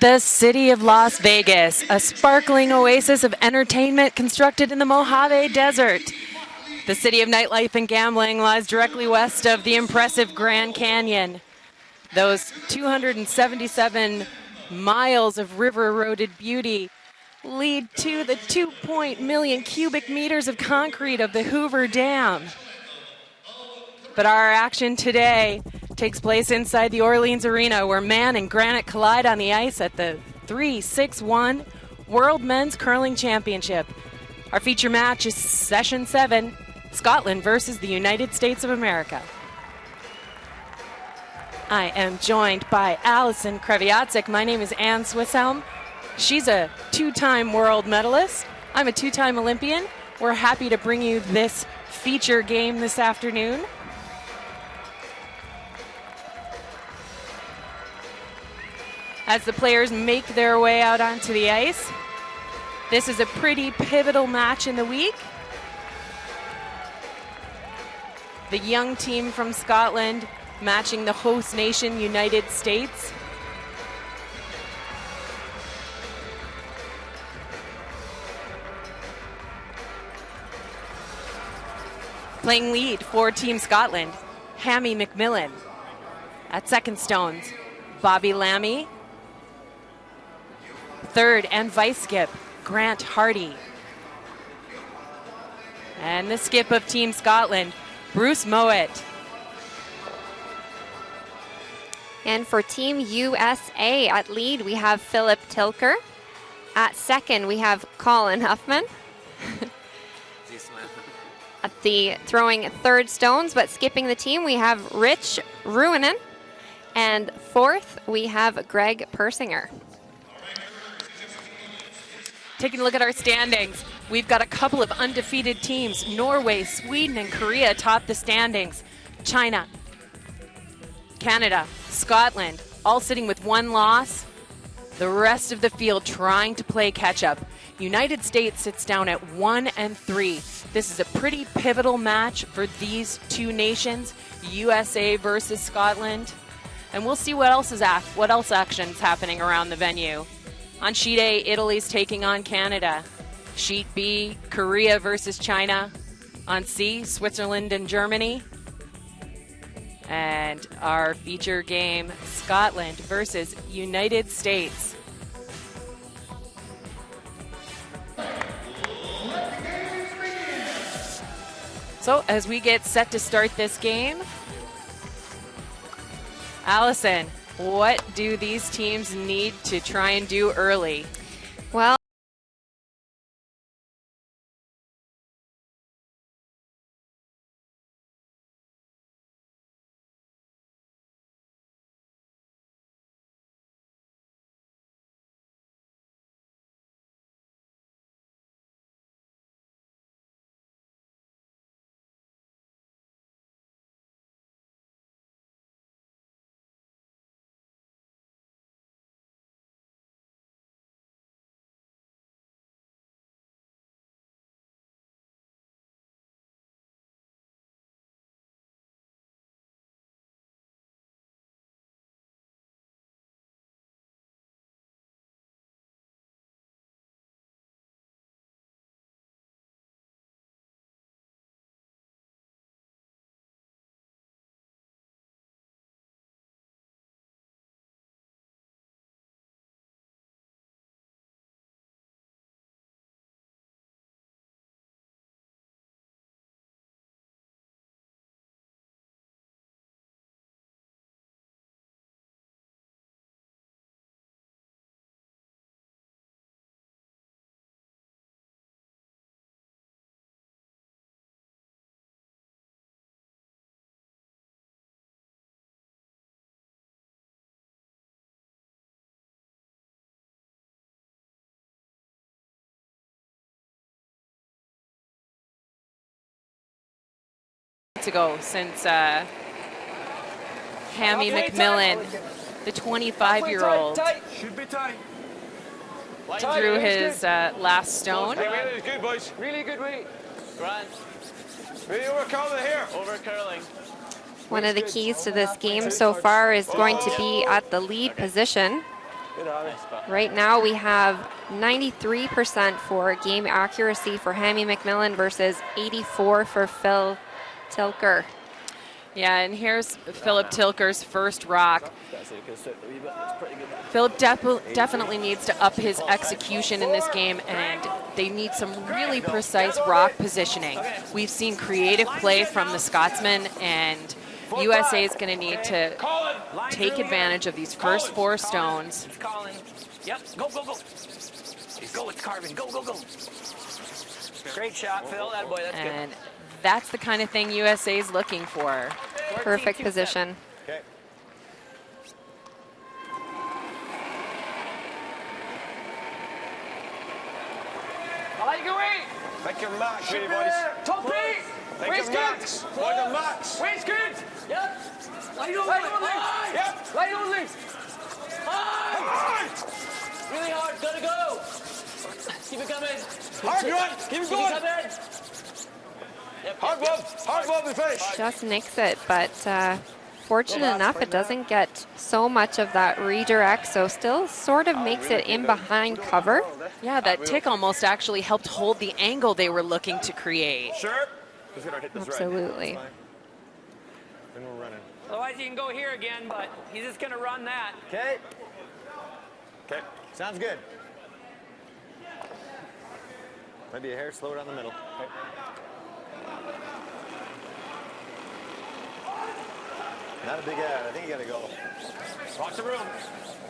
The city of Las Vegas, a sparkling oasis of entertainment constructed in the Mojave Desert. The city of nightlife and gambling lies directly west of the impressive Grand Canyon. Those 277 miles of river-eroded beauty lead to the 2 million cubic meters of concrete of the Hoover Dam. But our action today takes place inside the Orleans Arena, where man and granite collide on the ice at the 3-6-1 World Men's Curling Championship. Our feature match is Session 7, Scotland versus the United States of America. I am joined by Alison Kreviatsik. My name is Ann Swisshelm. She's a two-time world medalist. I'm a two-time Olympian. We're happy to bring you this feature game this afternoon. As the players make their way out onto the ice, this is a pretty pivotal match in the week. The young team from Scotland matching the host nation, United States. Playing lead for Team Scotland, Hammy McMillan. At second stones, Bobby Lammy. Third and vice skip, Grant Hardy. And the skip of Team Scotland, Bruce Mowat. And for Team USA, at lead we have Philip Tilker. At second we have Colin Huffman. At the throwing third stones, but skipping the team, we have Rich Ruinen. And fourth, we have Greg Persinger. Taking a look at our standings, we've got a couple of undefeated teams. Norway, Sweden, and Korea top the standings. China, Canada, Scotland, all sitting with one loss. The rest of the field trying to play catch-up. United States sits down at 1-3. This is a pretty pivotal match for these two nations, USA versus Scotland. And we'll see what else action's happening around the venue. On Sheet A, Italy's taking on Canada. Sheet B, Korea versus China. On C, Switzerland and Germany. And our feature game, Scotland versus United States. So as we get set to start this game, Alison, what do these teams need to try and do early? Well, to go since Hammy McMillan, the 25-year-old, threw his last stone. Really good, boys. Really good way. Grand. Really over curling here. Over curling. one of the keys to this game so far is going to be at the lead position. Good on it. Right now we have 93% for game accuracy for Hammy McMillan versus 84 for Phil Tilker. Yeah, and here's Philip Tilker's first rock. Philip definitely needs to up his execution in this game, and they need some really precise rock positioning. We've seen creative play from the Scotsman, and USA is going to need to take advantage of these first 4 stones. Yep, go, go, go. Go with Carvin, go, go, go. Great shot, Phil. That boy, that's And that's the kind of thing USA is looking for. Perfect position. Okay. I like your weight. Make your marks, really, boys. Top eight. Make Waist your good. marks. Boy, the marks. Waist good. Yep. Light only. Yep. Light only. Hard. Really hard. Gotta go. Keep it coming. Hard run. Keep it going. Coming. Yep, Hard bob. Hard bob and finish. Just nicks it, but fortunate enough it doesn't get so much of that redirect, so still sort of makes it in behind cover. Yeah, that tick almost actually helped hold the angle they were looking to create. Sure. Just gonna hit this right. Absolutely. Then we're running. Otherwise, you can go here again, but he's just gonna run that. Okay. Okay. Sounds good. Maybe a hair slower down the middle. Okay. Not a big ad. I think you gotta go. Lots of room.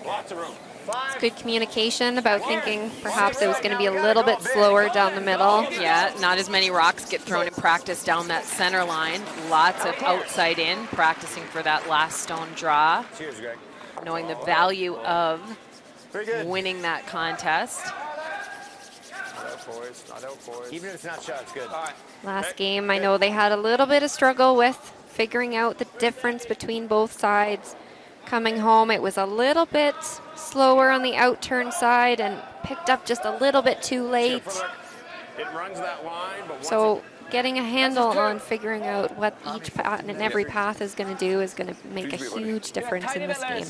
Lots of room. It's good communication about thinking perhaps it was going to be a little bit slower down the middle. Yeah, not as many rocks get thrown in practice down that center line. Lots of outside in, practicing for that last stone draw. Cheers, Greg. Knowing the value of Very good. winning that contest. Not out, boys. Not out, boys. Even if it's not shot, it's good. All right. Last game, I know they had a little bit of struggle with figuring out the difference between both sides. Coming home, it was a little bit slower on the out-turn side and picked up just a little bit too late. It runs that line, but once So getting a handle on figuring out what each path and every path is going to do is going to make a huge difference in this game.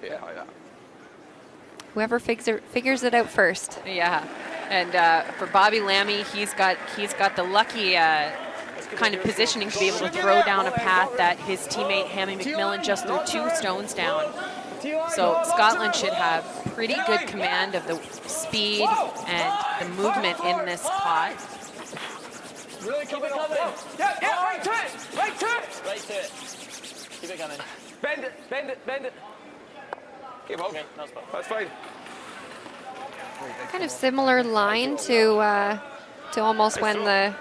yeah. Whoever figures it out first. Yeah, and for Bobby Lammy, he's got the lucky kind of positioning to be able to throw down a path that his teammate Hammy McMillan just threw 2 stones down. So Scotland should have pretty good command of the speed and the movement in this pot. Really keep it coming. Yeah, right to it. Right to it. Right to it. Keep it coming. Bend it, bend it, bend it. Keep okay. That's fine. Kind of similar line to almost when the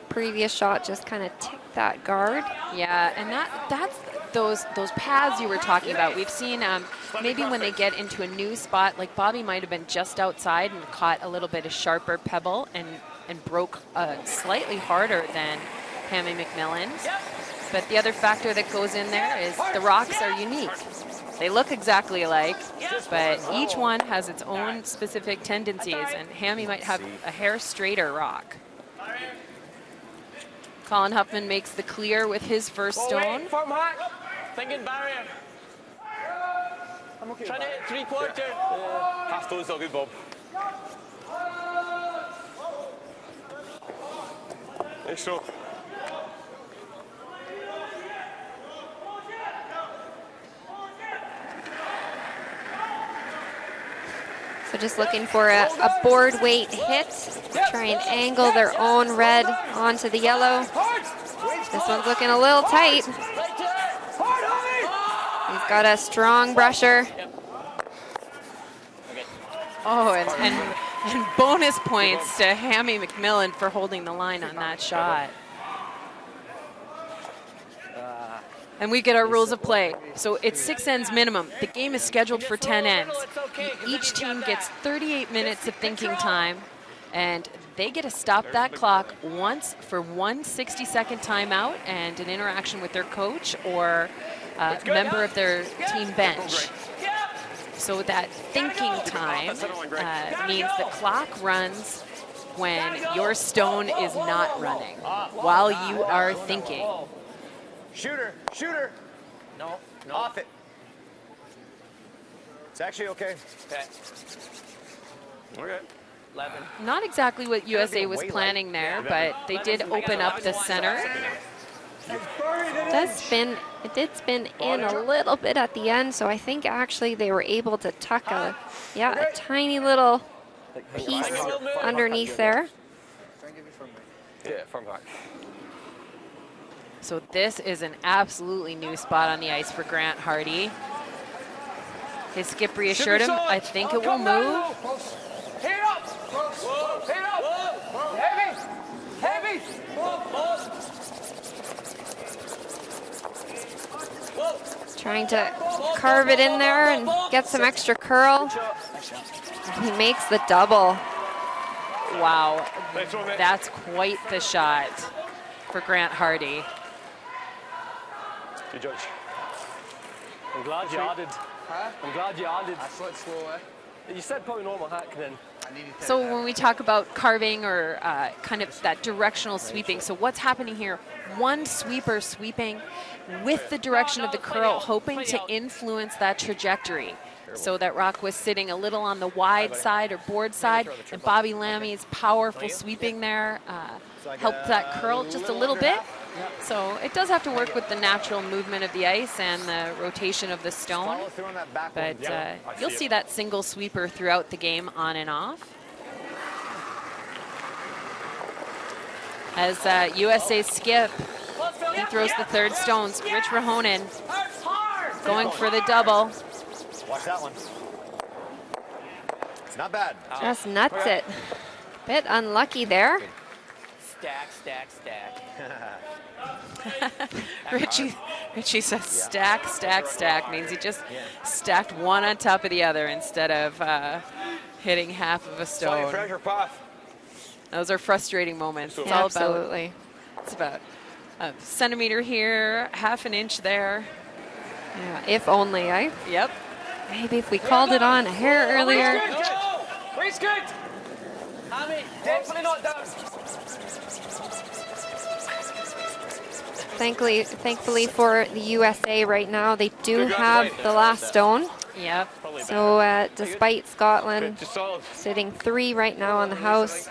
previous shot just kind of ticked that guard. Yeah, and that's those paths you were talking about. We've seen maybe when they get into a new spot, like Bobby might have been just outside and caught a little bit of sharper pebble and broke slightly harder than Hammy McMillan. But the other factor that goes in there is the rocks are unique. They look exactly alike, but each one has its own specific tendencies, and Hammy might have a hair straighter rock. Colin Huffman makes the clear with his first stone. Form high. Thinking barrier. I'm okay. Trying to hit 3/4. Half stone's still good, Bob. Nice stroke. So just looking for a board weight hit. Try and angle their own red onto the yellow. This one's looking a little tight. He's got a strong brusher. Oh, and bonus points to Hammy McMillan for holding the line on that shot. And we get our rules of play. So it's 6 ends minimum. The game is scheduled for 10 ends. Each team gets 38 minutes of thinking time, and they get to stop that clock once for one 60-second timeout and an interaction with their coach or a member of their team bench. So that thinking time means the clock runs when your stone is not running, while you are thinking. Shooter, shooter. No, no. Off it. It's actually okay. Okay. Okay. 11. Not exactly what USA was planning there, but they did open up the center. It did spin in a little bit at the end, so I think actually they were able to tuck a tiny little piece underneath there. Yeah, from back. So this is an absolutely new spot on the ice for Grant Hardy. His skip reassured him, I think it will move. Hit up! Hit up! Heavy! Heavy! Trying to carve it in there and get some extra curl. He makes the double. Wow, that's quite the shot for Grant Hardy. Good judge. I'm glad you added. I'm glad you added. I thought slow, You said probably normal hack then. So when we talk about carving or kind of that directional sweeping, so what's happening here? One sweeper sweeping with the direction of the curl, hoping to influence that trajectory. So that rock was sitting a little on the wide side or board side, and Bobby Lammy's powerful sweeping there helped that curl just a little bit. So it does have to work with the natural movement of the ice and the rotation of the stone. But you'll see that single sweeper throughout the game on and off. As USA skip, he throws the third stones. Rich Rahonen going for the double. Watch that one. It's not bad. Just nuts it. Bit unlucky there. Stack, stack, stack. Richie says stack, stack, stack means he just stacked one on top of the other instead of hitting half of a stone. Pressure path. Those are frustrating moments. It's Yeah, all absolutely. it's about a centimeter here, half an inch there. Yeah, if only, eh? Yep. Maybe if we called it on a hair earlier. Race good. Hammy, definitely not down. Thankfully for the USA right now, they do have the last stone. Yep. So despite Scotland Just solid. sitting 3 right now on the house,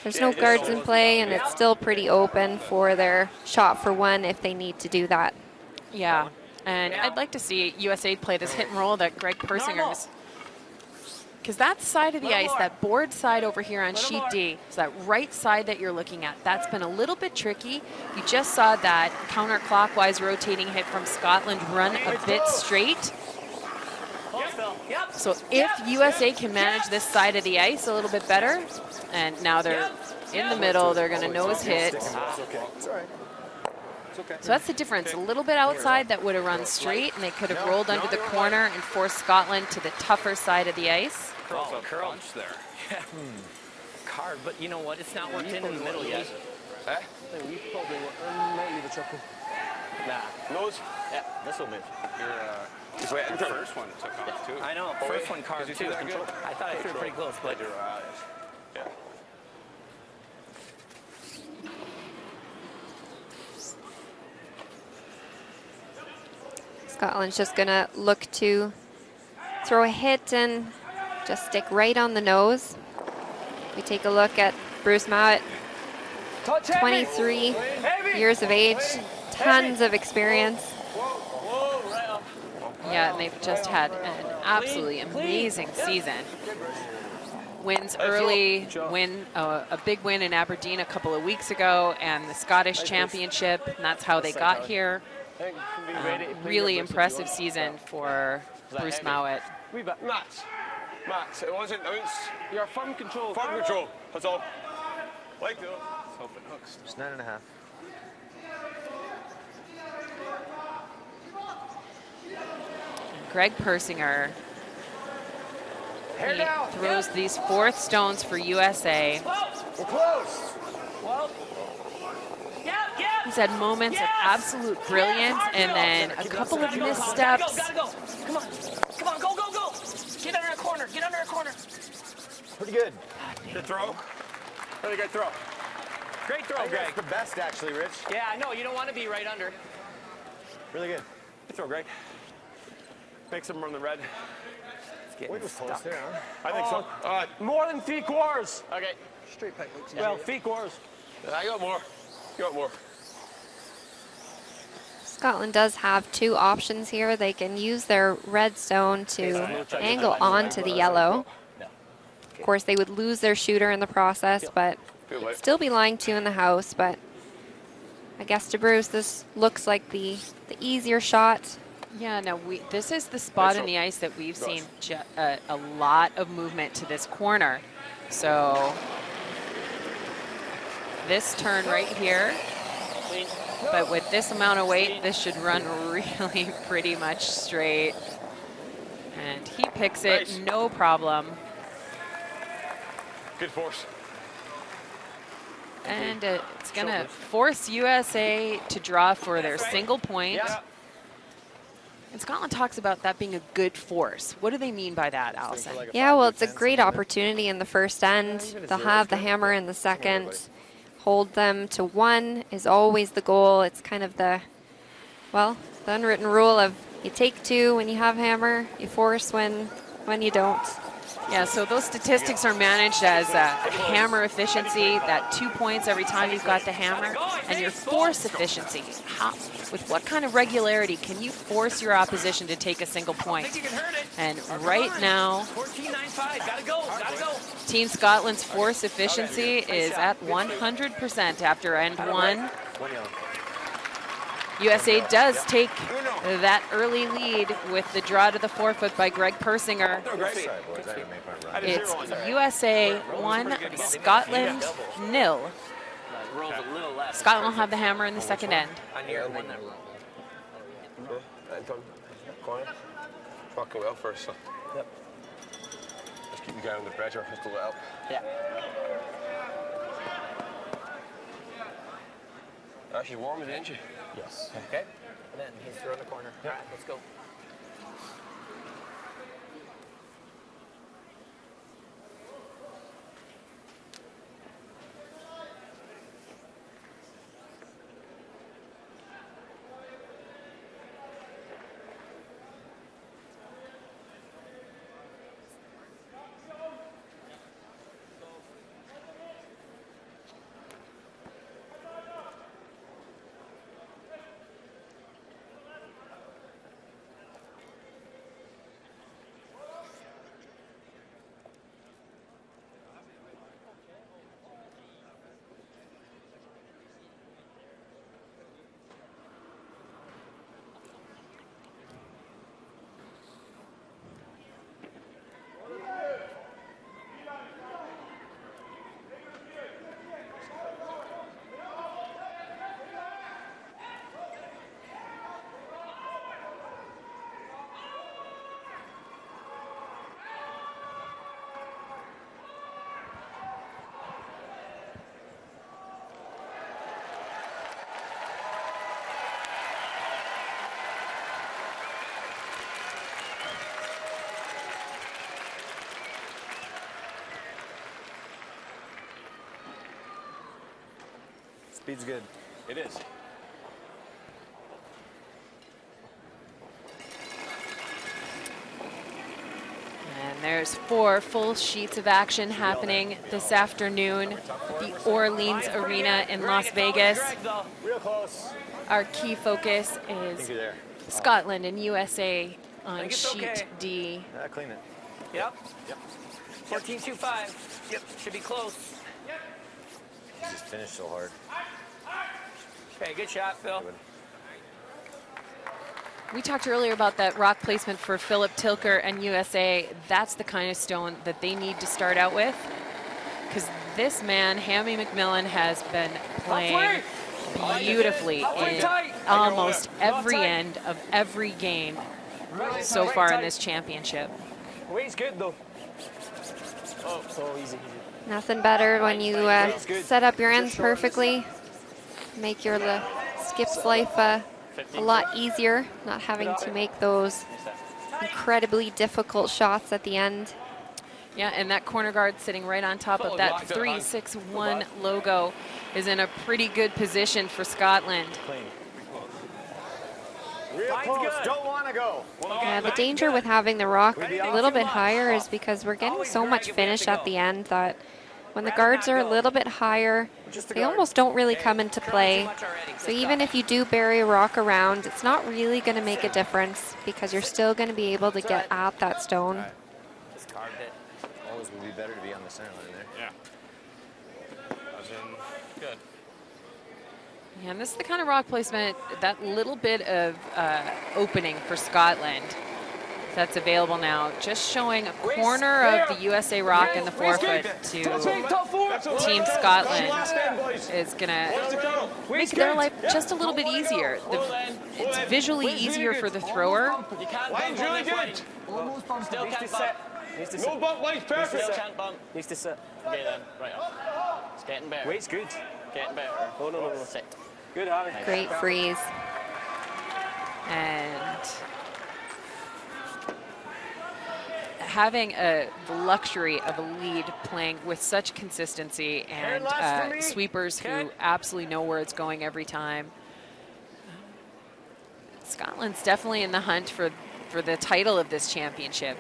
there's no guards in play, and it's still pretty open for their shot for one if they need to do that. Yeah. And I'd like to see USA play this hit and roll that Greg Persinger was. Because that side of the ice, that board side over here on sheet D, so that right side that you're looking at, that's been a little bit tricky. You just saw that counterclockwise rotating hit from Scotland run a bit straight. So if USA can manage this side of the ice a little bit better, and now they're in the middle, they're going to nose hit. It's okay. It's all right. It's okay. So that's the difference. A little bit outside that would have run straight, and they could have rolled under the corner and forced Scotland to the tougher side of the ice. Curl there. Yeah. Card, but you know what? It's not worked in the middle yet. Eh? We probably might leave a chuckle. Nah. Nose. Yeah, this will move. Just wait. The first one took off too. I know. First one carved Did you too. see that good? I thought I threw it pretty close, but Yeah. Scotland's just going to look to throw a hit and just stick right on the nose. We take a look at Bruce Mowat, 23 years of age, tons of experience. Yeah, and they've just had an absolutely amazing season. Wins early, a big win in Aberdeen a couple of weeks ago, and the Scottish Championship, and that's how they got here. Really impressive season for Bruce Mowat. Max, it wasn't ounce. you're firm control. Farm control. That's all. Like though. Just 9.5. Greg Persinger, he throws these fourth stones for USA. We're close. He's had moments of absolute brilliance and then a couple of missteps. Gotta go. Come on. Come on. Go, go, go. Get under a corner. Get under a corner. Pretty good. Good throw. Really good throw. Great throw, I think Greg. that's the best, actually, Rich. Yeah, I know. You don't want to be right under. Really good. Good throw, Greg. Make some room in the red. Weight was close there, huh? I think so. More than 3/4. Okay. Straight pike weights. Well, 3/4. I got more. You got more. Scotland does have two options here. They can use their red stone to angle onto the yellow. Of course, they would lose their shooter in the process, but still be lying two in the house. But I guess to Bruce, this looks like the easier shot. Yeah, no, this is the spot in the ice that we've seen a lot of movement to this corner. So this turn right here, but with this amount of weight, this should run really pretty much straight. And he picks it, no problem. Good force. And it's going to force USA to draw for their single point. Yeah. And Scotland talks about that being a good force. What do they mean by that, Allison? Yeah, well, it's a great opportunity in the first end. They'll have the hammer in the second. Hold them to 1 is always the goal. It's kind of the, well, the unwritten rule of you take 2 when you have hammer, you force when you don't. Yeah, so those statistics are managed as hammer efficiency, that 2 points every time you've got the hammer, and your force efficiency. With what kind of regularity can you force your opposition to take a single point? And right now, 14.95. Gotta go. Gotta go. Team Scotland's force efficiency is at 100% after end 1. USA does take that early lead with the draw to the forefoot by Greg Persinger. It's USA 1, Scotland 0. Scotland will have the hammer in the second end. Fucking well first. So. Yep. Just keep the guy under pressure. Just a little. Yeah. Actually warm it, didn't you? Yes. Okay. And then he's through in the corner. All right, let's go. Speed's good. It is. And there's 4 full sheets of action happening this afternoon at the Orleans Arena in Las Vegas. Real close. Our key focus is Scotland and USA on sheet D. Clean it. Yep. 14.25. Yep. Should be close. He just finished so hard. Okay, good shot, Phil. We talked earlier about that rock placement for Philip Tilker and USA. That's the kind of stone that they need to start out with, because this man, Hammy McMillan, has been playing beautifully in almost every end of every game so far in this championship. Weight's good though. Oh, so easy. Nothing better when you set up your ends perfectly, make your skip's life a lot easier, not having to make those incredibly difficult shots at the end. Yeah, and that corner guard sitting right on top of that 3-6-1 logo is in a pretty good position for Scotland. Real close. Don't want to go. Yeah, the danger with having the rock a little bit higher is because we're getting so much finish at the end that when the guards are a little bit higher, they almost don't really come into play. So even if you do bury a rock around, it's not really going to make a difference because you're still going to be able to get at that stone. Just carved it. Always would be better to be on the center line there. Yeah. As in, good. Yeah, and this is the kind of rock placement, that little bit of opening for Scotland that's available now. Just showing a corner of the USA rock in the forefoot to Team Scotland is going to make their life just a little bit easier. It's visually easier for the thrower. You can't Line's bump really on this line. good. Still can't bump. No bump, line's perfect. Still can't bump. Needs to sit. Okay then, right up. It's getting better. Weight's good. Getting better. Oh, no. Sit. Good, Harvey. Great freeze. And having the luxury of a lead playing with such consistency and sweepers who absolutely know where it's going every time. Scotland's definitely in the hunt for the title of this championship.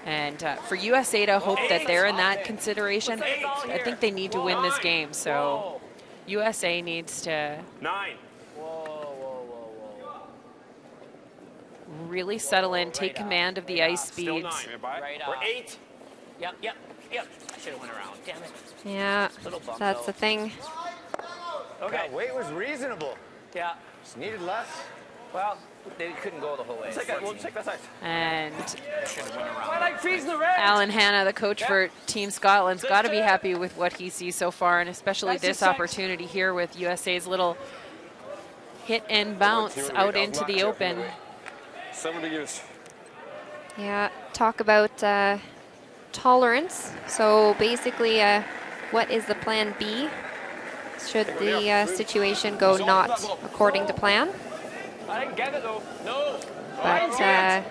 And for USA to hope that they're in that consideration, I think they need to win this game. So USA needs to 9. really settle in, take command of the ice Still speeds. 9. Right We're up. 8. Yep. I should have went around. Damn it. Yeah, Little bump, that's though. the thing. Okay. That weight was reasonable. Yeah. Just needed less. Well, they couldn't go the whole way. We'll check that side. And I like freezing the red. Alan Hanna, the coach for Team Scotland's got to be happy with what he sees so far, and especially this opportunity here with USA's little hit and bounce out into the open. 70 years. Yeah, talk about tolerance. So basically, what is the plan B should the situation go not according to plan? I didn't get it though. No. But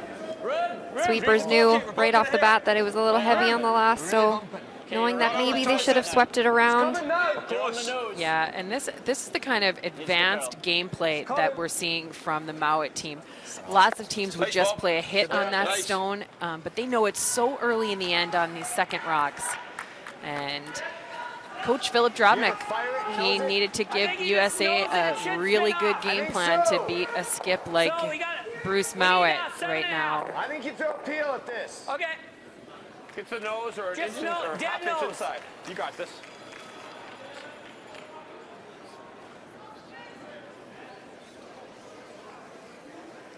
sweepers knew right off the bat that it was a little heavy on the last, so knowing that maybe they should have swept it around. Yeah, and this is the kind of advanced gameplay that we're seeing from the Mowat team. Lots of teams would just play a hit on that stone, but they know it's so early in the end on these second rocks. And Coach Philip Drobnik, he needed to give USA a really good game plan to beat a skip like Bruce Mowat right now. I think you throw a peel at this. Okay. Get the nose or an Just inch no- or dead half inch nose. inside. You got this.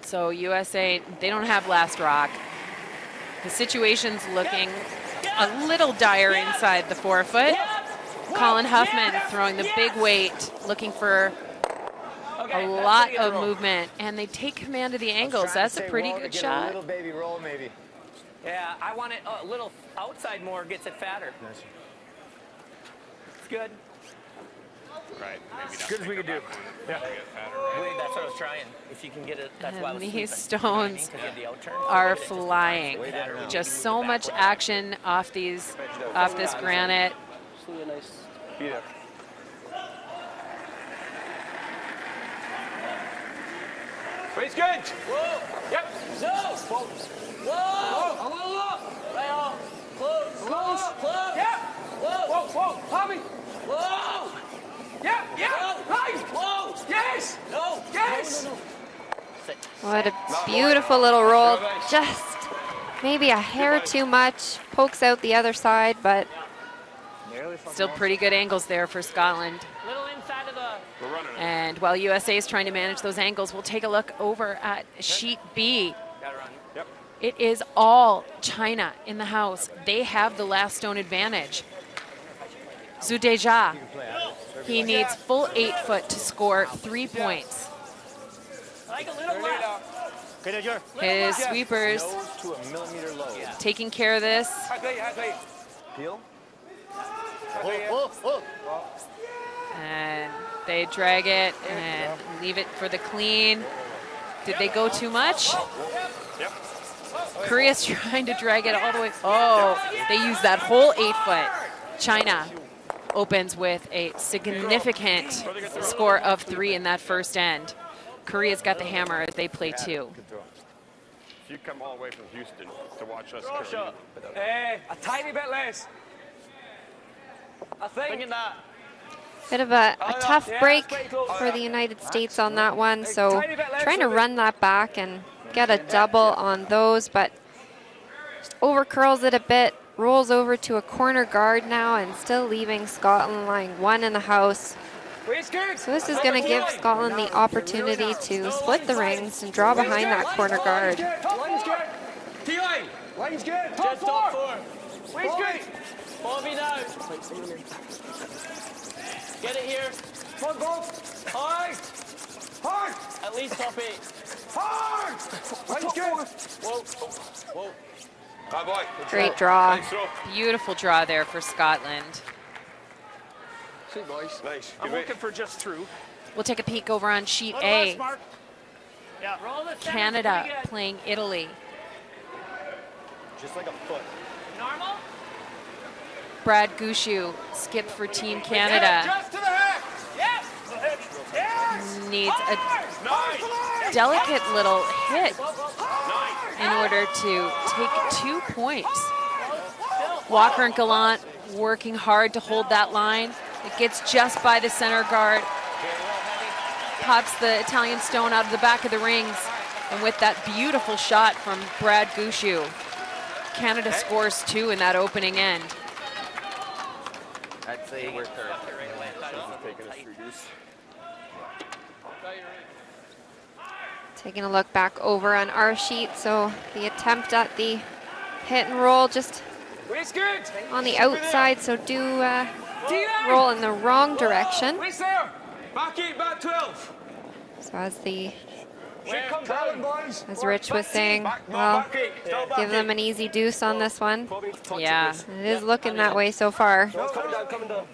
So USA, they don't have last rock. The situation's looking a little dire inside the forefoot. Colin Huffman throwing the big weight, looking for a lot of movement, and they take command of the angles. That's a pretty good A shot. little baby roll, maybe. Yeah, I want it a little outside more, gets it fatter. It's good. Right. Maybe As good as we could do. Yeah. Wait, that's what I was trying. If you can get it, that's why I And was these sweeping. stones Because you have the outturn. are flying. Just so much action off this granite. Be there. Weight's good. Whoa. Yep. No. Whoa. Whoa. Right on. Close. Close. Yep. Whoa. Whoa. Tommy. Whoa. Yep. Yep. Whoa. Right. Whoa. Yes. No. Yes. No. Sit. What a beautiful little roll. Just maybe a hair too much. Pokes out the other side, but Still pretty good angles there for Scotland. Little inside of the. We're running it. And while USA is trying to manage those angles, we'll take a look over at sheet B. Gotta run. Yep. It is all China in the house. They have the last stone advantage. Zhu Deja, he needs full 8 foot to score 3 points. Like a little left. His sweepers Nose to a millimeter low. taking care of this. Peel. And they drag it and leave it for the clean. Did they go too much? Yep. Korea's trying to drag it all the way. Oh, they use that whole 8 foot. China opens with a significant score of 3 in that first end. Korea's got the hammer as they play two. Good throw. If you come all the way from Houston to watch us, Russia. A tiny bit less. I think. Thinking that. Bit of a tough Yeah, break that's pretty close. for the United States on that one, so trying to run that back and get a double on those, but just over curls it a bit, rolls over to a corner guard now, and still leaving Scotland lying one in the house. Waist good. So this is going to give Scotland the opportunity to split the rings and draw behind that corner guard. Line's good. T-line. Line's good. Just top four. Waist good. Bobby now. Get it here. Come on, Bob. Hard. Hard. At least top 8. Hard. Line's good. Whoa. Whoa. Bye, boy. Great draw. Nice throw. Beautiful draw there for Scotland. Sweet boys. Nice. I'm Good weight. looking for just through. We'll take a peek over on sheet A. Yeah. Roll the center Canada pretty good. playing Italy. Just like a foot. Normal. Brad Gushu skipped for Team Canada. Just to the head. Yes. Yes. Needs a delicate little hit in order to take 2 points. Walker and Gallant working hard to hold that line. It gets just by the center guard. Pops the Italian stone out of the back of the rings. And with that beautiful shot from Brad Gushu, Canada scores 2 in that opening end. I'd say we're third. Taking us through goose. Taking a look back over on our sheet, so the attempt at the hit and roll just Waist good. on the outside, so do T-line. roll in the wrong direction. Waist there. Back 8, back 12. So as the Should come down, boys. as Rich was saying, well, give them an easy deuce on this one. Yeah. It is looking that way so far. No, coming down, coming down.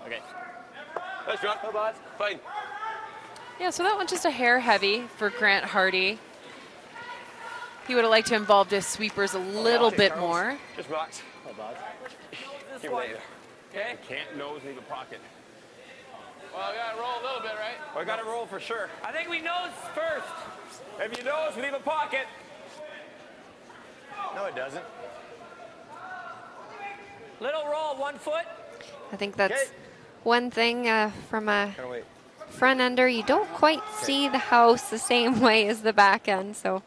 Okay. Nice, John. No bad. Fine. Yeah, so that one's just a hair heavy for Grant Hardy. He would have liked to involve his sweepers a little bit more. Just max. This Keep one. it later. Okay. Can't nose, leave a pocket. Well, we gotta roll a little bit, right? We got to roll for sure. I think we nose first. If you nose, leave a pocket. No, it doesn't. Little roll, 1 foot. I think that's one thing from a Gotta wait. front ender. You don't quite see the house the same way as the back end. So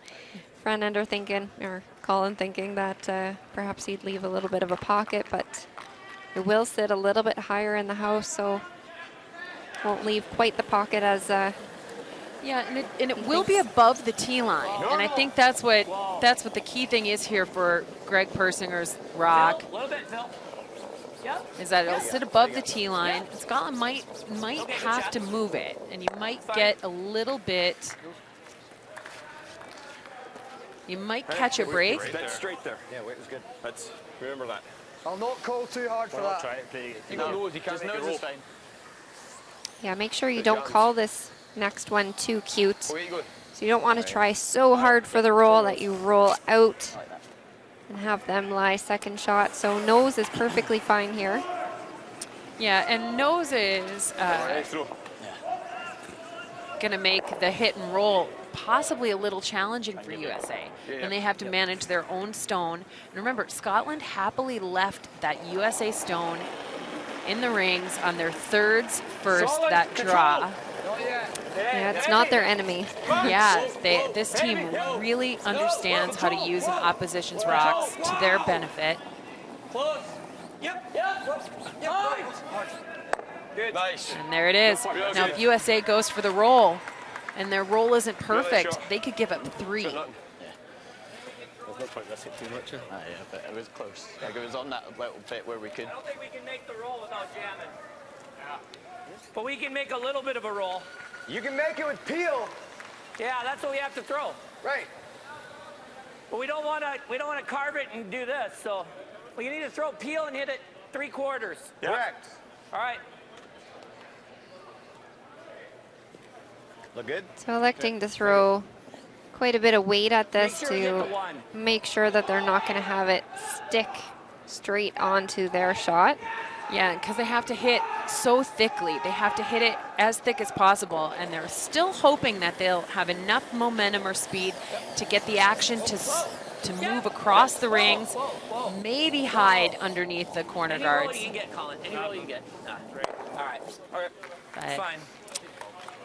front ender thinking, or Colin thinking that perhaps he'd leave a little bit of a pocket, but it will sit a little bit higher in the house, so won't leave quite the pocket as Yeah, and it will be above the tee line, and I think that's what the key thing is here for Greg Persinger's rock, A little bit, Phil. Yep. is that it'll sit above the tee line. Scotland might have to move it, and you might get a little bit. You might catch a break. That's straight there. Yeah, weight was good. That's, remember that. I'll not call too hard for that. Try it. Play. You got nose, you can't Just make a nose roll. is fine. yeah, make sure you don't call this next one too cute. Away you go. So you don't want to try so hard for the roll that you roll out and have them lie second shot. So nose is perfectly fine here. Yeah, and nose is Nice throw. going to make the hit and roll possibly a little challenging for USA. And they have to manage their own stone. And remember, Scotland happily left that USA stone in the rings on their thirds first, Solid that draw. control. Yeah, it's not their enemy. Yeah, this team really understands how to use an opposition's rocks to their benefit. Close. Yep. Yep. Yep. Good. Nice. And there it is. Now, if USA goes for the roll and their roll isn't perfect, they could give up 3. There's nothing. There's no point missing too much. Yeah, but it was close. Like it was on that little bit where we could. I don't think we can make the roll without jamming. But we can make a little bit of a roll. You can make it with peel. Yeah, that's what we have to throw. Right. But we don't want to carve it and do this. So we need to throw peel and hit it 3/4. Correct. All right. Look good? So electing to throw quite a bit of weight at this Make sure you hit to the 1. make sure that they're not going to have it stick straight onto their shot. Yeah, because they have to hit so thickly. They have to hit it as thick as possible, and they're still hoping that they'll have enough momentum or speed to get the action to move across the rings, maybe hide underneath the corner Any roll guards. you can get, Colin. Any roll you can get. Great. All right. But Fine.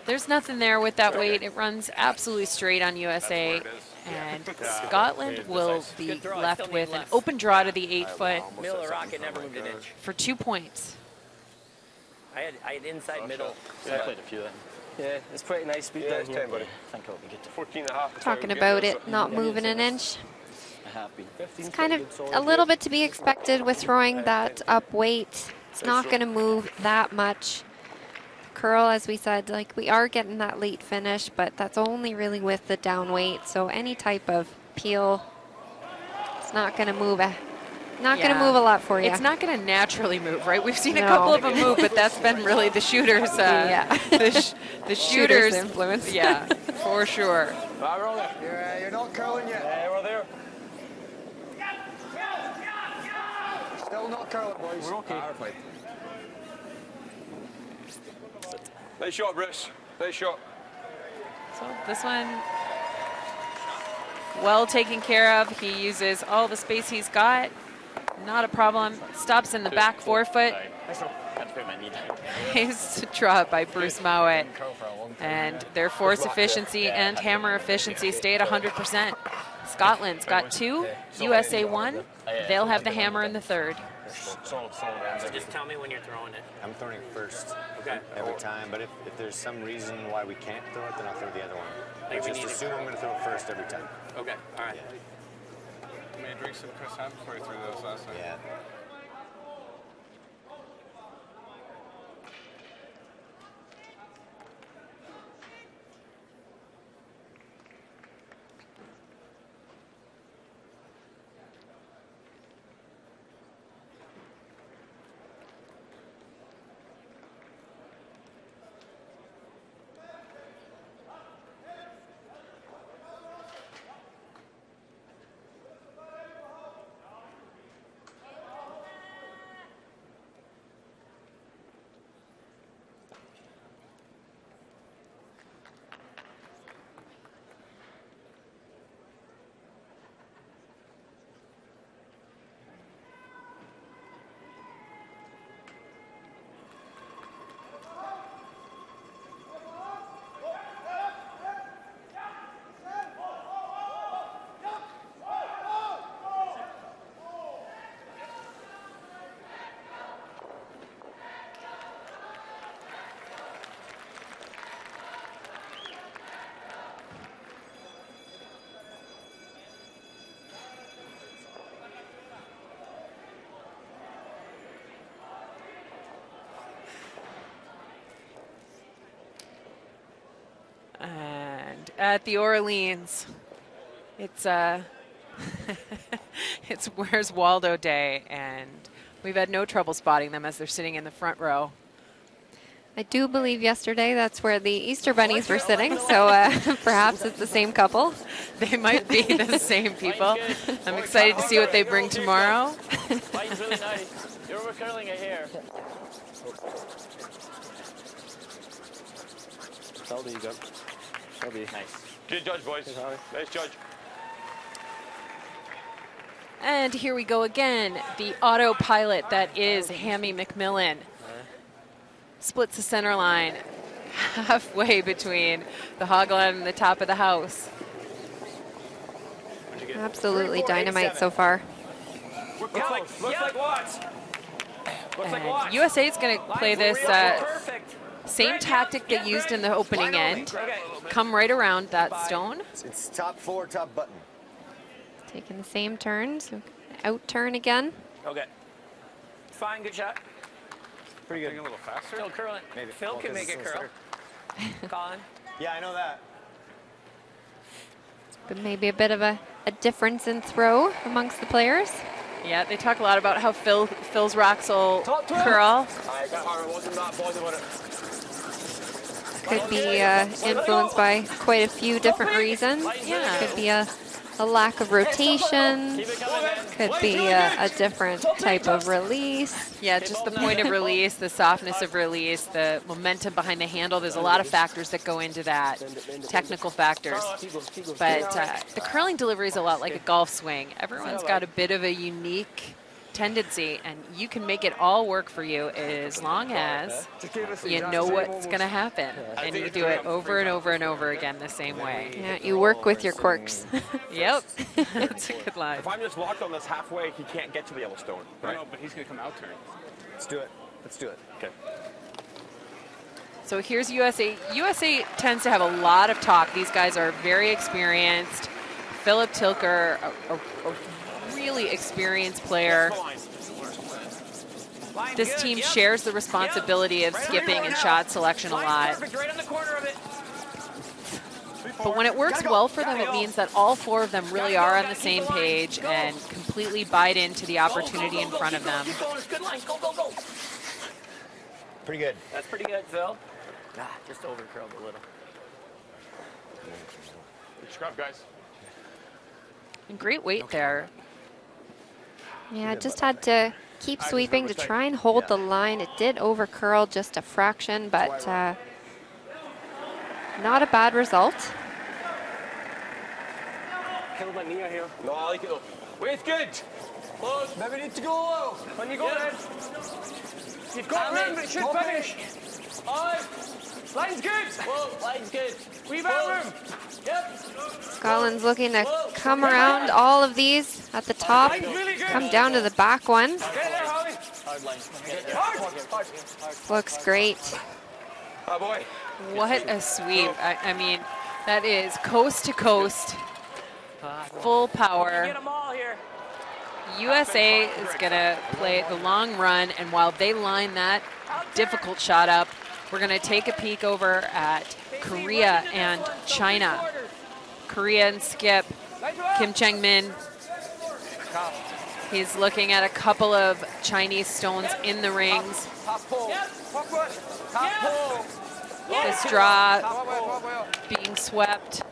there's nothing there with that weight. It runs absolutely straight on USA, and Scotland will be Good throw. I left still need with an less. open draw to the 8-foot Middle of the rocket never moved an inch. for 2 points. I had inside middle. I played a few then. Yeah, it's pretty nice speed Yeah, down it's here. 10, buddy. I think I'll be good to 14 and a half. Talking about it not moving an inch. happy. It's kind of a little bit to be expected with throwing that up weight. It's not going to move that much. Curl, as we said, like we are getting that late finish, but that's only really with the down weight. So any type of peel, it's not going to move going to move a lot for you. It's not going to naturally move, right? We've seen a No. couple of them move, but that's been really the shooters. The shooters influence. Yeah, for sure. You're not curling yet. Yeah, we're there. Still not curling, boys. We're okay. Nice shot, Bruce. Nice shot. So this one, well taken care of. He uses all the space he's got. Not a problem. Stops in the back 4-foot. Had to put my knee down. Nice draw by Bruce Mowat. And their force efficiency and hammer efficiency stay at 100%. Scotland's got 2, USA 1. They'll have the hammer in the 3rd. Solid So just tell me when you're throwing it. I'm throwing it first Okay. every time, but if there's some reason why we can't throw it, then I'll throw the other one. Like we Just need to- assume I'm going to throw it first every time. Okay. All right. Made Reese and Chris Hemsworth through those last night. Yeah. And at the Orleans, it's it's Where's Waldo Day, and we've had no trouble spotting them as they're sitting in the front row. I do believe yesterday that's where the Easter bunnies were sitting, so perhaps it's the same couple. They might be the same people. I'm excited to see what they bring tomorrow. Fighting's really nice. You're overcurling it here. Shelby, you go. Shelby. Nice. Good judge, boys. Nice judge. And here we go again. The autopilot that is Hammy McMillan splits the center line halfway between the hoglet and the top of the house. Absolutely dynamite so far. Looks like Watts. Looks like Watts. USA is going to play this Perfect. same tactic they used in the opening end. Come right around that stone. It's top 4, top button. Taking the same turns. Out turn again. Okay. Fine, good shot. Pretty Getting good. a little faster. Still curling. Maybe. Phil Well, can 'cause make it it's curl. Colin. Yeah, I know that. But maybe a bit of a difference in throw amongst the players. Yeah, they talk a lot about how Phil's rocks will curl. I wasn't that bothered about it. Could be influenced by quite a few different reasons. Yeah. Could be a lack of rotation. Keep it coming, man. Could be a different type of release. Yeah, just the point of release, the softness of release, the momentum behind the handle. There's a lot of factors that go into that, technical factors. But the curling delivery is a lot like a golf swing. Everyone's got a bit of a unique tendency, and you can make it all work for you as long as you know what's going to happen, and you do it over and over and over again the same way. Yeah, you work with your quirks. Yep, that's a good line. If I'm just locked on this halfway, he can't get to the Yellowstone. Right? No, but he's going to come out turn. Let's do it. Let's do it. Okay. So here's USA. USA tends to have a lot of talk. These guys are very experienced. Philip Tilker, a really experienced player. This team shares the responsibility of skipping and shot selection a lot. But when it works well for them, it means that all four of them really are on the same page and completely bite into the opportunity in front of them. Good line. Go, go, go. Pretty good. That's pretty good, Phil. Just over curled a little. Good scrub, guys. And great weight there. Yeah, just had to keep sweeping to try and hold the line. It did over curl just a fraction, but not a bad result. Kill my knee here. No, I like it though. Weight's good. Close. Maybe need to go low. When you go in. You've got room, but it should finish. Line's good. Whoa, line's good. We've got room. Yep. Scotland's looking to come around all of these at the top, come down to the back one. Get there, Holly. Hard line. Hard. Looks great. Oh boy. What a sweep. I mean, that is coast to coast, full power. Get them all here. USA is going to play the long run, and while they line that difficult shot up, we're going to take a peek over at Korea and China. Korea and skip Kim Chang-min. He's looking at a couple of Chinese stones in the rings. Top pull. Top push. Top pull. This draw being swept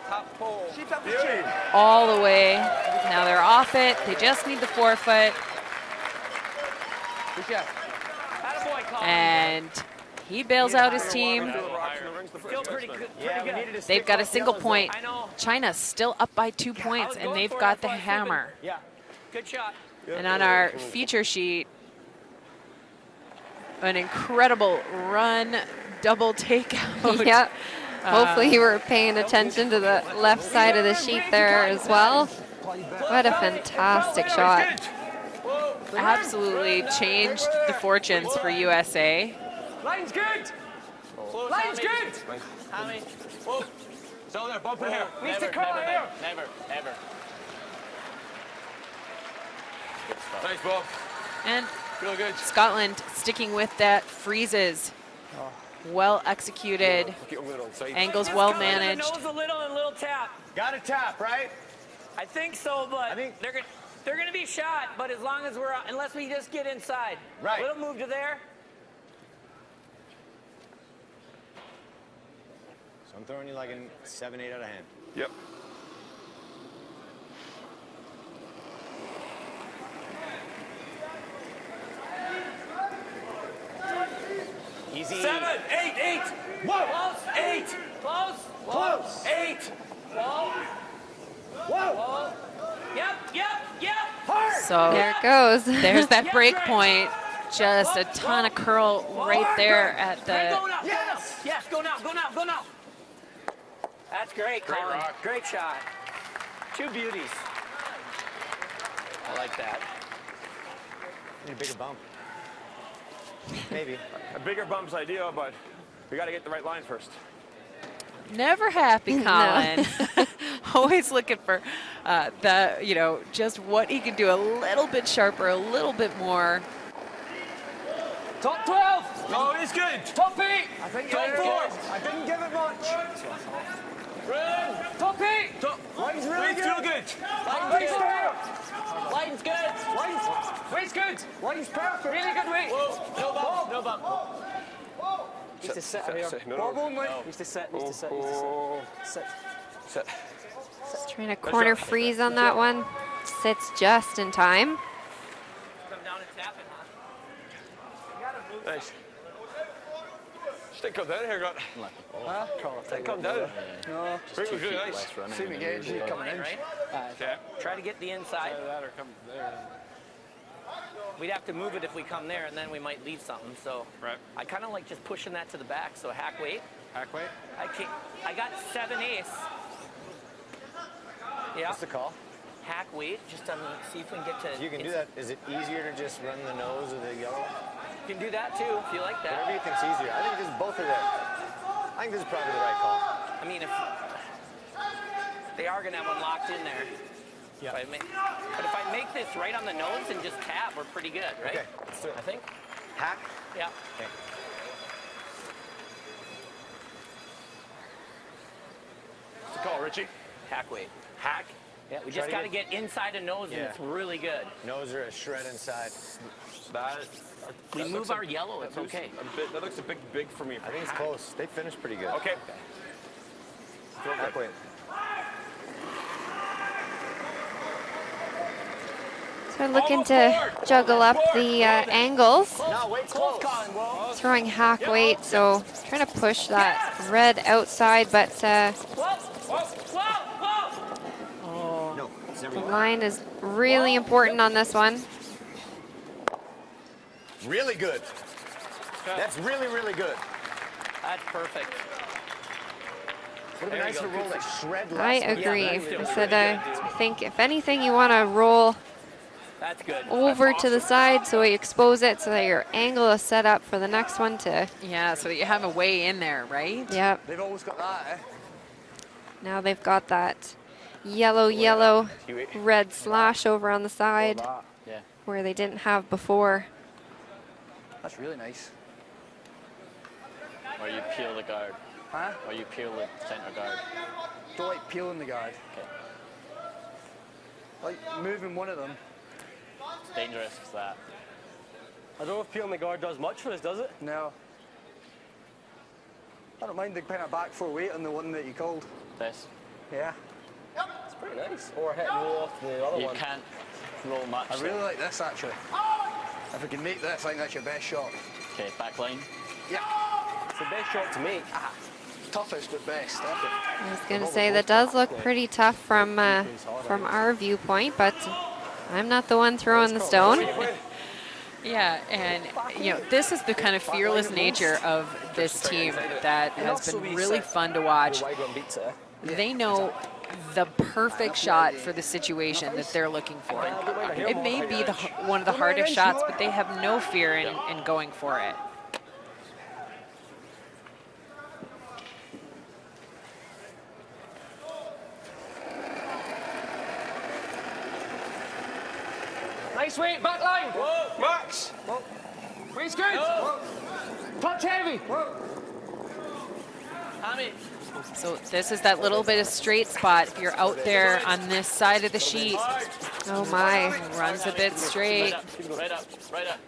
Top pull. Keep up the chin. all the way. Now they're off it. They just need the forefoot. Attaboy, Colin. And he bails out his team. Still pretty good. Yeah, we needed to They've got a single point. I know. China's still up by 2 points, and they've got the hammer. Yeah. Good shot. And on our feature sheet, an incredible run, double takeout. Yep. Hopefully you were paying attention to the left side of the sheet there as well. What a fantastic shot. Absolutely changed the fortunes for USA. Line's good. Line's good. Hammy. Whoa. Still there, bump in here. Needs to curl it here. Never, ever. Nice, Bob. And Real good. Scotland sticking with that freezes. Well executed, Get over there on side. angles well Nose managed. a little and a little tap. Got a tap, right? I think so, but think- they're gonna be shot. But as long as unless we just get inside, Right. Little move to there. So I'm throwing you like a 7-8 out of hand. Yep. Easy. 7, 8, 8. Whoa. Close. 8. Close. Close. 8. Whoa. Whoa. Whoa. Yep. Hard. So There it goes. there's that break point. Just a ton of curl right there at Go the. now. Yes. Yes. Go now. That's great, Great Colin. rock. Great shot. Two beauties. I like that. Need a bigger bump. Maybe. A bigger bump's ideal, but we got to get the right line first. Never happy, Colin. Always looking for just what he can do a little bit sharper, a little bit more. Top 12. Oh, he's good. Top 8. I think Top you're 4. good. I didn't give it much. Top 8. Line's really Weight's good. too good. Line's there. Line's good. Weight's good. Line's perfect. Really good weight. No bump. Needs to sit here. No, Bob no. only. Needs to sit. Oh, Sit. sit. Just trying to corner freeze on that one. sits just in time. Come down and tap it, huh? Nice. Stick come down here, got. Huh? Stick come down. No. Rick was really nice. Less running See me and get then you coming in. Right? Okay. Try to get the inside. that or come there. We'd have to move it if we come there, and then we might leave something. So Right. I kind of like just pushing that to the back. So hack weight. Hack weight. I got 7/8. Yeah. What's the call? Hack weight. Just see if we can get to. You can do that. Is it easier to just run the nose of the yellow? You can do that too if you like Whatever that. you think's easier. I think this both are there. I think this is probably the right call. I mean, if they are gonna have one locked in there. Yeah. But if I make this right on the nose and just tap, we're pretty good, right? Okay, let's do it. I think. Hack. Yeah. Okay. What's the call, Richie? Hack weight. Hack. Yeah, we Try just to got to get inside a nose, and Yeah. it's really good. Nose are a shred inside. That. We that move looks our yellow, it's that looks okay. a bit, that looks a big for me. I think it's close. They finished pretty good. Okay. Hack weight. So looking to juggle up the angles, No, weight's close. throwing hack weight, so trying to push that red outside, but Whoa! Whoa! Whoa! No, it's the never. line is really important on this one. Really good. That's really, really good. That's perfect. Would have been There nice you to go. roll that shred I less. agree. that's still I said really I think if anything you want to roll That's good. over to the side so you expose it so that your angle is set up for the next one to, Yeah, so that you have a way in there, right? yep. They've always got that, eh? Now they've got that yellow, red slash over on the side That. Yeah. where they didn't have before. That's really nice. Or you peel the guard. Huh? Or you peel the center guard. Don't like peeling the guard. Okay. Like moving one of them. It's dangerous, that. I don't know if peeling the guard does much for us, does it? No. I don't mind the kind of back four weight on the one that you called. This. Yeah. It's pretty nice. Or hit and roll off the other You one. can't roll much. I really like this actually. If we can make this, I think that's your best shot. Okay, back line. Yeah. It's the best shot to make. Toughest but best. I was going to say that does look pretty tough from our viewpoint, but I'm not the one throwing the stone. Yeah, and you know, this is the kind of fearless nature of this team that has been really fun to watch. They know the perfect shot for the situation that they're looking for. It may be one of the hardest shots, but they have no fear in going for it. Nice weight, back line. Max! Weight's good. Touch heavy. Tommy, So this is that little bit of straight spot. If you're out there on this side of the sheet, Oh my. runs a bit straight. Right up, right up.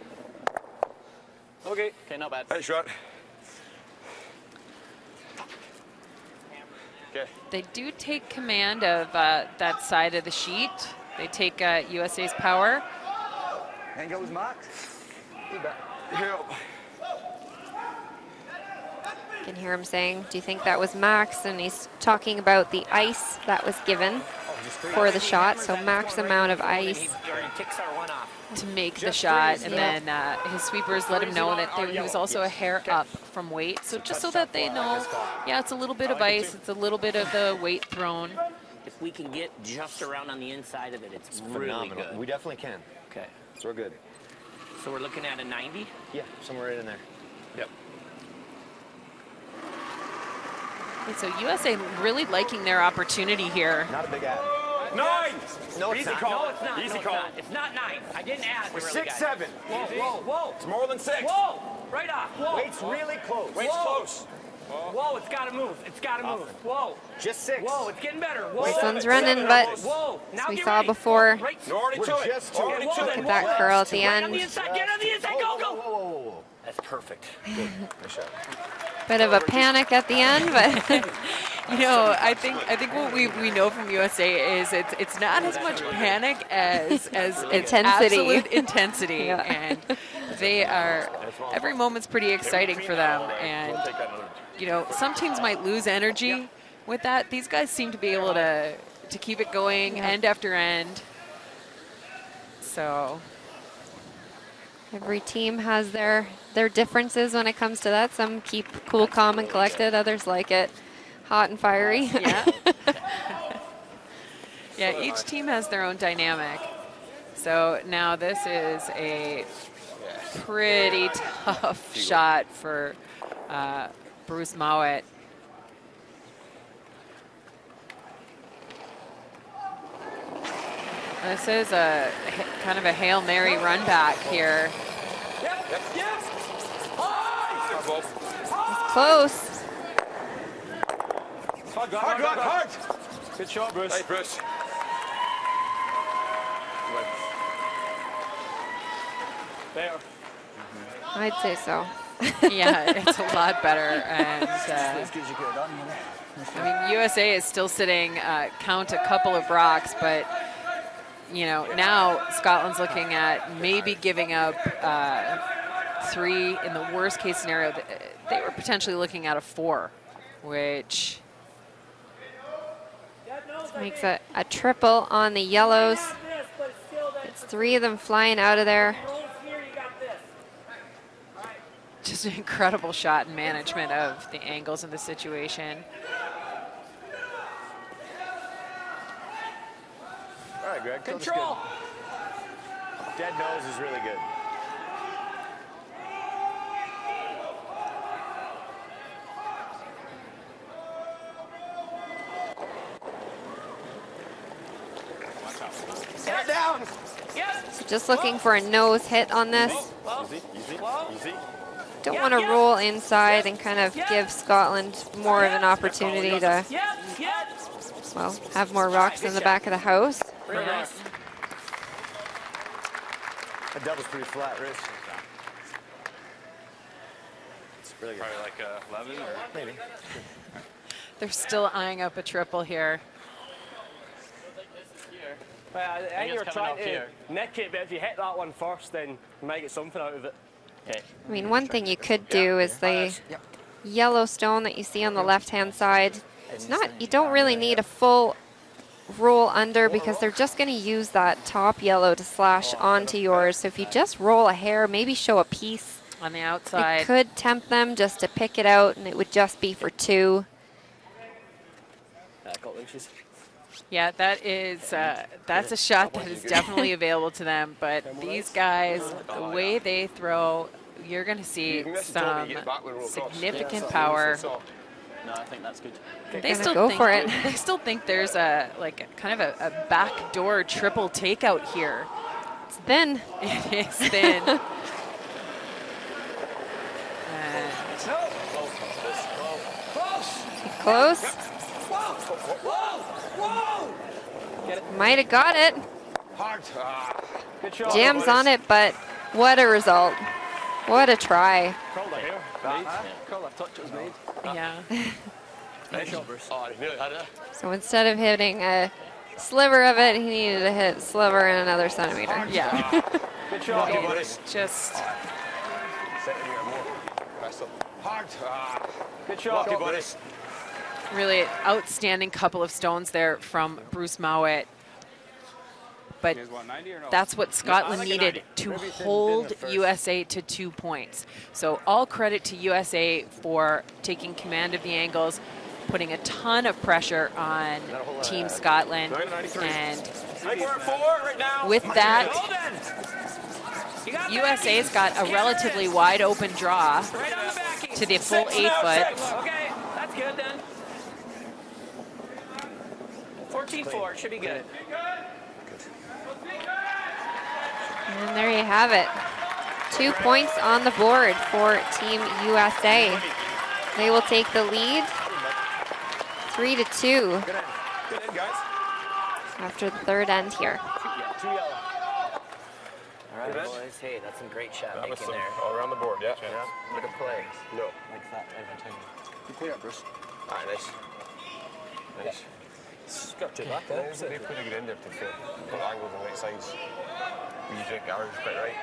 Okay. Okay, not bad. Nice shot. Okay. They do take command of that side of the sheet. They take USA's power. Angle was marked. Help. You can hear him saying, do you think that was Max? And he's talking about the ice that was given for the shot. So max amount of ice He already ticks our one off. to make the shot, and then his sweepers let him know that he was also a hair up from weight. So just so that they know, yeah, it's a little bit of ice, it's a little bit of the weight thrown. If we can get just around on the inside of it, it's really Phenomenal. good. We definitely can. Okay. So we're good. So we're looking at a 90. Yeah, somewhere right in there. Yep. And so USA really liking their opportunity here. Not a big ad. 9! No, it's Easy not. call. No, it's not. Easy no, it's call. not. It's not 9. I didn't ask. We're really, 6, guys. 7. Whoa, whoa, whoa. It's more than 6. Whoa! Right off. Whoa. Weight's really close. Weight's close. Whoa, it's got to move. It's got to move. Whoa. Just 6. Whoa, it's getting better. Whoa. This one's running, but Whoa. Now as we get saw ready. before, Right. You're already We're to it. just to it. Already Whoa, to then it. look at that curl at the Right on end. the inside. Get on the inside. Go, go. Whoa, whoa, whoa, whoa. That's perfect. Good. Nice shot. Bit of a panic at the end, but You know, I think what we know from USA is it's not as much panic as Intensity. absolute intensity, Yeah. and they are every moment's pretty exciting for them. And you know, some teams might lose energy with that. These guys seem to be able to keep it going end after end. So Every team has their differences when it comes to that. Some keep cool, calm, and collected. Others like it hot and fiery. yeah. Yeah, each team has their own dynamic. So now this is a pretty tough shot for Bruce Mowat. This is a kind of a Hail Mary run back here. Close. Hard. Good shot, Bruce. Hey, Bruce. There. I'd say so. Yeah, it's a lot better. And I mean, USA is still sitting, count a couple of rocks, but you know, now Scotland's looking at maybe giving up 3 in the worst case scenario. They were potentially looking at a 4, which Makes a triple on the yellows. It's 3 of them flying out of there. just an incredible shot and management of the angles in the situation. All right, Greg. Control. Dead nose is really good. Get down. Yep. So just looking for a nose hit on this. Easy. Don't want to roll inside and kind of give Scotland more of an opportunity to, well, have more rocks in the back of the house. Real nice. That double's pretty flat, Rich. It's really good. Probably like 11 or Maybe. They're still eyeing up a triple here. Well, I think it's you're coming trying off to here. nick it, but if you hit that one first, then you might get something out of it. Okay. I mean, one thing you could do is the yellow stone that you see on the left-hand side. You don't really need a full roll under because they're just going to use that top yellow to slash onto yours. So if you just roll a hair, maybe show a piece, On the it outside. could tempt them just to pick it out, and it would just be for 2. Couple inches. Yeah, that's a shot that is definitely available to them. But these guys, the way they throw, you're going to see some significant power. No, I think that's good. They gonna go for it. They still think there's a kind of a backdoor triple takeout here. It's thin. It is thin. And Close. Might have got it. Good shot. Jams on it, but what a result. What a try. Call the hair. Call the touch it was made. yeah. Nice shot, Bruce. Oh, I nearly had it. So instead of hitting a sliver of it, he needed to hit sliver and another centimeter. Yeah. Good shot. It's just Good shot. really an outstanding couple of stones there from Bruce Mowat. But that's what Scotland needed to hold USA to 2 points. So all credit to USA for taking command of the angles, putting a ton of pressure on Team Scotland. And with that, USA's got a relatively wide open draw to the full 8 foot. Okay, that's good then. 14-4 should be good. And there you have it. 2 points on the board for Team USA. They will take the lead 3-2 Good end, guys. after the third end here. All right, boys. Hey, that's some great shot That was making some there. all around the board, yeah. Look at play. No. Like that every time. Good play up, Bruce. All right, nice. Nice. Got your back They there. put a good in there to fit. Put angles on the right sides. When you drink ours, quite right.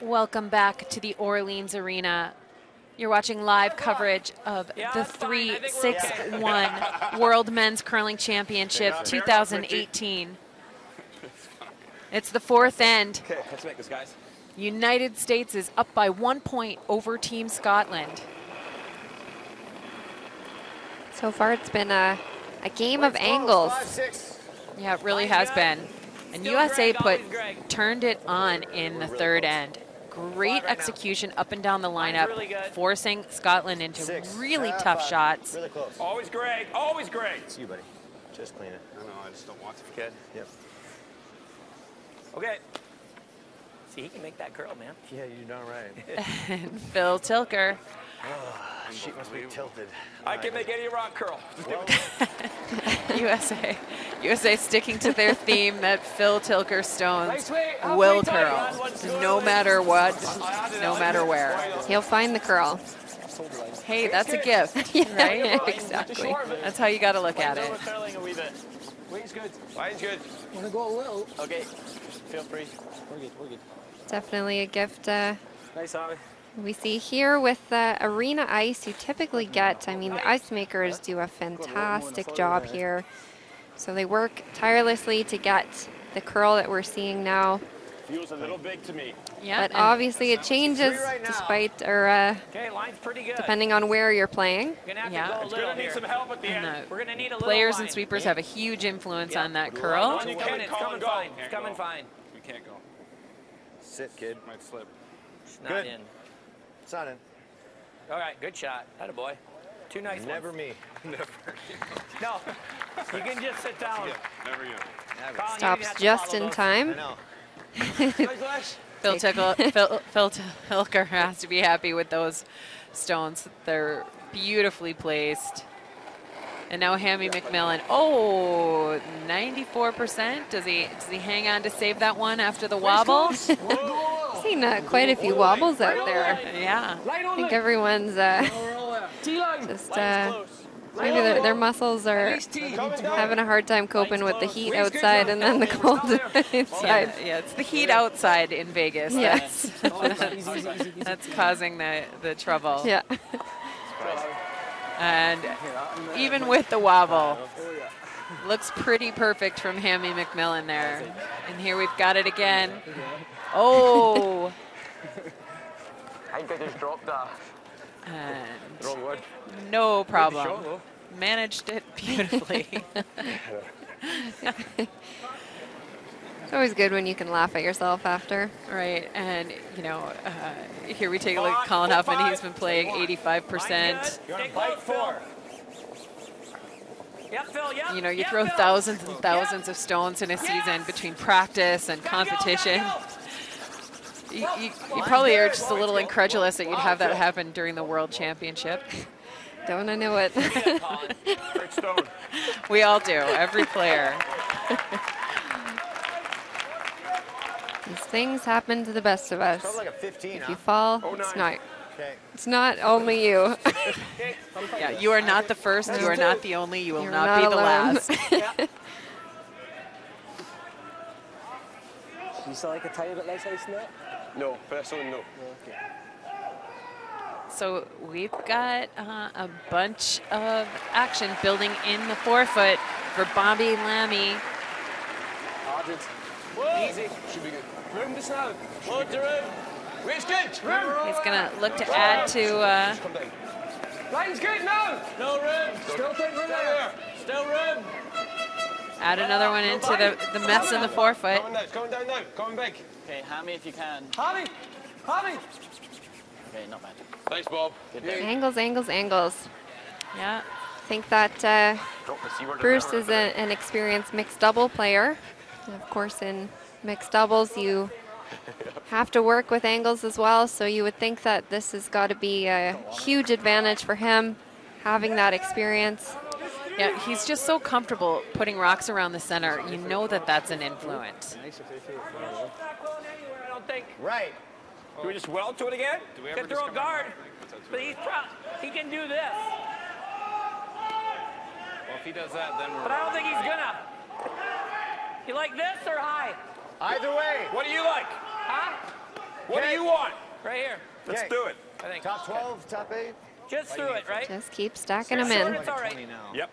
Welcome back to the Orleans Arena. You're watching live coverage of the 3-6-1 World Men's Curling Championship 2018. It's the fourth end. Okay, let's make this, guys. United States is up by 1 point over Team Scotland. So far, it's been a game of angles. 5-6. Yeah, it really has been. And Still USA Greg, always Greg. turned it on in the third end. Great execution up and down the lineup, really good. forcing Scotland into 6. really tough 5. shots. Really close. Always Greg. Always Greg. It's you, buddy. Just clean it. I know, I just don't want to forget. Yep. Okay. See, he can make that curl, man. Yeah, you're darn right. And Phil Tilker. Sheet must be tilted. I can make any rock curl. USA sticking to their theme that Phil Tilker stones Nice way, halfway will tight. curl, no matter what, no matter where. He'll find the curl. Hey, that's a gift, right? Yeah, exactly. That's how you got to look at it. Curling a wee bit. Weight's good. Line's good. Want to go a little? Okay, feel free. We're good, we're good. Definitely a gift Nice, Harvey. we see here with arena ice. You typically get, I mean, the ice makers do a fantastic job here. So they work tirelessly to get the curl that we're seeing now. Feels a little big to me. Yeah, But and obviously it changes despite, or Okay, line's pretty good. depending on where you're playing. We're gonna have Yeah. to go a It's little Need here. some help at the and end. the We're gonna need a little players line. and sweepers have a huge influence Yeah. on that curl. It's coming, it's coming fine. It's coming fine. We can't go. Sit, kid. Might slip. It's not Good. in. It's not in. All right, good shot. Atta boy. Two nice Never ones. me. No, you can just sit down. Never you. Colin, you Stops didn't have to just follow in those. I time. know. Phil Tilker has to be happy with those stones. They're beautifully placed. And now Hammy McMillan. Oh, 94%. Does he hang on to save that one after the wobble? Seen quite a few wobbles out there. Yeah. I think everyone's just maybe their muscles are having a hard time coping with the heat outside and then the cold inside. Yeah, it's the heat outside in Vegas. Yes. That's causing the trouble. Yeah. And even with the wobble, looks pretty perfect from Hammy McMillan there. And here we've got it again. Oh. I think I just dropped that. And Wrong word. no problem. Managed it beautifully. It's always good when you can laugh at yourself after. Right, and you know, here we take a look at Colin Huffman. He's been playing 85%. You're on bike 4. Yep, Phil, yep. You know, you yep, throw Phil. thousands and thousands of stones in a season between practice and competition. You probably are just a little incredulous that you'd have that happen during the World Championship. Don't I know it? Great stone. We all do, every player. These things happen to the best of us. Felt like a 15, If huh? you fall, Oh, it's nine. not Okay. It's not only you. Yeah, you are not the first. You are not the only. You will You're not be the alone. last. You still like a tiny bit less ice than that? No, first one, no. Okay. So we've got a bunch of action building in the forefoot for Bobby Lammy. Hard. Easy. Should be good. Room just now. Loads of room. Wait's good. Room. He's going to look to add to Just come down. Line's good now. No room. Still think room there. Still room. add another one into the mess in the forefoot. Coming down, it's coming down now. Coming big. Okay, hammy if you can. Harvey. Harvey. Okay, not bad. Thanks, Bob. Angles, angles, angles. Yeah. I think that Drop the C word. Bruce is an experienced mixed double player. And of course, in mixed doubles, you have to work with angles as well. So you would think that this has got to be a huge advantage for him, having that experience. Yeah, he's just so comfortable putting rocks around the center. You know that that's an influence. Not going anywhere, I don't think. Right. Do we just weld to it again? Do we He ever can just throw a come guard, out? but he can do this. Well, if he does that, then But I don't think he's gonna. You like this or high? Either way. What do you like? Huh? What do you want? Right here. Let's Okay. do it. I think. Top 12, top 8. Just through it, right? Just keep stacking them Sure, in. it's all right. Yep.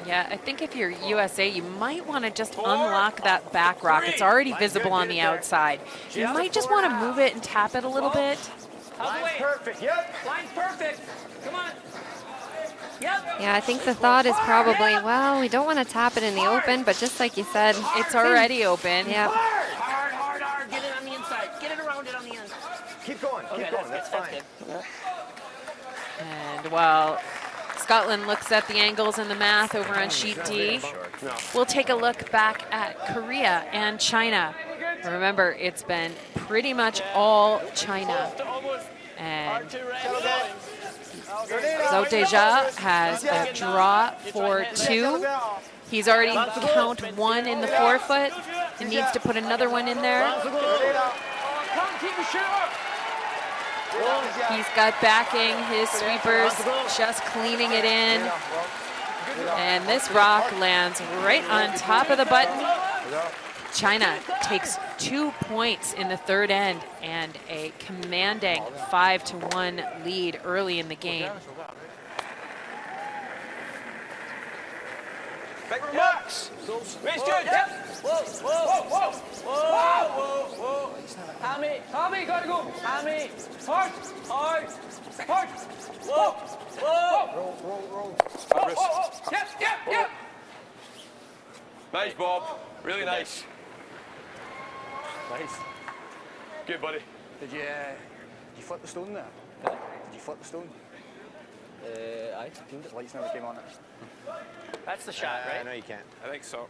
Yeah, I think if you're USA, you might want to just unlock that back rock. It's already visible on the outside. You might just want to move it and tap it a little bit. Out the Line's way. perfect. Yep. Line's perfect. Come on. Yep. Yeah, I think the thought is probably, well, we don't want to tap it in the open, but just like you said, It's already open. yeah. Hard. Get it on the inside. Get it around it on the end. Keep going. Okay, Keep going. That's good, fine. good. And while Scotland looks at the angles and the math over on sheet D, we'll take a look back at Korea and China. Remember, it's been pretty much all China. And Zhou Deja has a draw for 2. He's already count 1 in the forefoot and needs to put another one in there. He's got backing, his sweepers just cleaning it in. And this rock lands right on top of the button. China takes 2 points in the third end and a commanding 5-1 lead early in the game. Big relax. Wait's good. Yep. Whoa. Hammy, gotta go. Hammy. Hard. Whoa. Yep. Nice, Bob. Really nice. Nice. Good, buddy. Did you flip the stone there? Did you flip the stone? I cleaned it. Lights never came on it. That's the shot, right? No, you can't. I think so.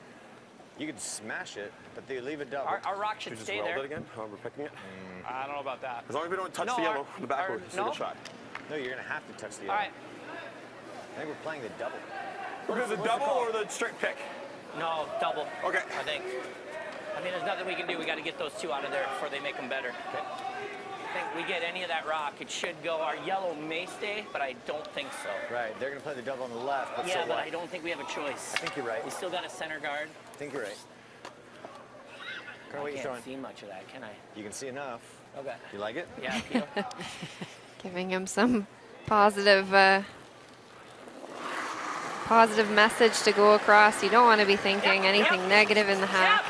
You could smash it, but they leave it double. Our rock should Should we just stay weld there. it again? How we're picking it? I don't know about that. As long as we don't touch No, the yellow our- on the backboard, our- it's a no. good shot. No, you're going to have to touch the All other. right. I think we're playing the double. We're going to the double or the straight pick? No, double. Okay. I think. I mean, there's nothing we can do. We got to get those 2 out of there before they make them better. I think we get any of that rock, it should go. Our yellow may stay, but I don't think so. Right, they're going to play the double on the left, but Yeah, so but what? I don't think we have a choice. I think you're right. We still got a center guard. I think you're right. What I you can't throwing? see much of that, can I? You can see enough. Okay. You like it? Yeah, Peel. Giving him some positive message to go across. You don't want to be thinking anything negative in the half.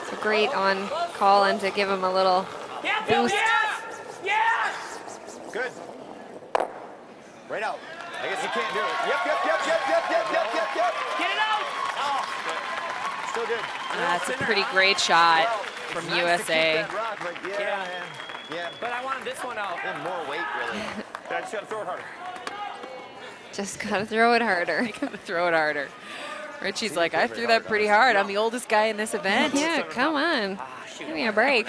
So great on Colin to give him a little Yeah, Peel, boost. yes! Good. Right out. I guess you can't do it. Yep. Get it out! Still good. That's a pretty great shot from Nice to keep USA. that rock, but yeah. But I wanted this one out. And more weight, really. Yeah, just got to throw it harder. Just got to throw it harder. Throw it harder. Richie's like, I threw that pretty hard. I'm the oldest guy in this event. Yeah, come on. Ah, shoot. Give me a break.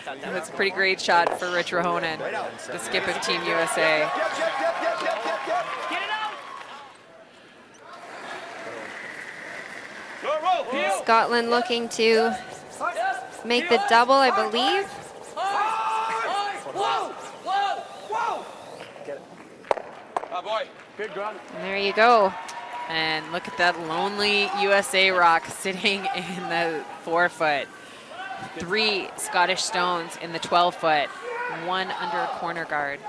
That's a pretty great shot for Rich Rahonen, the skip of Team USA. Yep. Get it out! Scotland looking to make the double, I believe. Whoa! Whoa! Whoa! Oh, boy. Good, Grant. And there you go. And look at that lonely USA rock sitting in the 4-foot. 3 Scottish stones in the 12-foot. 1 under a corner guard.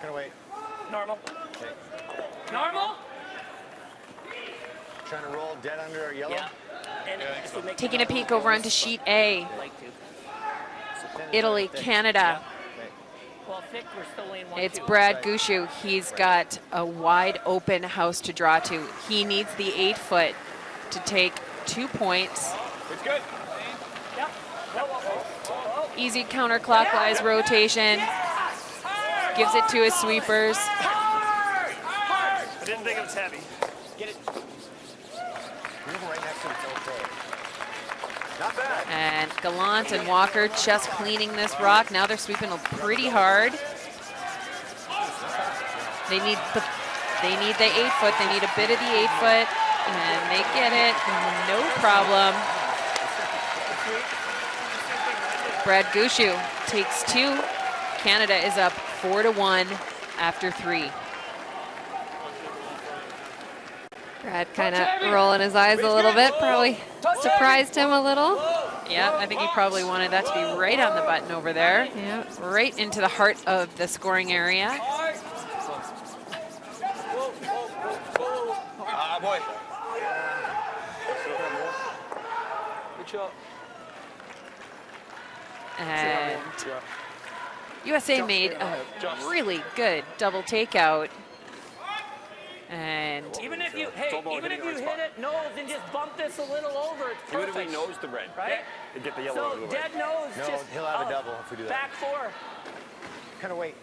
Kind of wait. Normal. Okay. Normal? Trying to roll dead under our yellow. Yeah. And if we make Taking a peek over onto sheet A. I'd like to. So pin is Italy, right there. Canada. Okay. Well, thick, we're still laying 1-2. It's Brad Gushu. He's got a wide open house to draw to. He needs the 8-foot to take 2 points. It's good. Yep. Whoa, whoa, whoa, whoa. Easy counterclockwise rotation. Gives it to his sweepers. I didn't think it was heavy. Get it. Move right next to it. It's okay. Not bad. And Gallant and Walker just cleaning this rock. Now they're sweeping pretty hard. They need the 8-foot. They need a bit of the 8-foot, and they get it, no problem. Brad Gushu takes 2. Canada is up 4-1 after 3. Brad kind of rolling his eyes a little bit, probably surprised him a little. Yeah, I think he probably wanted that to be right on the button over there. Yeah. Right into the heart of the scoring area. Ah, boy. Good shot. And USA made a really good double takeout. And Even if you, hey, Double even if hitting you right hit it nose and just bump this a little over, it's Even if we perfect. nose the red. Right? And get the yellow So out of the way. dead nose, No, just he'll have a out. double if we do that. Back 4. Kind of wait.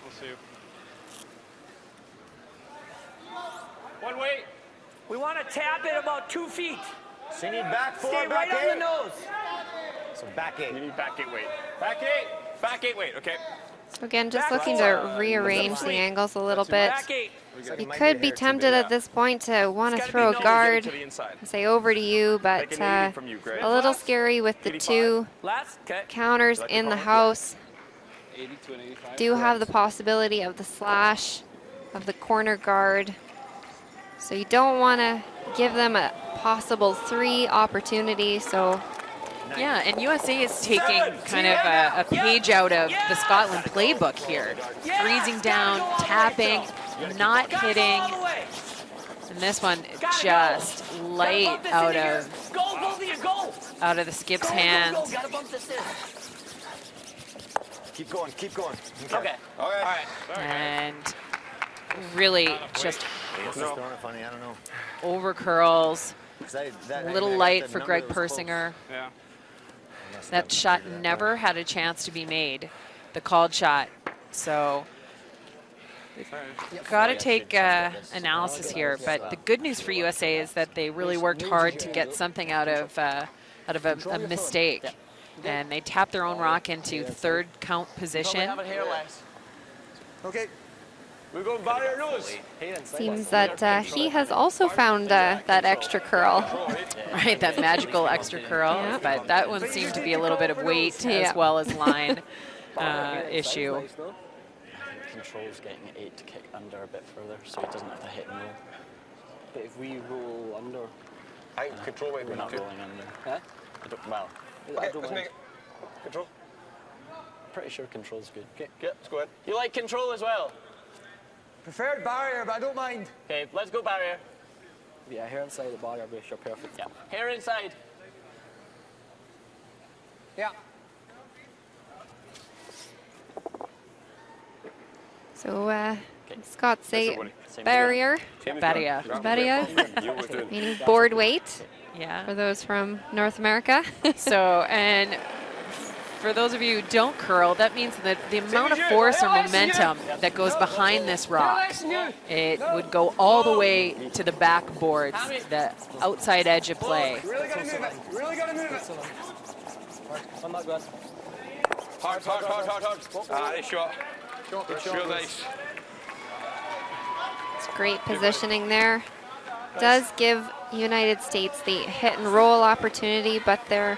We'll see. One way. We want to tap it about 2 feet. So you need back 4, Stay back right 8. on the nose. So back 8. You need back 8 weight. Back 8. Back 8 weight. Okay. So again, just Back looking four. to rearrange the angles a little bit. Back 8. You could be tempted at this point to want to It's gotta throw be a no- guard, To the inside. say over to you, but Like an 80 from you, Greg. a little scary with the 2 Last. Okay. counters Like the in the color? house. 80 to an 85. Do have the possibility of the slash of the corner guard. So you don't want to give them a possible 3 opportunity. So yeah, and USA is taking kind of a page out of the Scotland playbook here. Freezing down, tapping, not hitting. All the way. And this one just light Gotta bump this out into here. of Go, Goldie, go. the skip's Go, go, hands. go. Gotta bump this in. Keep going, keep going. Okay. All right. All right. And really just This is throwing it funny, I don't know. over curls. 'Cause I A little light for Greg Persinger. Yeah. That shot never had a chance to be made, the called shot. So got to take analysis here. But the good news for USA is that they really worked hard to get something out of a mistake. And they tapped their own rock into 3rd count position. Have it here, Lex. Okay. We're going barrier nose. seems that he has also found that extra curl. Right, that magical extra curl. Yeah. But that one seemed to be a little bit of weight Yeah. as well as line issue. Control's getting 8 to kick under a bit further, so he doesn't have to hit and roll. But if we roll under, I think control weight. We're not rolling under. huh? I don't, well, I Okay, don't let's make mind. it. Control. pretty sure control's good. Okay, let's go ahead. You like control as well? Preferred barrier, but I don't mind. Okay, let's go barrier. Yeah, here inside the barrier base, you're perfect. Yeah. Hair inside. Yeah. So Scott say Everybody. Same barrier, Barrier. barrier, You always do. meaning board weight Yeah. for those from North America. So, and for those of you who don't curl, that means that the amount of force or momentum that goes behind this rock, it would go all the way to the backboards, the outside edge of play. Really gotta move it. Really gotta move it. I'm not good. Hard. Ah, nice shot. Sure, nice. It's great positioning there. does give United States the hit and roll opportunity, but their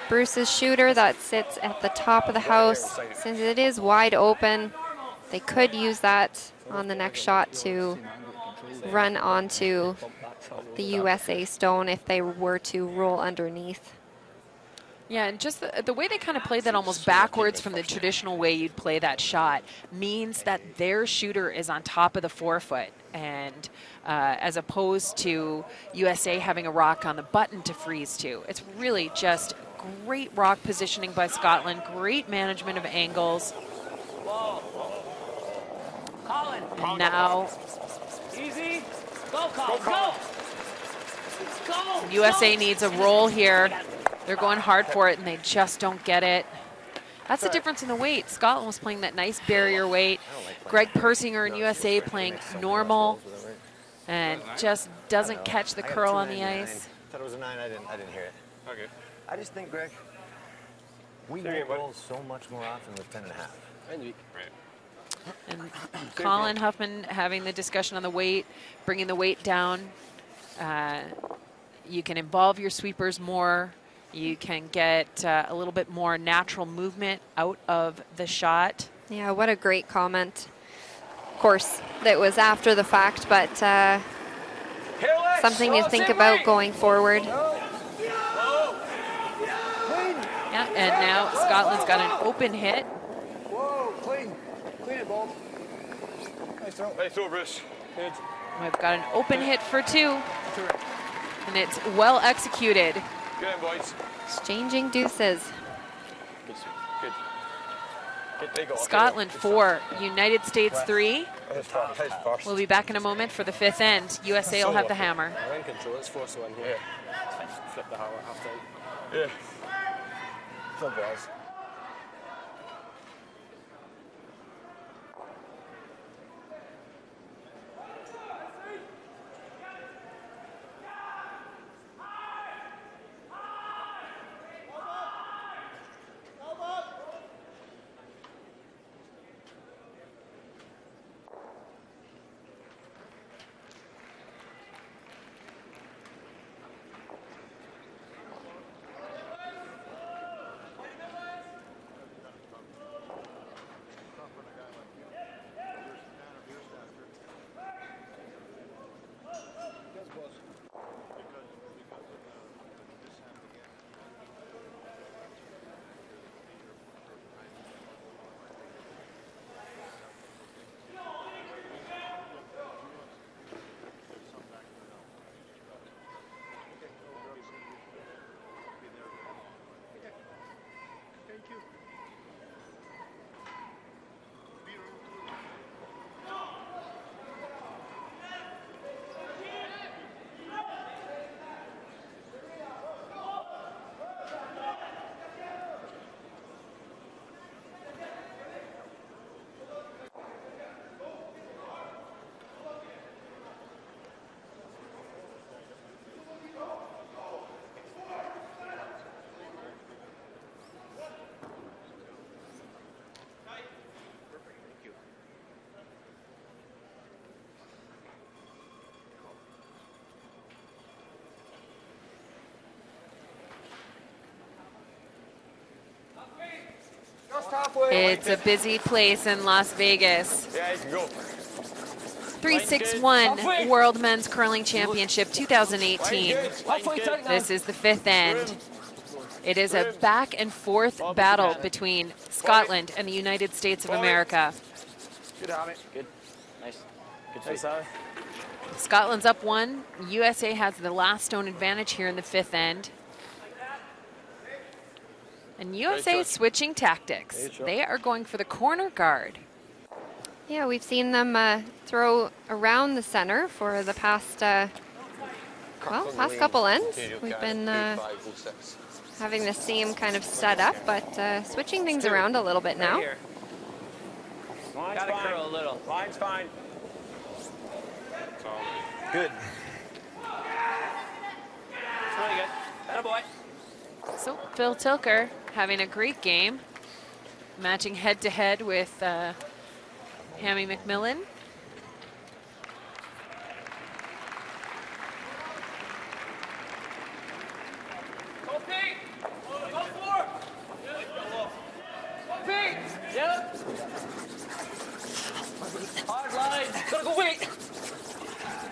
Bruce's shooter that sits at the top of the house, since it is wide open, they could use that on the next shot to run onto the USA stone if they were to roll underneath. Yeah, and just the way they kind of played that almost backwards from the traditional way you'd play that shot means that their shooter is on top of the forefoot, and as opposed to USA having a rock on the button to freeze to. It's really just great rock positioning by Scotland, great management of angles. Colin. And now Easy. Go, Colin. Go. Go. USA needs a roll here. They're going hard for it, and they just don't get it. That's the difference in the weight. Scotland was playing that nice barrier weight. Greg Persinger in USA playing normal and just doesn't catch the curl on the ice. I thought it was a 9. I didn't hear it. Okay. I just think, Greg, we Say it, bud. roll so much more often with 10.5. Right. And Colin Huffman having the discussion on the weight, bringing the weight down. You can involve your sweepers more. You can get a little bit more natural movement out of the shot. Yeah, what a great comment. Of course, that was after the fact, but something to think about going forward. Yeah, and now Scotland's got an open hit. Whoa, clean. Clean it, Bob. Nice throw. Nice throw, Bruce. Good. We've got an open hit for 2, and it's well executed. Good, boys. Exchanging deuces. Good. Good. There you go. Scotland 4, United States 3. That's first. We'll be back in a moment for the 5th end. USA will have the hammer. We're in control. It's 4-1 here. Flip the hammer half time. Yeah. Flip balls. It's a busy place in Las Vegas. Yeah, you can go. 361 World Men's Curling Championship 2018. This is the 5th end. It is a back and forth battle between Scotland and the United States of America. Good, Hammy. Good. Nice. Good face. Scotland's up 1. USA has the last stone advantage here in the 5th end. And USA switching tactics. They are going for the corner guard. Yeah, we've seen them throw around the center for the past, past couple ends. We've been having the same kind of setup, but switching things around a little bit now. Gotta curl a little. Line's fine. Good. It's really good. Attaboy. So Phil Tilker having a great game, matching head-to-head with Hammy McMillan.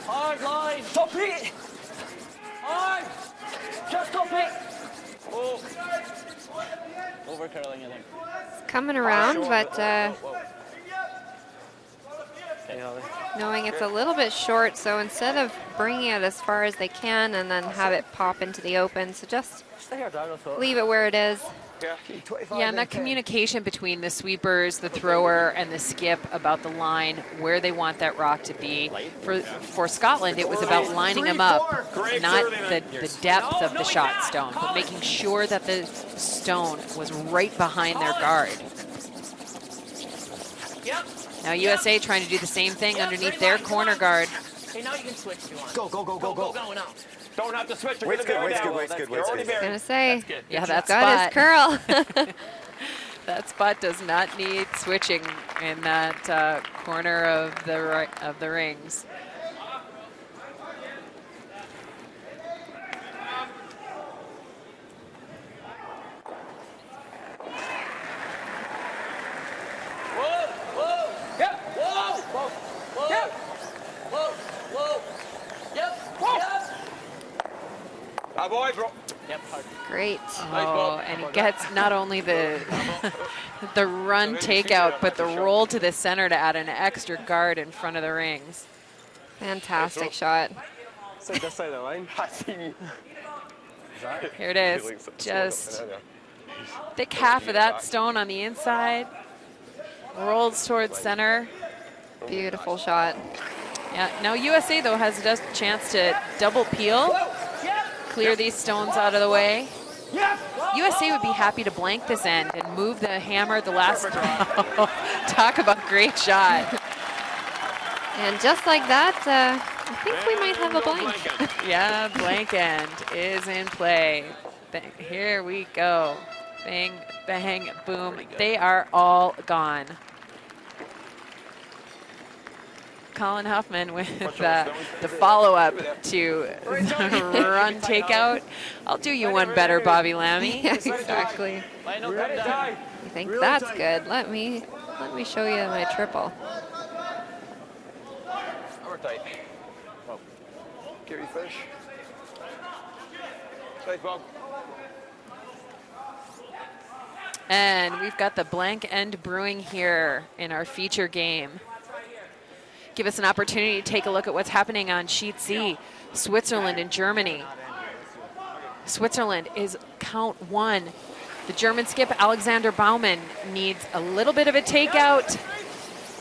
Hard line. Top it. Hard. Just top it. Oh. Over curling, I think. Coming around, but Okay, Holly. knowing it's a little bit short, so instead of bringing it as far as they can and then have it pop into the open, so just Stay her down, I thought. leave it where it is. Yeah. 25 Yeah, and that 10. communication between the sweepers, the thrower, and the skip about the line, where they want that rock to be. For Scotland, it was about lining them up, not the depth of the shot stone, but making sure that the stone was right behind their guard. Yep. Now USA trying to do the same thing underneath their corner guard. Hey, now you can switch if you want. Go, go, go, go, go. Go now. Don't have to switch. You're Wait's gonna good, go wait's down. good, wait's good, You're wait's already good. there. Gonna say, That's good. Yeah, that got spot. his curl. That spot does not need switching in that corner of the rings. Whoa, whoa. Yep. Whoa. Whoa. Whoa. Yep. Whoa. Whoa. Yep. Whoa. Yep. Ah, boy, bro. Yep, hard. Great. Oh, and he gets not only the the run takeout, but the roll to the center to add an extra guard in front of the rings. Fantastic shot. It's like this side of the line. I see you. Here it is, just thick half of that stone on the inside, rolls towards center. Beautiful shot. Yeah, now USA though has a chance to double peel, clear these stones out of the way. USA would be happy to blank this end and move the hammer the last. Talk about great shot. And just like that, I think we might have a blank. Yeah, blank end is in play. Here we go. Bang, bang, boom. They are all gone. Colin Huffman with the follow-up to the run takeout. I'll do you one better, Bobby Lammy. Yeah, exactly. Line up, come down. You think that's good? Let me show you my triple. We're tight. Well, Gary Fish. Tight, Bob. And we've got the blank end brewing here in our feature game. Give us an opportunity to take a look at what's happening on sheet C, Switzerland and Germany. Switzerland is count one. The German skip, Alexander Baumann, needs a little bit of a takeout,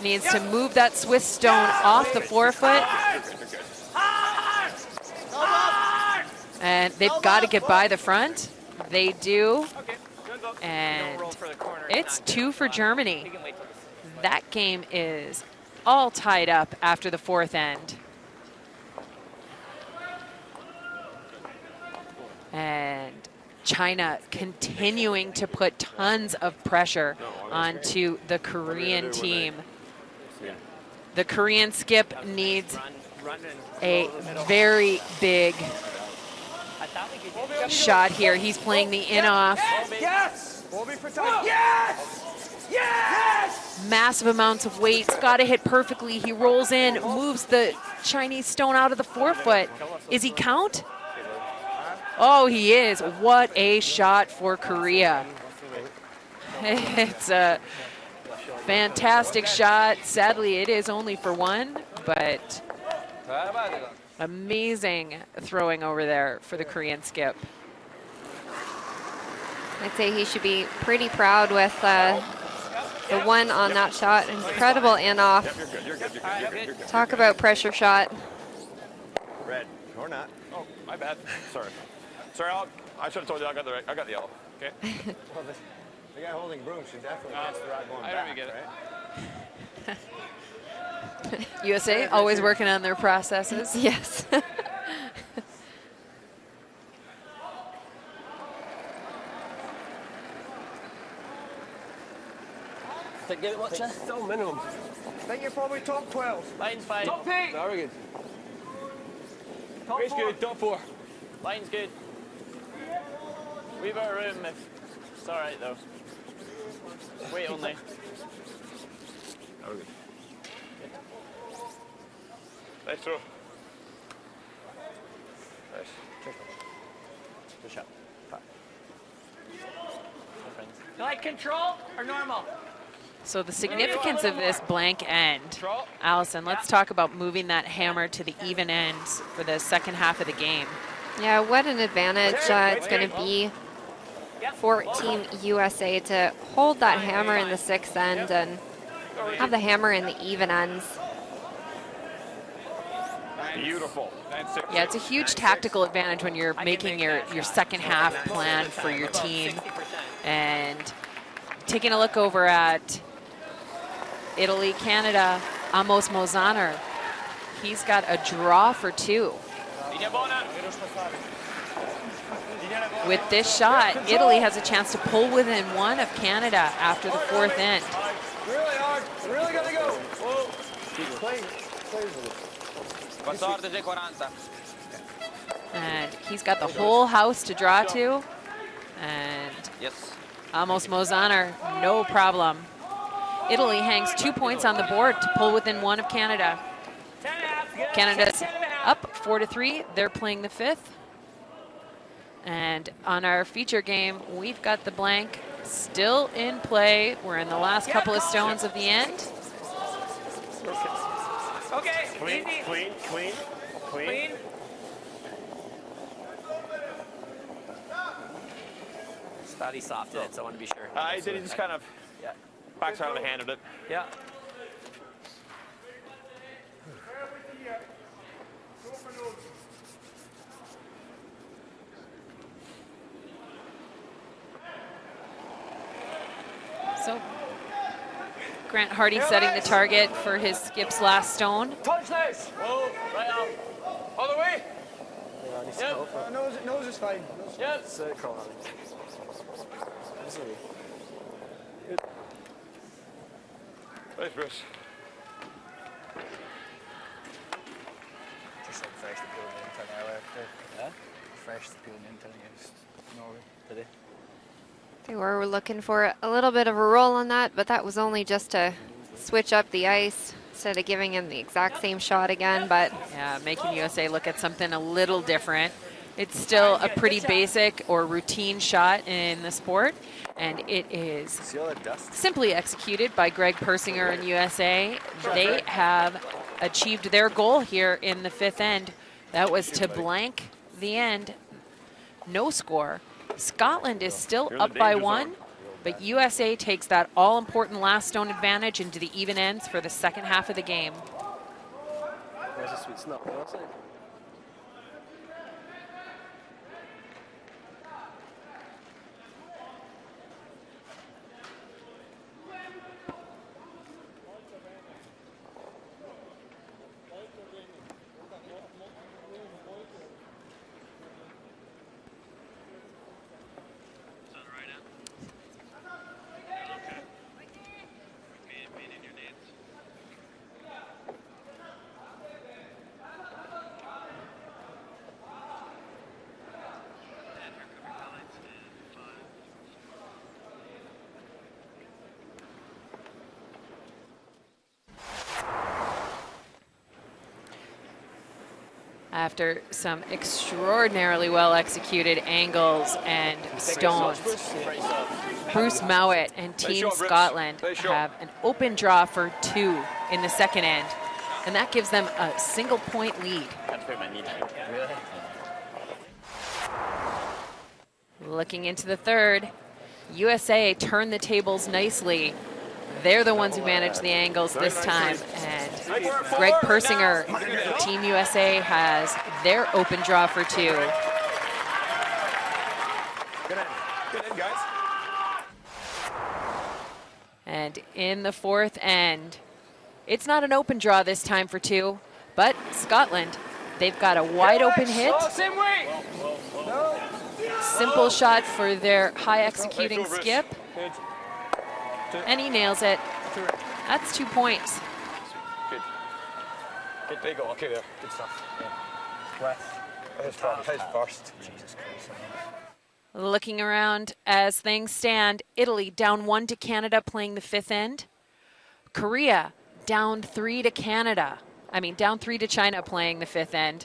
needs to move that Swiss stone off the forefoot. And they've got to get by the front. They do. And it's 2 for Germany. That game is all tied up after the fourth end. And China continuing to put tons of pressure onto the Korean team. The Korean skip needs a very big shot here. He's playing the in-off. Yes! Yes! Yes! Massive amounts of weight. Got to hit perfectly. He rolls in, moves the Chinese stone out of the forefoot. Is he count? Oh, he is. What a shot for Korea. It's a fantastic shot. Sadly, it is only for one, but amazing throwing over there for the Korean skip. I'd say he should be pretty proud with the one on that shot. Incredible in-off. Talk about pressure shot. Red, or not. Oh, my bad. Sorry. Sorry, I should have told you I got the yellow. Okay. Well, the guy holding broom should definitely catch the rock going I back, don't get it. right? USA always working on their processes. Yes. Give it much, eh? Still minimum. I think you're probably top 12. Line's fine. Top 8. Very good. Top Race 4. good, top 4. Line's good. We've got room if it's all right though. Wait only. Very good. Nice throw. Good shot. Back. You like control or normal? So the significance of this blank end, Allison, let's talk about moving that hammer to the even ends for the second half of the game. Yeah, what an advantage it's going to be for Team USA to hold that hammer in the sixth end and have the hammer in the even ends. Beautiful. Yeah, it's a huge tactical advantage when you're making your second half plan for your team. And taking a look over at Italy, Canada, Amos Mozaner. He's got a draw for 2. With this shot, Italy has a chance to pull within 1 of Canada after the fourth end. Really hard. Really gotta go. Whoa. Keep playing. And he's got the whole house to draw to. And Amos Mozaner, no problem. Italy hangs 2 points on the board to pull within 1 of Canada. Canada's up 4-3. They're playing the fifth. And on our feature game, we've got the blank still in play. We're in the last couple of stones of the end. Okay, Clean, easy. clean, clean, clean. Clean. Thought he softed it, so I want to be sure. He did. He just kind of backside of the hand of it. Yeah. So Grant Hardy setting the target for his skip's last stone. Touch this. Whoa, right out. All the way. Yep. Nose is fine. Yep. Nice, Bruce. Just like fresh to pulling into an hour after. Yeah? Fresh to pulling into against Norway. Today. They were looking for a little bit of a roll on that, but that was only just to switch up the ice instead of giving him the exact same shot again. But Yeah, making USA look at something a little different. It's still a pretty basic or routine shot in the sport, and it is See all that dust? simply executed by Greg Persinger and USA. They have achieved their goal here in the fifth end. That was to blank the end. No score. Scotland is still up by 1, but USA takes that all-important last stone advantage into the even ends for the second half of the game. There's a sweet snap, what's it? After some extraordinarily well executed angles and stones, Bruce Mowat and Team Scotland have an open draw for 2 in the second end, and that gives them a single point lead. Had to put my knee down. Looking into the third, USA turn the tables nicely. They're the ones who manage the angles this time, and Greg Persinger, Team USA, has their open draw for 2. Good end. Good end, guys. And in the fourth end, it's not an open draw this time for 2, but Scotland, they've got a wide open hit. Same way. Simple shot for their high executing skip. And he nails it. That's 2 points. Good. Good. There you go. Okay, there. Good stuff. Yeah. His first. Jesus Christ. Looking around as things stand, Italy down 1 to Canada playing the fifth end. Korea down 3 to Canada. Down 3 to China playing the fifth end.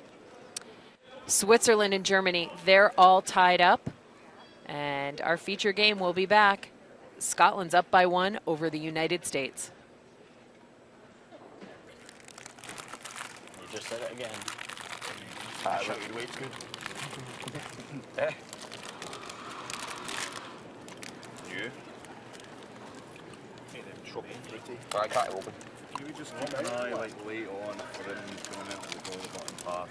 Switzerland and Germany, they're all tied up. And our feature game will be back. Scotland's up by 1 over the United States. You just said it again. Wait, good. You. I can't open. Can we just keep an eye like late on for enemies coming into the goal button pass?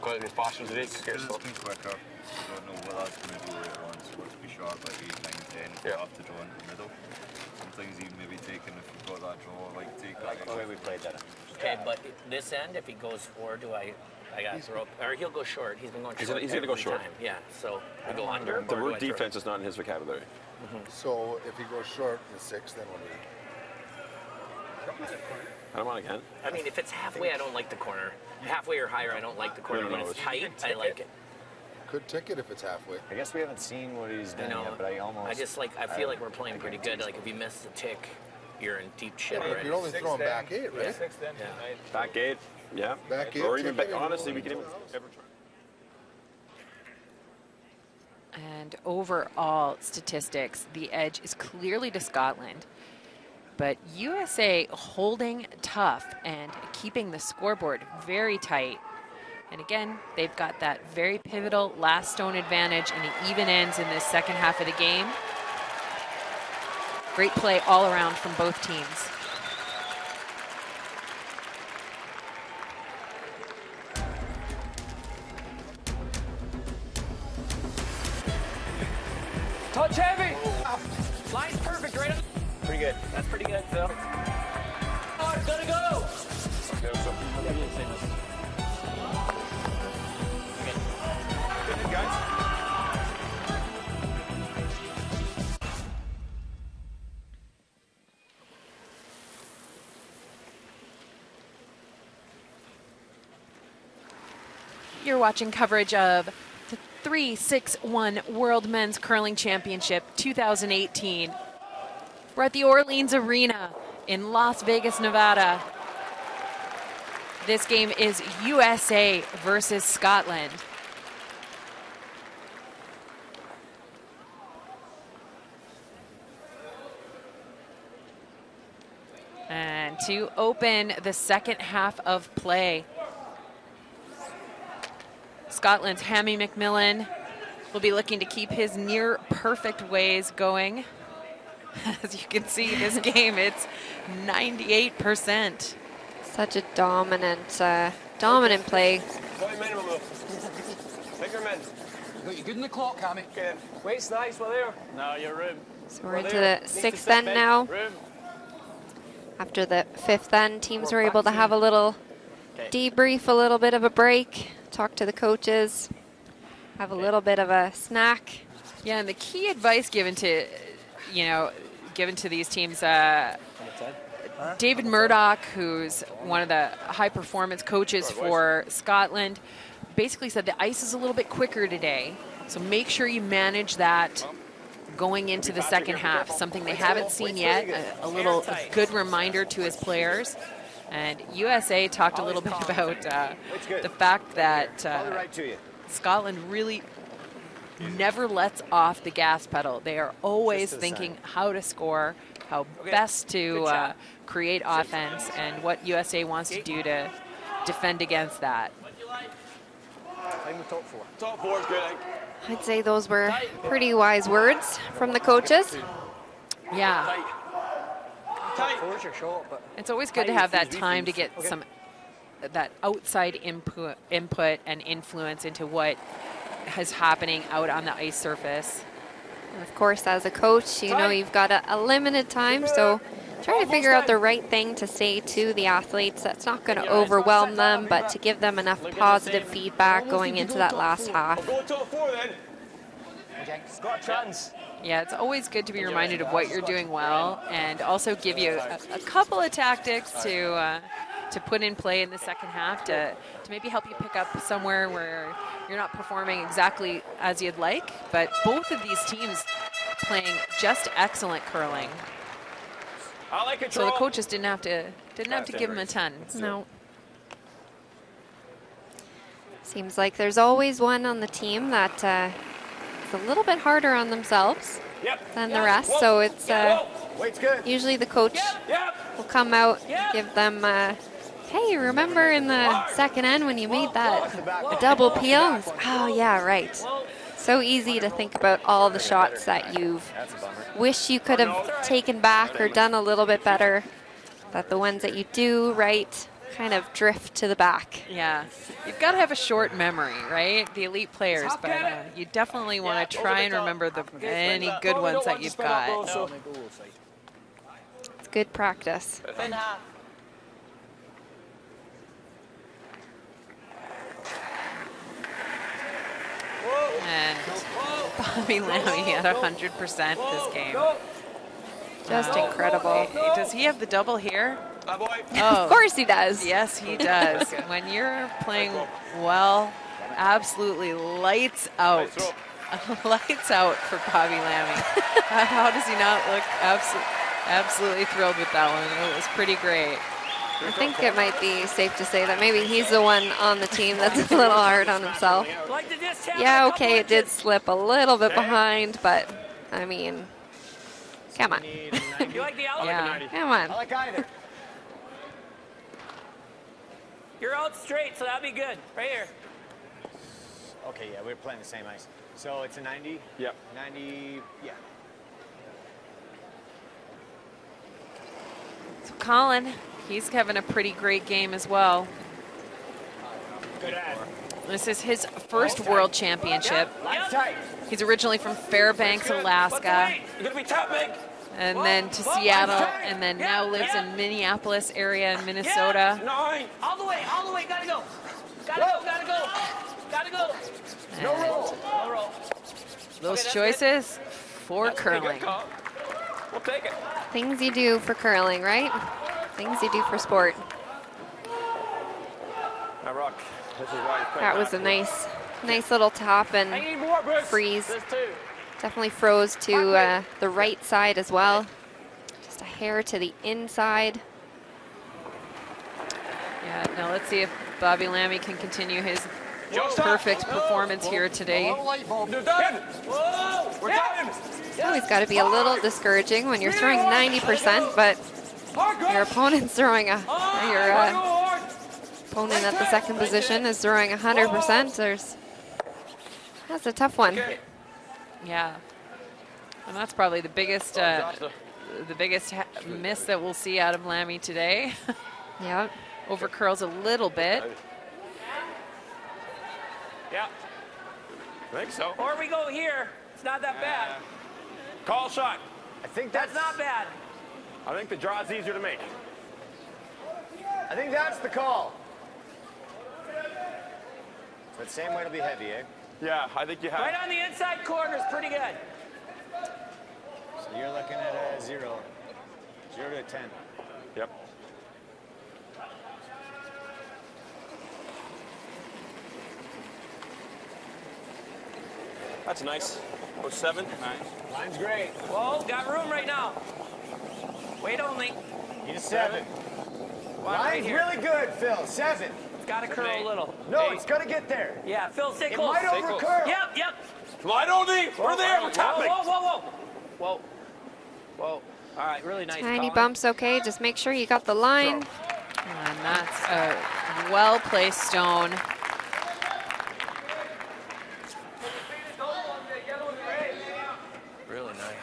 Got it as fast as it is. Because it's been quicker. I don't know what that's going to do later on, so let's be sharp at 8, 9, 10. Yeah. Have to draw into the middle. Some things even maybe taking if we've got that draw, like take Like the way we played that. Okay, but this end, if he goes forward, I got to throw, or he'll go short. He's been going short. He's gonna go every short. time. Yeah, so we go under. The or do I word throw? defense is not in his vocabulary. So if he goes short in the 6, then what do we? I don't want again. I mean, if it's halfway, I don't like the corner. Halfway or higher, I don't like the corner. No, When no, it's it's- tight, I like it. Could ticket if it's halfway. I guess we haven't seen what he's I done know. yet, but I just like. I feel like we're playing pretty good. Like if you miss the tick, you're in deep shit. But Right? you're only throwing back 8, right? Yeah. Back 8, yeah. Back 8. Or even ticket, back, honestly, we can even ever try. And overall statistics, the edge is clearly to Scotland. But USA holding tough and keeping the scoreboard very tight. And again, they've got that very pivotal last stone advantage, and it even ends in the second half of the game. Great play all around from both teams. Touch heavy. Line's perfect, right? Pretty good. That's pretty good, Phil. Oh, it's gonna go. Good, guys. You're watching coverage of the 3-6-1 World Men's Curling Championship 2018. We're at the Orleans Arena in Las Vegas, Nevada. This game is USA versus Scotland. And to open the second half of play, Scotland's Hammy McMillan will be looking to keep his near perfect ways going. As you can see, this game, it's 98%. Such a dominant play. 20 minimum. Bigger men. You got you good in the clock, Hammy. Wait's nice, we're there. Now your room. So we're into the 6th end now. Room. After the 5th end, teams were able to have a little debrief, a little bit of a break, talk to the coaches, have a little bit of a snack. Yeah, and the key advice given to, given to these teams, David Murdoch, who's one of the high performance coaches for Scotland, basically said the ice is a little bit quicker today, so make sure you manage that going into the second half, something they haven't seen yet, a good reminder to his players. And USA talked a little bit about the fact that Scotland really never lets off the gas pedal. They are always thinking how to score, how best to create offense, and what USA wants to do to defend against that. Top four is good. I'd say those were pretty wise words from the coaches. Yeah. Four's your shot, but It's always good to have that time to get some that outside input and influence into what is happening out on the ice surface. And of course, as a coach, you know you've got a limited time, so try to figure out the right thing to say to the athletes that's not going to overwhelm them, but to give them enough positive feedback going into that last half. Go top four then. got a chance. Yeah, it's always good to be reminded of what you're doing well, and also give you a couple of tactics to put in play in the second half to maybe help you pick up somewhere where you're not performing exactly as you'd like. But both of these teams playing just excellent curling. I like it. So the coaches didn't have to give them a ton. No. Seems like there's always one on the team that is a little bit harder on themselves than the rest. So it's usually the coach will come out, give them, hey, remember in the second end when you made that double peel? Oh, yeah, right. So easy to think about all the shots that you've wish you could have taken back or done a little bit better, that the ones that you do right kind of drift to the back. Yeah, you've got to have a short memory, right? The elite players, but you definitely want to try and remember the any good ones that you've got. It's good practice. And Bobby Lammy at 100% this game. Just incredible. Does he have the double here? Oh, of course he does. Yes, he does. When you're playing well, absolutely lights out. Lights out for Bobby Lammy. How does he not look absolutely thrilled with that one? It was pretty great. I think it might be safe to say that maybe he's the one on the team that's a little hard on himself. Yeah, okay, it did slip a little bit behind, but I mean, come on. Yeah, come on. I like either. You're out straight, so that'd be good. Right here. Okay, yeah, we're playing the same ice. So it's a 90? Yep. 90, yeah. So Colin, he's having a pretty great game as well. Good ad. This is his first World Championship. He's originally from Fairbanks, Alaska, You're going to be top big. and then to Seattle, and then now lives in Minneapolis area in Minnesota. All the way, gotta go. Gotta go. No roll. No roll. Those choices for curling. We'll take it. Things you do for curling, right? Things you do for sport. Now, Rock, this is why he's playing That was a nice little top and I need more, Bruce. freeze. This too. Definitely froze to the right side as well. Just a hair to the inside. Yeah, now let's see if Bobby Lammy can continue his perfect performance here today. You're done. Whoa. We're done. It's always got to be a little discouraging when you're throwing 90%, but your opponent's throwing your opponent at the second position is throwing 100%. That's a tough one. Yeah, and that's probably the biggest miss that we'll see out of Lammy today. Yeah. Over curls a little bit. Yeah. I think so. Or we go here. It's not that bad. Call shot. I think That's not bad. I think the draw's easier to make. I think that's the call. But same way to be heavy, eh? Yeah, I think you have. Right on the inside corner is pretty good. So you're looking at a 0. 0 to 10. Yep. That's nice. 07. Nice. Line's great. Whoa, got room right now. Wait only. Need a 7. Right Line's here. really good, Phil. 7. It's got to curl a little. No, it's got to get there. Yeah, Phil, stay It close. might overcurl. Yep. Come on, Odie. We're there. We're top big. Whoa. All right, really nice. Tiny Colin. bumps, okay. Just make sure you got the line. And that's a well-placed stone. Really nice.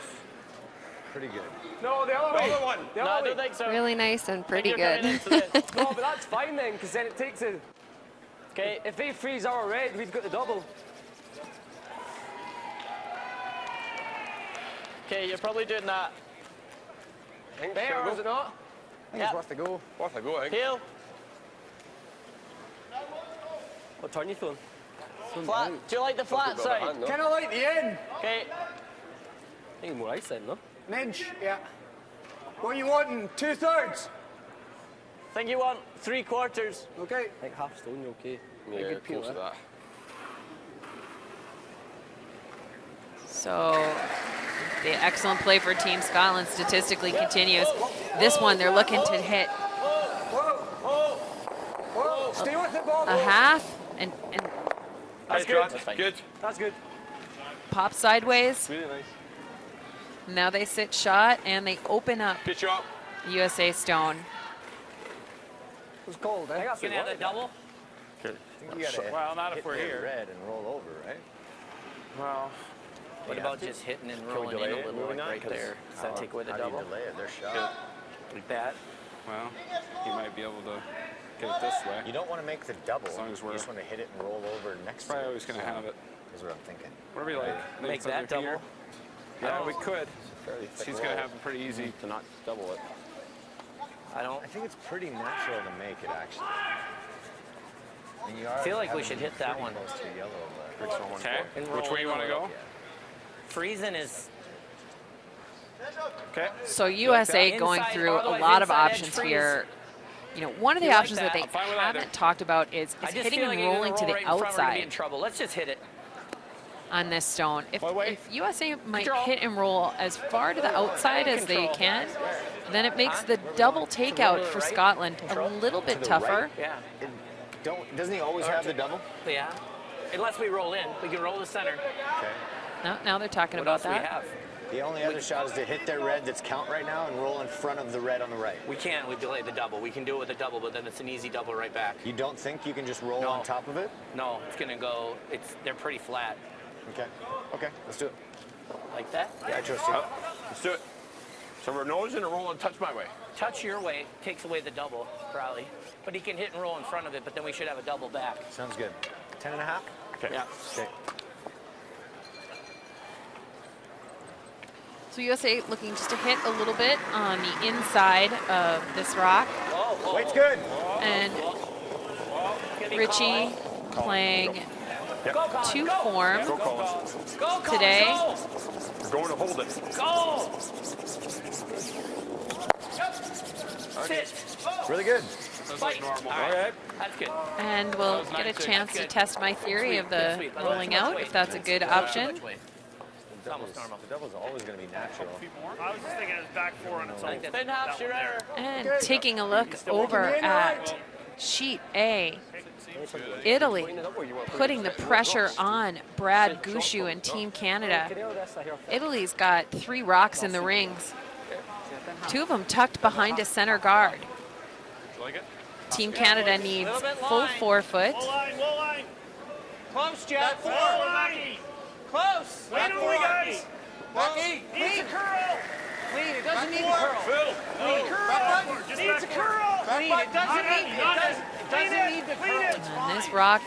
Pretty good. No, the other way. One. The No, I other way. don't think so. Really nice and pretty You're good. coming into this. No, but that's fine then, because then it takes a... Okay. If they freeze our red, we've got the double. Okay, you're probably doing that. I think There, so. is it not? I think it's worth the go. Worth a go, I think. Heel. What turn you throwing? Flat. Do you like the flat side? Kind of like the end. Okay. I think more ice then, no? Minch, yeah. What you wanting? 2/3? Think you want 3/4. Okay. I think half stone, you're okay. Yeah, close to that. So the excellent play for Team Scotland statistically continues. This one they're looking to hit Whoa. Stay with it, Bob. a half and That's Okay, good. John, That's fine. good. That's good. Pop sideways. Really nice. Now they sit shot and they open up Good shot. USA Stone. It was cold, eh? Can I have that double? I think you gotta Well, not if hit we're the here. red and roll over, right? Well, What about just hitting and rolling in delay a it, little moving like on? right 'Cause there? Does that take away the How do you double? delay it? They're shot. Like that? well, he might be able to get it this way. You don't want to make the double. As long as you we're- just want to hit it and roll over next to Probably it. always going to have it. Is what I'm thinking. Whatever you like. Make it's up that to you. double? Yeah, we could. Fairly thick She's going roll. to have it pretty easy to not double it. I don't I think it's pretty natural to make it, actually. And you are feel like we having should hit that pretty one. Close to yellow, but Okay. And Which roll way you want to low. go? freezing is Okay. So USA that? going Inside, through a otherwise lot of inside edge options freeze. here. You know, one of the You like options that that? they I'm fine with haven't either. talked about is I just hitting feel like and you're gonna rolling to roll the right in front, we're gonna be in outside trouble. Let's just hit it. on this stone. If wait. USA might Control. hit and roll as far to the outside as they Control. can, then it makes the double takeout for Scotland a little bit tougher. Yeah. doesn't he always have the double? Yeah. Unless we roll in, we can roll the center. Okay. No, now they're talking What about else do we that. have? The only other shot is to hit their red that's count right now and roll in front of the red on the right. We can't. We delay the double. We can do it with a double, but then it's an easy double right back. You don't think you can just roll No. on top of it? No, it's gonna go. They're pretty flat. Okay. Okay, let's do it. Like that. Yeah, I trust you. Let's do it. So we're nosing and rolling, touch my way. Touch your way takes away the double, probably. But he can hit and roll in front of it, but then we should have a double back. Sounds good. 10.5? Okay. Yeah. Okay. So USA looking just to hit a little bit on the inside of this rock. Weight's good. And Richie playing two form Go, Collins. Go, Collins, today. Go! We're going to hold it. Go! Sit. Really good. That's like normal. All right. That's good. And we'll was get a nice. chance to Good. test my theory of the Sweet. rolling out, if that's a good option. It's almost normal. The double's always going to be natural. I was just thinking it was back four on its I own. think that half your error. And taking a look over at sheet A, Italy putting the pressure on Brad Gushu and Team Canada. Italy's got 3 rocks in the rings, 2 of them tucked behind a center guard. Like it? Team Canada needs full 4-foot. Low line. Close, Jeff. Low line. Close. Wait on me, guys. Clean. Needs a curl. Clean. It doesn't need a curl. Needs a curl. Clean. It doesn't need. It doesn't need the curl. It's And fine. this rock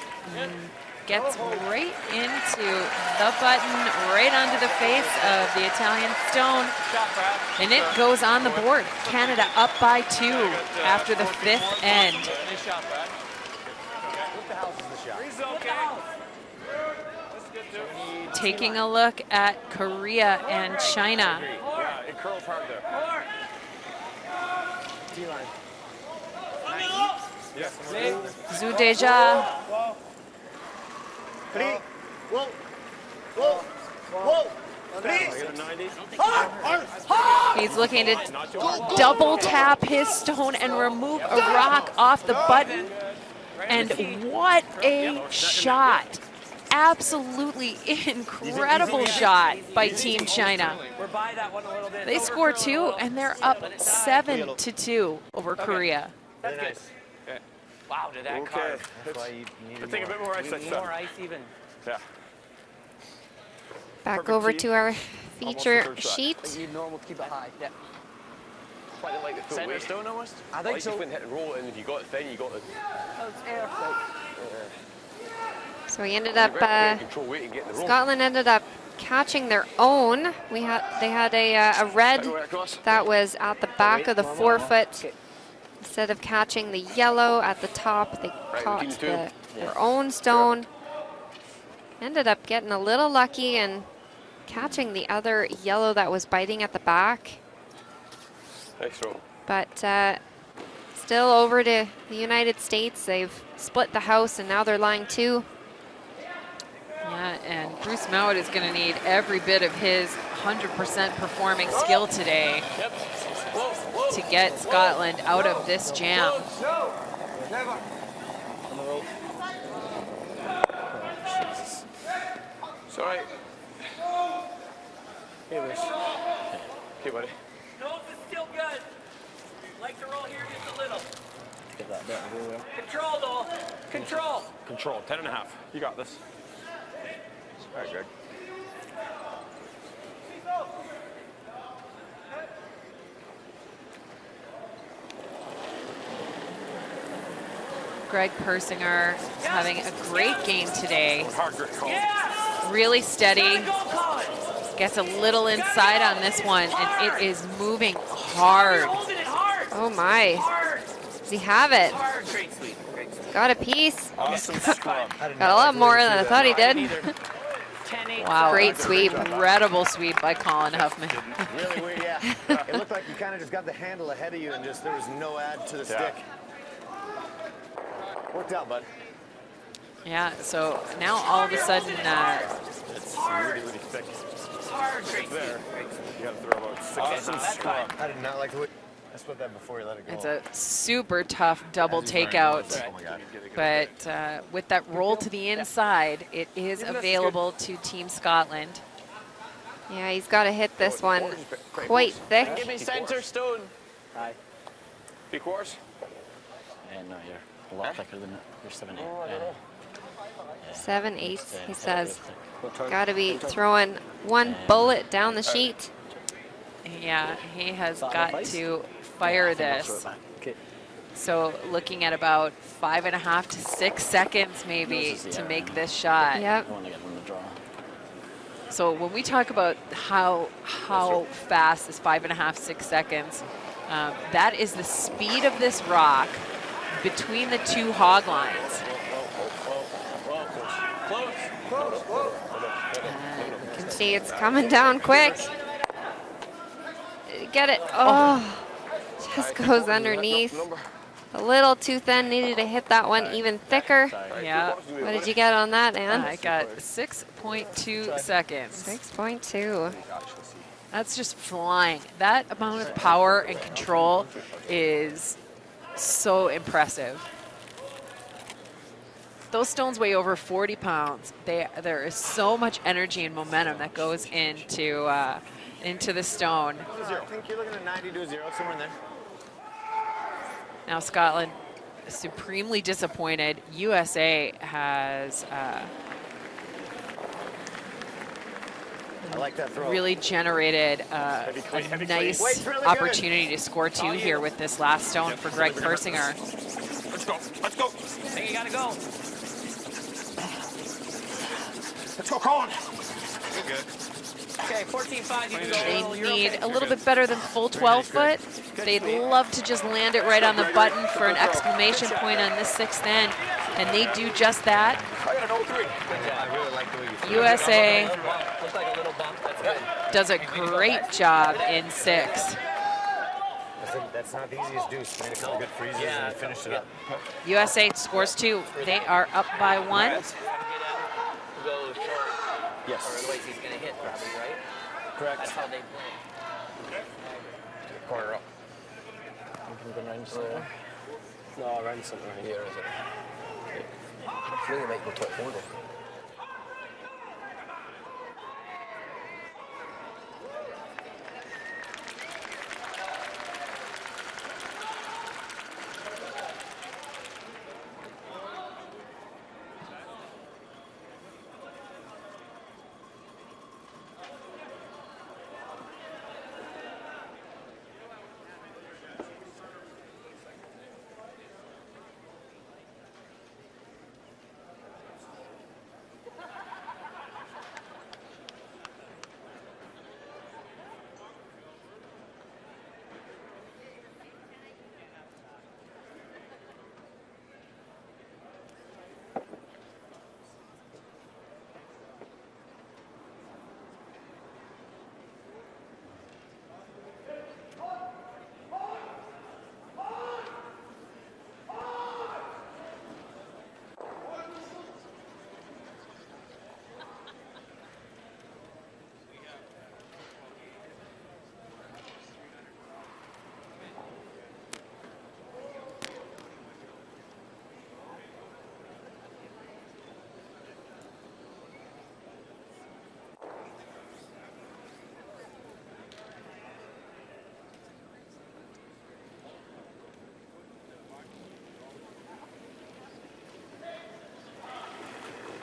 gets right into the button, right onto the face of the Italian stone, Shot, Brad. and it goes on the board. Canada up by 2 after the 5th end. Nice shot, Brad. He's okay. Taking a look at Korea and China. Yeah, it curls hard there. Zhu Deja Whoa. Get a 90. He's looking to double tap his stone and remove a rock off the button. And what a shot. Absolutely incredible shot by Team China. We're by that one a little bit. They score 2 and they're up 7-2 over Korea. That's good. Wow, did that Okay. carve? That's why you I need think a bit more ice We next need more time. ice even. Yeah. Back Perfect over tee. to our Almost the feature third shot. sheet. You need normal to keep it high. Yeah. I didn't like the full Center weight. stone almost? I think so. You couldn't hit and roll it, and if you got it thin, you got it. So we ended up, Control weight and get the roll. Scotland ended up catching their own. They had a red Go right across. that was at the back of the 4-foot. Instead of catching the yellow at the top, they caught team two. their own stone. Ended up getting a little lucky and catching the other yellow that was biting at the back. Nice throw. But still over to the United States. They've split the house and now they're lying 2. Yeah, and Bruce Mowat is going to need every bit of his 100% performing skill today to get Scotland out of this jam. It's all right. Hey, Liz. Okay, buddy. Nose is still good. Like to roll here just a little. Get that bit of roll there. Control, though. Control. Control, 10.5. You got this. All right, Greg. Greg Persinger is having a great game today. Hard grip, Colin. Really steady. Gets a little inside on this one, and it is moving hard. Oh my. Does he have it? Great sweep. Got a piece. Awesome scrum. Got a lot more than I thought he did. Wow, Great sweep. Incredible sweep by Colin Huffman. Really weird, yeah. It looked like you kind of just got the handle ahead of you and just there was no add to the stick. Worked out, bud. Yeah, so now all of a sudden, It's really, really thick. Hard. Great There. sweep. You got to throw about 6 Awesome scrum. I did not like the way. I split that before you let it go. it's a super tough double takeout. Oh my God. But with that roll to the inside, it is available to Team Scotland. Yeah, he's got to hit this one quite thick. Give me center stone. Aye. 3/4. No, you're a lot thicker than it. You're 7/8. Oh, I don't know. 7/8, he says. What Got to be throwing one bullet down the sheet. Yeah, he has That got enough ice? to fire I think I'll throw this. it back. Okay. So looking at about 5.5 to 6 seconds maybe This is the to error. make this shot. Yep. I want to get them to draw. So when we talk about how fast is 5.5, 6 seconds, that is the speed of this rock between the two hog lines. You can see it's coming down quick. Get it. Oh, just goes underneath. A little too thin. Needed to hit that one even thicker. Yeah. What did you get on that, Ann? I got 6.2 seconds. 6.2. That's just flying. That amount of power and control is so impressive. Those stones weigh over 40 pounds. There is so much energy and momentum that goes into the stone. I think you're looking at 90 to 0, somewhere in there. Now Scotland supremely disappointed. USA has I like that throw. really generated a nice really opportunity to score 2 here with this last stone for Greg Persinger. Let's go. Let's go. I think you gotta go. Let's go, Colin. You're good. Okay, 14.5. You can go. They You're need okay. a little bit better than full 12 foot. They'd love to just land it right on the button for an exclamation point on this 6th end, and they do just that. I got an 0-3. I really like the way you threw it. USA Looks like a little bump. That's good. does a great job in 6. That's not the easiest deuce. Made a couple good freezes and finished it up. USA scores 2. They are up by 1. Go short. Yes. Or otherwise he's gonna hit probably, right? Correct. That's how they play. Corner up. You can go round somewhere. No, around something right here, is it? I think it might go top corner.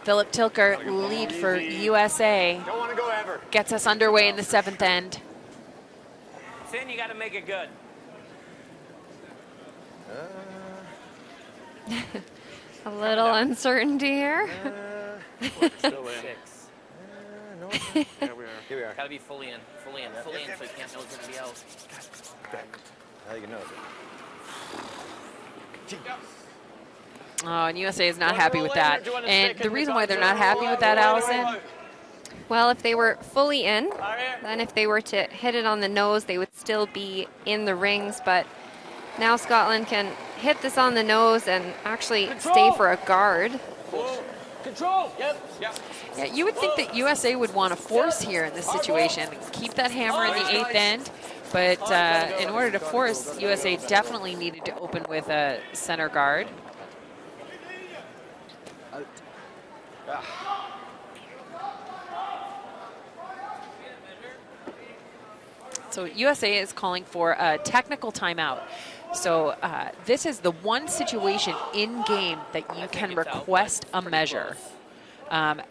Philip Tilker, lead for USA. Don't want to go ever. Gets us underway in the 7th end. Sin, you got to make it good. A little uncertainty here. Still in. 6. No. Here we are. Here we are. Got to be fully in, fully in, fully in, so you can't know it's going to be out. I think it knows it. Oh, and USA is not happy with that. And the reason why they're not happy with that, Allison, Well, if they were fully in, then if they were to hit it on the nose, they would still be in the rings. But now Scotland can hit this on the nose and actually stay for a guard. Control. Yep. yeah, you would think that USA would want to force here in this situation, keep that hammer in the 8th end. But in order to force, USA definitely needed to open with a center guard. So USA is calling for a technical timeout. So this is the one situation in game that you can request a measure.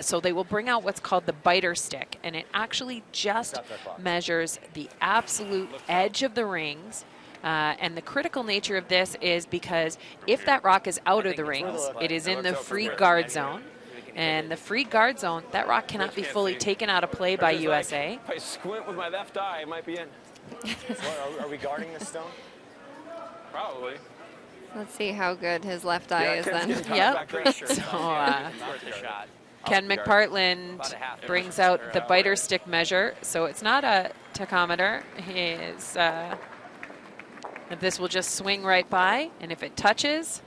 So they will bring out what's called the biter stick, and it actually just measures the absolute edge of the rings. And the critical nature of this is because if that rock is out of the rings, it is in the free guard zone. And the free guard zone, that rock cannot be fully taken out of play by USA. If I squint with my left eye, it might be in. Are we guarding this stone? Probably. Let's see how good his left eye is then. Yep. So Ken McPartland brings out the biter stick measure. So it's not a tachometer. This will just swing right by, and if it touches,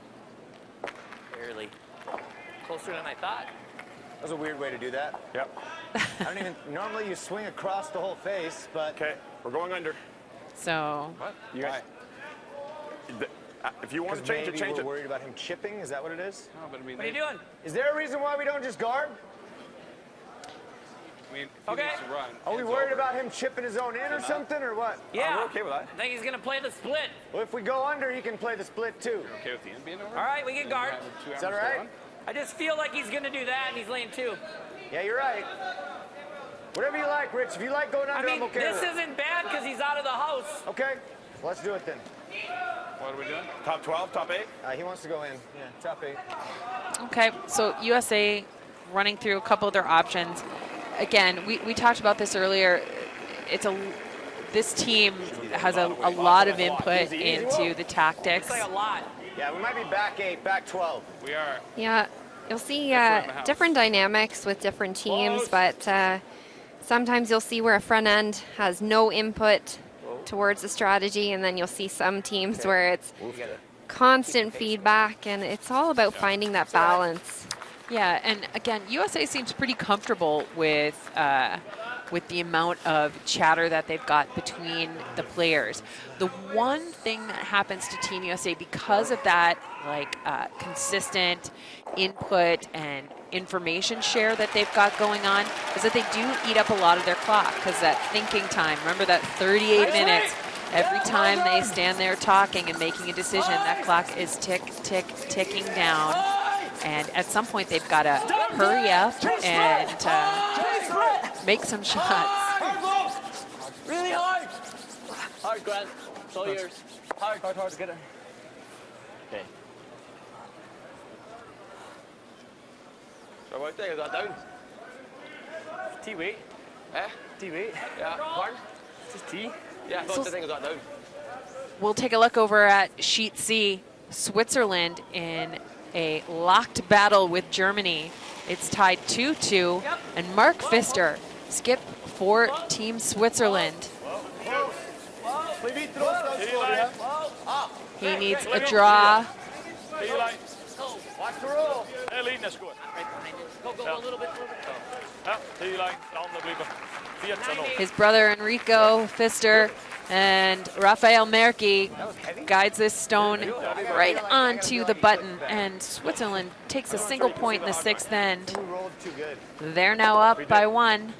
Barely. Closer than I thought. That was a weird way to do that. Yep. I don't even, normally you swing across the whole face, but. Okay, we're going under. so What? You guys, if you want to change it, change we're it. worried about him chipping, is that what it is? No, but I mean, What are you doing? Is there a reason why we don't just guard? I mean, if he Okay. needs to run, Are we it's worried over. about him chipping his own in or something, or what? Yeah. we're okay with that. I think he's going to play the split. Well, if we go under, he can play the split too. You're okay with the end being over? All right, we can guard. Is that all right? I just feel like he's going to do that, and he's laying 2. Yeah, you're right. Whatever you like, Rich. If you like going I under, mean, I'm okay this with it. isn't bad because he's out of the house. Okay, let's do it then. What are we doing? Top 12, top 8? He wants to go in. Yeah, top 8. okay. So USA running through a couple of their options. Again, we talked about this earlier. This team has a lot of input into the tactics. It's like a lot. Yeah, we might be back 8, back 12. We are. Yeah, you'll see different dynamics with different teams, but sometimes you'll see where a front end has no input towards the strategy, and then you'll see some teams where it's constant feedback, and it's all about finding that balance. Yeah, and again, USA seems pretty comfortable with the amount of chatter that they've got between the players. The one thing that happens to Team USA because of that, consistent input and information share that they've got going on, is that they do eat up a lot of their clock because that thinking time. Remember that 38 minutes. Every time they stand there talking and making a decision, that clock is ticking down. And at some point, they've got to hurry up and make some shots. Really hard. Hard, Grant. It's all yours. Hard. Get it. Okay. So what thing is that down? T-weight. Eh? T-weight. Yeah. Pardon? Just T. Yeah, I thought the thing was that down. We'll take a look over at Sheet C. Switzerland in a locked battle with Germany. It's tied 2-2, and Mark Pfister, skip for Team Switzerland. He needs a draw. Watch the roll. They're leading the score. Right behind it. Go a little bit. His brother Enrico Pfister and Rafael Merki guides this stone right onto the button, and Switzerland takes a single point in the 6th end. They're now up by 1.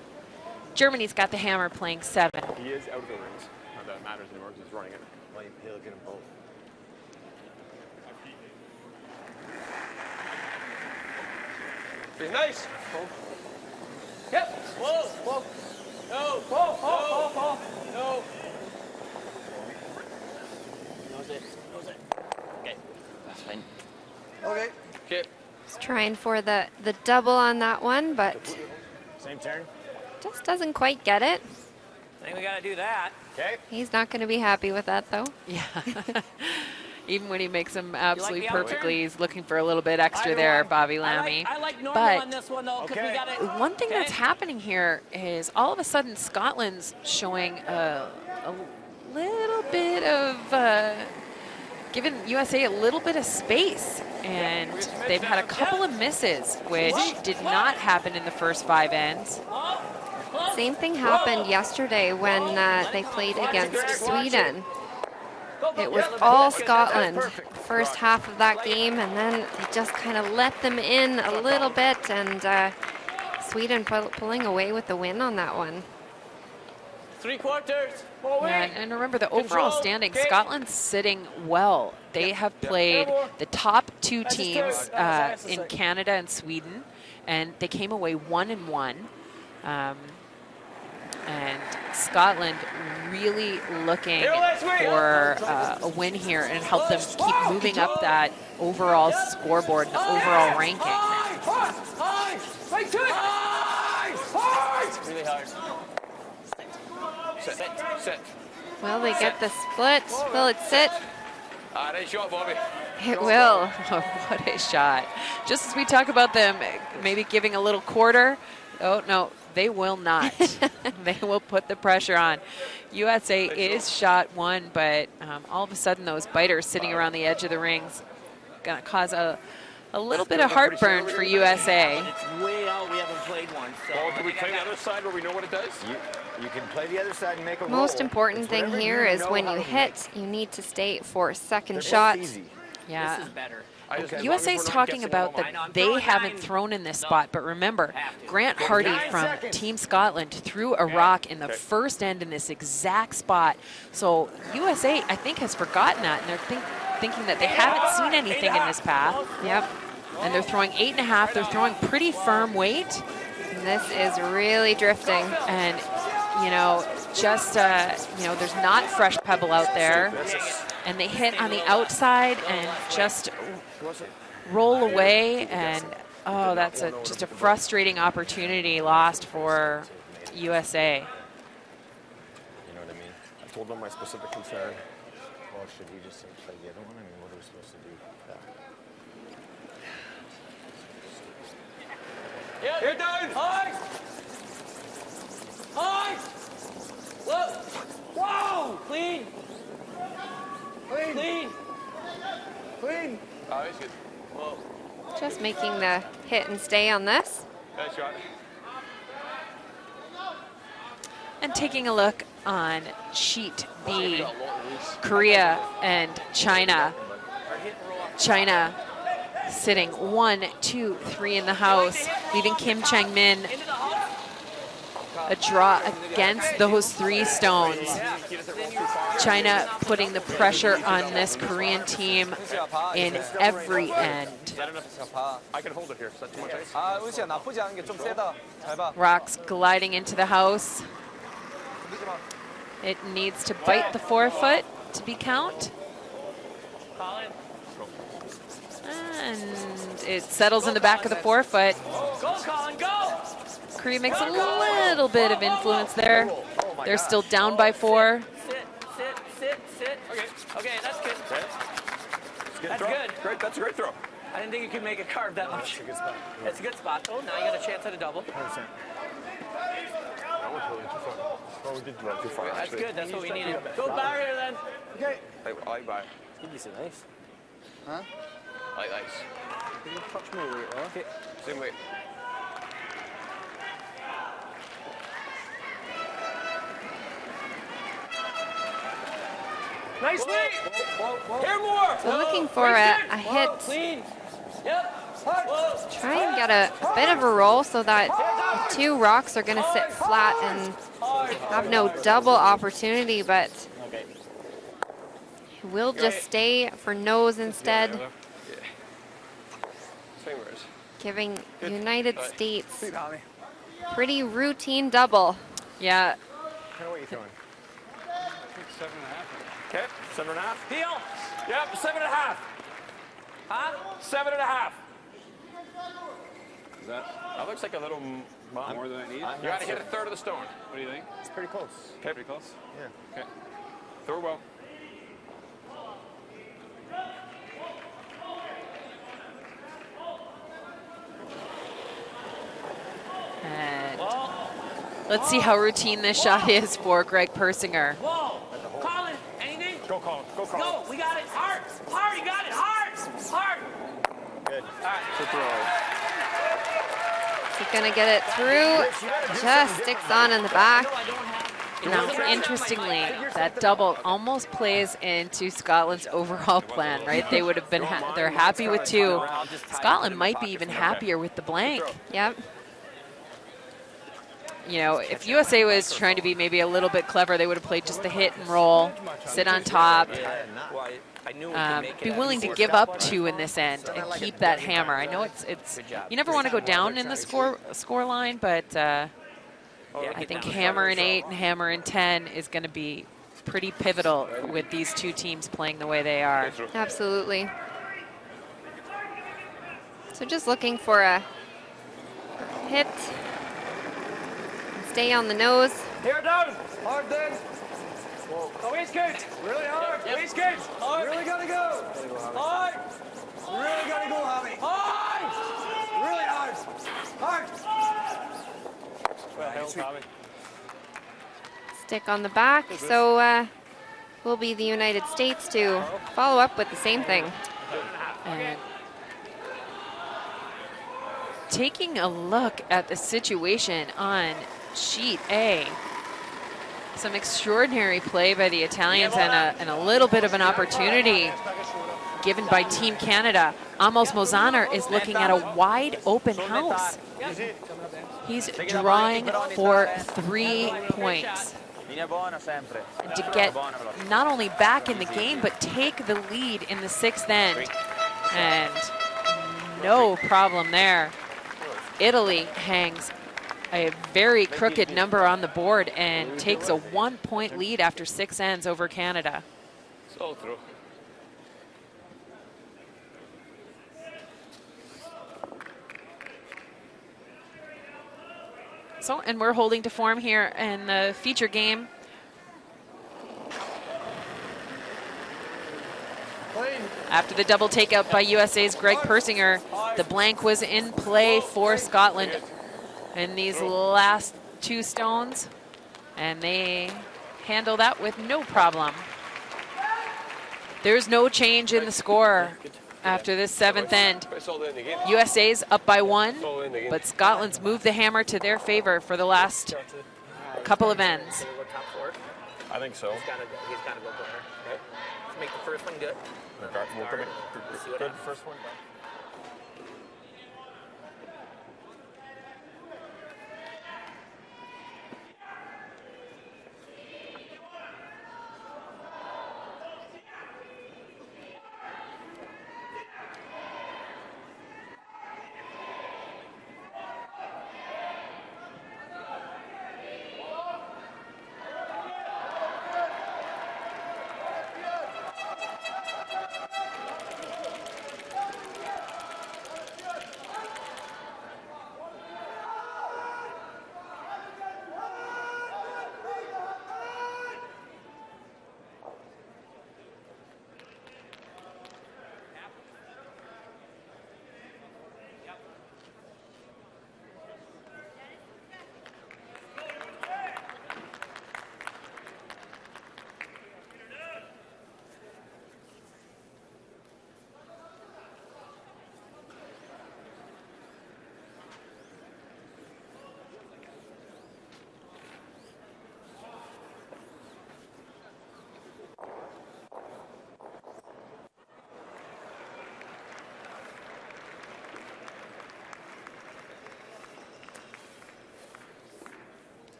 Germany's got the hammer playing 7. He is out of the rings. Not that it matters anymore because he's running it. Well, he'll get them both. Be nice. Yep. Whoa. Whoa. No. Whoa. Whoa. Whoa. No. Nose it. Nose it. Okay. That's fine. Okay. Okay. He's trying for the double on that one, but Same turn. just doesn't quite get it. I think we got to do that. Okay. He's not going to be happy with that, though. Yeah. Even when he makes them absolutely the outer? perfectly, he's looking for a little bit extra there, Bobby Lammy. I like normal But on this one, though, because we Okay. got it. one thing that's happening here is all of a sudden Scotland's showing a little bit of giving USA a little bit of space, and they've had a couple of misses, which did not happen in the first 5 ends. Same thing happened yesterday when they played against Sweden. It was all Scotland first half of that game, and then they just kind of let them in a little bit, and Sweden pulling away with the win on that one. 3/4. Yeah, and remember the overall standing, Scotland's sitting well. They have played the top 2 teams in Canada and Sweden, and they came away 1-1. And Scotland really looking for a win here and help them keep moving up that overall scoreboard and the overall ranking. Right to it. Really hard. Sit. Sit. Well, they get the split. Will it sit? Nice shot, Bobby. It will. Oh, what a shot. Just as we talk about them maybe giving a little quarter, oh, no, they will not. They will put the pressure on. USA is shot 1, but all of a sudden those biters sitting around the edge of the rings going to cause a little bit of heartburn for USA. It's way out. We haven't played one. So Ball, do we play the other side where we know what it does? You can play the other side and make a roll. Most important It's thing whatever here you is know when how you to hit, you need to stay for a second make. They're shot. both easy. Yeah. This is better. USA's talking about that they haven't thrown in this spot, but remember, Grant Hardy from Team Scotland threw a rock in the first end in this exact spot. So USA, I think, has forgotten that, and they're thinking that they haven't seen anything in this path. Yep. And they're throwing 8.5. They're throwing pretty firm weight. And this is really drifting. And, you know, just, you know, there's not fresh pebble out there. And they hit on the outside and just roll away. And, oh, that's just a frustrating opportunity lost for USA. You know what I mean? I told them my specific concern. Well, should we just play the other one? I mean, what are we supposed to do? Yeah. Get down. High. High. Look. Whoa. Clean. Clean. Clean. Clean. Oh, it's good. Whoa. Just making the hit and stay on this. Nice shot. And taking a look on sheet B, Korea and China. China sitting 1, 2, 3 in the house, leaving Kim Chang-min a draw against those 3 stones. China putting the pressure on this Korean team in every end. I can hold it here. Is that too much ice? Rocks gliding into the house. It needs to bite the forefoot to be count. And it settles in the back of the forefoot. Go, Colin, go. Korea makes a little bit of influence there. They're still down by 4. Sit. Okay, that's good. That's good. Great, that's a great throw. I didn't think you could make a carve that much. That's a good spot. Oh, now you got a chance at a double. Oh, we did run too far. That's actually. good. That's what we needed. Go barrier then. Okay. I like that. Give you some ice. Huh? I like ice. Can you touch more weight, huh? Okay. Same weight. Nice lead. Here more. So looking for a hit. Clean. Yep. Try and get a bit of a roll so that the 2 rocks are going to sit flat and have no double opportunity, but we'll just stay for nose instead. Fingers. giving United States pretty routine double. Yeah. Kind of what you throwing? 7.5. Okay, 7.5. Heel. Yep, 7.5. Huh? 7.5. Is that That looks like a little more than I need? You got to hit a third of the stone. What do you think? It's pretty close. Okay. Pretty close? Yeah. Okay. Throw well. And let's see how routine this shot is for Greg Persinger. Whoa. Colin, anything? Go, Colin. Go, Colin. Go. We got it. Hard. Hard. You got it. Hard. Hard. Good. All right. Good throw. He's gonna get it through. Just sticks on in the back. Now, interestingly, that double almost plays into Scotland's overall plan, right? They would have been, they're happy with 2. Scotland might be even happier with the blank. Yep. You know, if USA was trying to be maybe a little bit clever, they would have played just the hit and roll, sit on top, be willing to give up 2 in this end and keep that hammer. I know it's you never want to go down in the score line, but I think hammer in 8 and hammer in 10 is going to be pretty pivotal with these 2 teams playing the way they are. Absolutely. So just looking for a hit. Stay on the nose. Here down. Hard then. Oh, waist good. Really hard. Yep. Waist good. Hard. Really gotta go. Hard. Really gotta go, Javi. Hard. Really hard. Hard. Well held, Javi. Stick on the back. So will be the United States to follow up with the same thing. And taking a look at the situation on sheet A, some extraordinary play by the Italians and a little bit of an opportunity given by Team Canada. Amos Mozaner is looking at a wide open house. He's drawing for 3 points. And to get not only back in the game, but take the lead in the 6th end. And no problem there. Italy hangs a very crooked number on the board and takes a 1-point lead after 6 ends over Canada. So through. So, and we're holding to form here in the feature game. After the double takeout by USA's Greg Persinger, the blank was in play for Scotland in these last 2 stones, and they handle that with no problem. There's no change in the score after this 7th end. USA's up by 1, but Scotland's moved the hammer to their favor for the last couple of ends. I think so. He's got to go for her. Okay. Let's make the first one good. Good first one.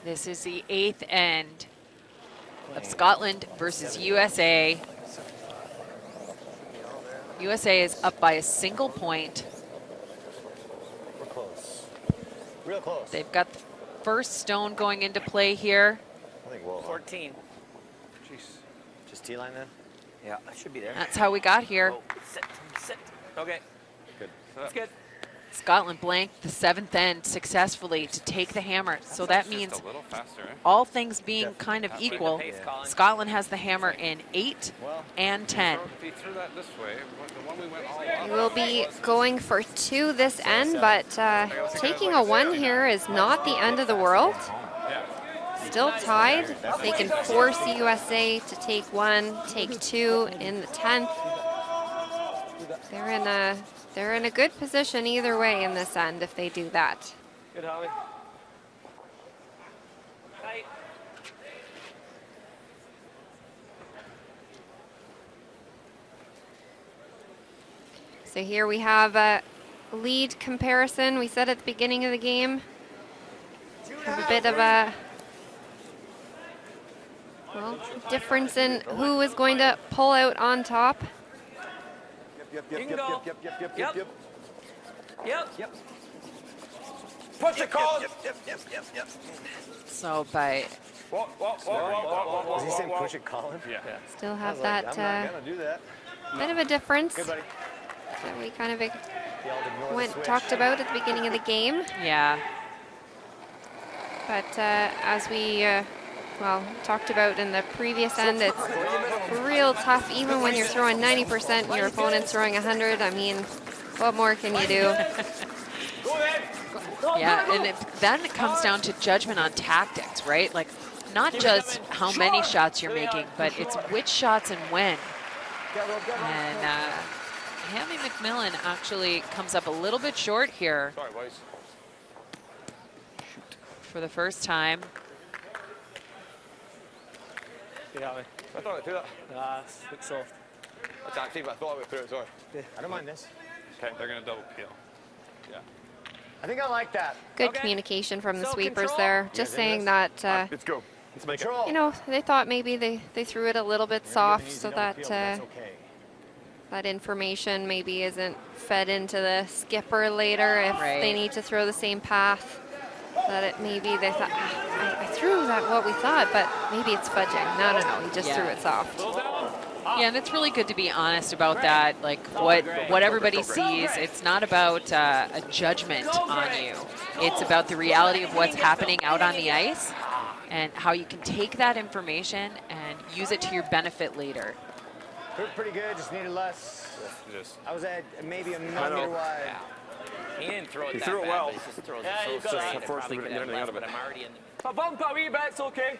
This is the 8th end of Scotland versus USA. USA is up by a single point. We're close. Real close. They've got the first stone going into play here. I think we'll. 14. Jeez. Just T-line then? Yeah, I should be there. That's how we got here. Oh, sit, sit. Okay. Good. That's good. Scotland blanked the 7th end successfully to take the hammer. So that means Just a little faster, eh? all things being kind of equal, pace, Colin. Scotland has the hammer in 8 and 10. If he threw that this way, the one we went all up. We'll be going for 2 this end, but taking a 1 here is not the end of the world. Still tied. They can force the USA to take 1, take 2 in the 10th. They're in a good position either way in this end if they do that. Good, Holly. Tight. So here we have a lead comparison. We said at the beginning of the game, have a bit of a difference in who is going to pull out on top. Yep. Push it, Colin. So by Was he saying push it, Colin? Yeah. Still have I'm that not gonna do that. bit of a difference Good, buddy. that we kind of Y'all ignore the switch. talked about at the beginning of the game. yeah, But as we talked about in the previous end, it's real tough even when you're throwing 90% and your opponent's throwing 100. I mean, what more can you do? yeah, and then it comes down to judgment on tactics, right? Like, not just how many shots you're making, but it's which shots and when. And Hammy McMillan actually comes up a little bit short here Sorry, boys. for the first time. Good, Holly. I thought I threw that. Nah, looks soft. That's actually, but I thought I would throw it, sorry. I don't mind this. Okay, they're gonna double peel. Yeah. I think I like that. Good Okay. communication from the So sweepers control. there. Just saying that, Let's go. Let's make Control. you know, they thought maybe they threw it a little bit soft so that That's okay. that information maybe isn't fed into the skipper later if Right. they need to throw the same path. That it maybe they thought, I threw that what we thought, but maybe it's fudging. No, he just threw it soft. Yeah, and it's really good to be honest about that. Like what everybody sees, it's not about a judgment on you. It's about the reality of what's happening out on the ice and how you can take that information and use it to your benefit later. Pretty good, just needed less. Just I was at maybe a millimeter wide. He didn't throw it He that threw it bad, well. but he just throws Yeah, it you so got straight. it. It Forced probably him to could get have anything out left, of it. but I'm already in. I bumped a wee bit, it's okay.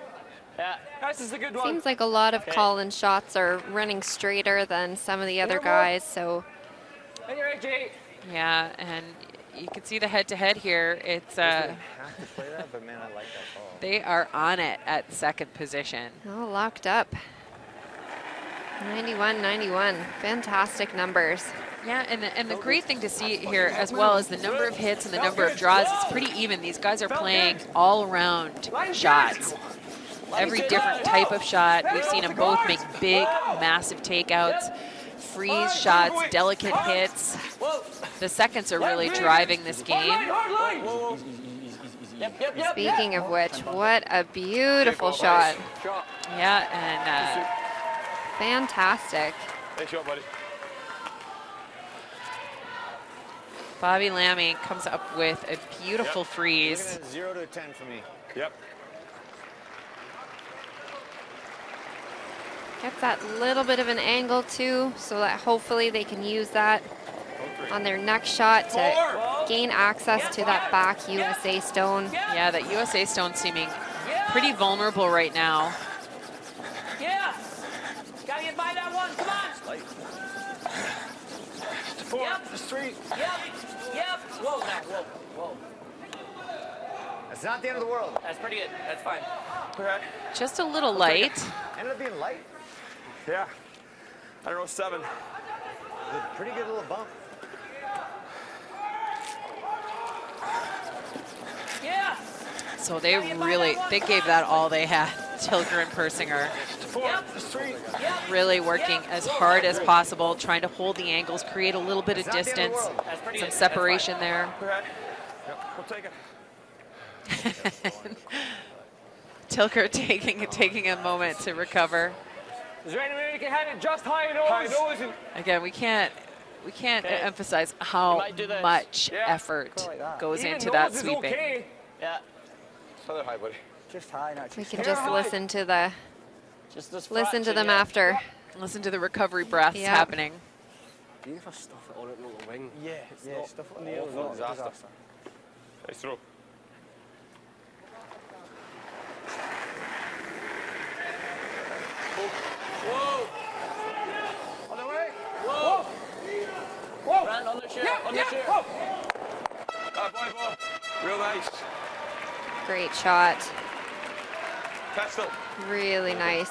Yeah. This is a good one. Seems like a lot of Collins shots are running straighter than some of the other guys, so And you're right, Jay. Yeah, and you can see the head-to-head here. It's Have to play that, but man, I like that ball. they are on it at second position. all locked up. 91-91, fantastic numbers. Yeah, and the great thing to see here as well is the number of hits and the number of draws. It's pretty even. These guys are playing all around shots. Every different type of shot. We've seen them both make big, massive takeouts, freeze shots, delicate hits. The seconds are really driving this game. Speaking of which, what a beautiful shot. Yeah, and Fantastic. Nice shot, buddy. Bobby Lammy comes up with a beautiful freeze. Looking at 0 to 10 for me. Yep. Gets that little bit of an angle too, so that hopefully they can use that on their next shot to gain access to that back USA stone. Yeah, that USA stone seeming pretty vulnerable right now. Yeah. Gotta get by that one. Come on. Four, Yep. just three. Yep. Whoa, now, whoa. That's not the end of the world. That's pretty good. That's fine. Okay. Just a little light. Ended up being light. Yeah. I don't know, 7. Pretty good little bump. Yeah. So they gave that all they had. Tilker and Persinger really working as hard as possible, trying to hold the angles, create a little bit of distance, some separation there. We'll take it. Tilker taking a moment to recover. Is there any way you can hand it just high nose? Again, we can't emphasize how much effort goes into that sweeping. Yeah. Other high, buddy. Just high, not We just can just listen to the Just listen to them after. Listen to the recovery breaths Yeah. happening. Even if I stuff it on it, not the wing. Yeah, Yeah, stuff it on the other. disaster. Nice throw. Whoa! On the way. Whoa! Whoa. Brand on the chair. On the chair. Whoa. Boy, ball. Real nice. Great shot. Catch still. Really nice.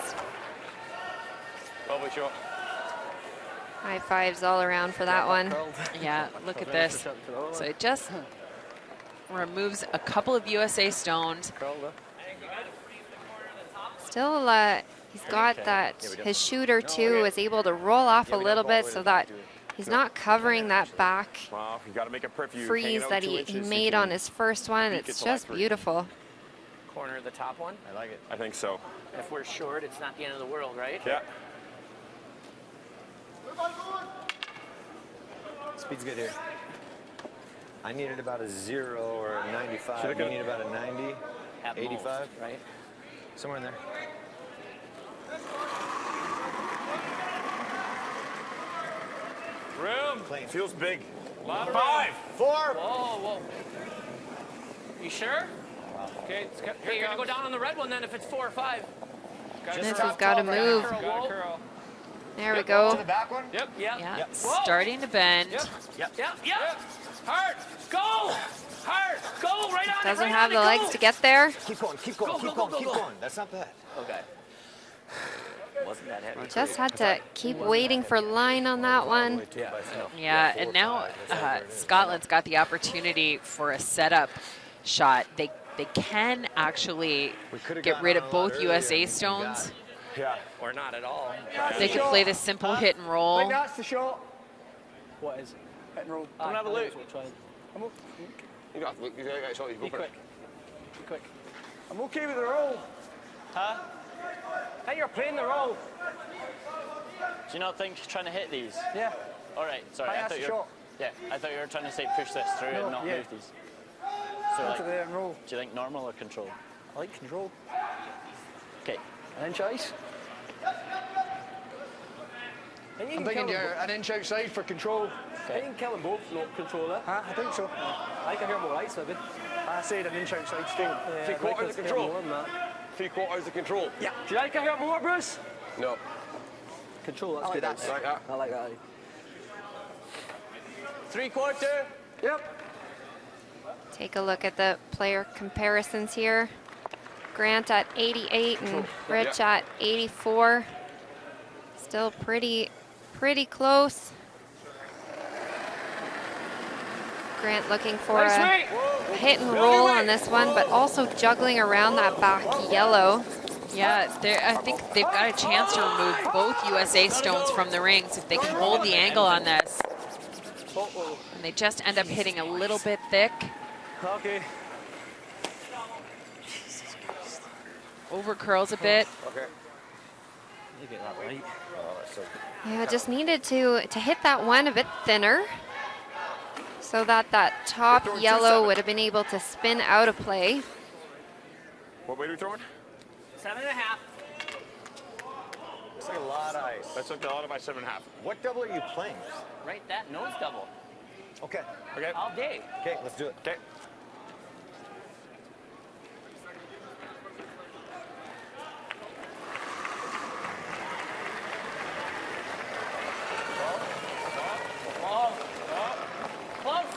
Lovely shot. High fives all around for that one. Yeah, look at this. So it just removes a couple of USA stones. Still, he's got that, his shooter too is able to roll off a little bit so that he's not covering that back Wow, you got to make it perfect. You hang freeze it out that 2 he inches, you made can on his first one. peek It's it just to that beautiful. Corner of the top one. I like it. I think so. If we're short, it's not the end of the world, right? Yeah. Speed's good here. I needed about a 0 or a 95. Should've You got- need about a 90, At 85, most, right? somewhere in there. Rim. Clean. Feels big. Lot of 5, 4. Whoa, whoa. You sure? Okay, Okay, you're gonna go down on the red one then if it's 4 or 5. This has got to move. Whoa. There we go. back one? Yep, yep. Yeah, Yep. starting to bend. Yep, yep. Hard. Go. Hard. Go right on it. Doesn't right have on the it, legs go. to get there. Keep going, keep going, Go, keep go, going, go, keep go. going. That's not bad. Okay. Wasn't that heavy? Just had to keep waiting for line on that one. Yeah, and now Scotland's got the opportunity for a setup shot. They can actually get rid of both USA stones. Yeah. Or not at all. They could play this simple hit and roll. Like that's the shot. What is it? Hit and roll. Come and have a look. You got look. You got shot. You go Be for quick. it. Be quick. I'm okay with the roll. Huh? Hey, you're playing the roll. Do you not think trying to hit these? Yeah. All right, sorry. Hey, that's the shot. Yeah, I thought you were trying to say push this through No, and not yeah. move these. So Go like, to there and roll. do you think normal or control? I like control. Okay. An inch ice. And you I'm can thinking kill you're them an inch outside for control. both. You can kill them both, not control it. Huh? I think so. I can hear more ice, maybe. I said an inch outside still. Yeah, 3/4 of control. More than that. 3/4 of control. Yeah. Do you like I hear more, Bruce? No. Control, that's I like good. that. Like that. I like that. 3/4. Yep. Take a look at the player comparisons here. Grant at 88 and Rich at 84. Still pretty close. Grant looking for a hit and roll on this one, but also juggling around that back yellow. Yeah, I think they've got a chance to remove both USA stones from the rings if they can hold the angle on this. And they just end up hitting a little bit thick. Okay. Over curls a bit. Okay. You get that right. Yeah, just needed to hit that one a bit thinner so that that top yellow would have been able to spin out of play. What way are we throwing? 7.5. Looks like a lot of ice. That's like a lot of my 7.5. What double are you playing? Right, that nose double. Okay. Okay. All day. Okay, let's do it. Okay.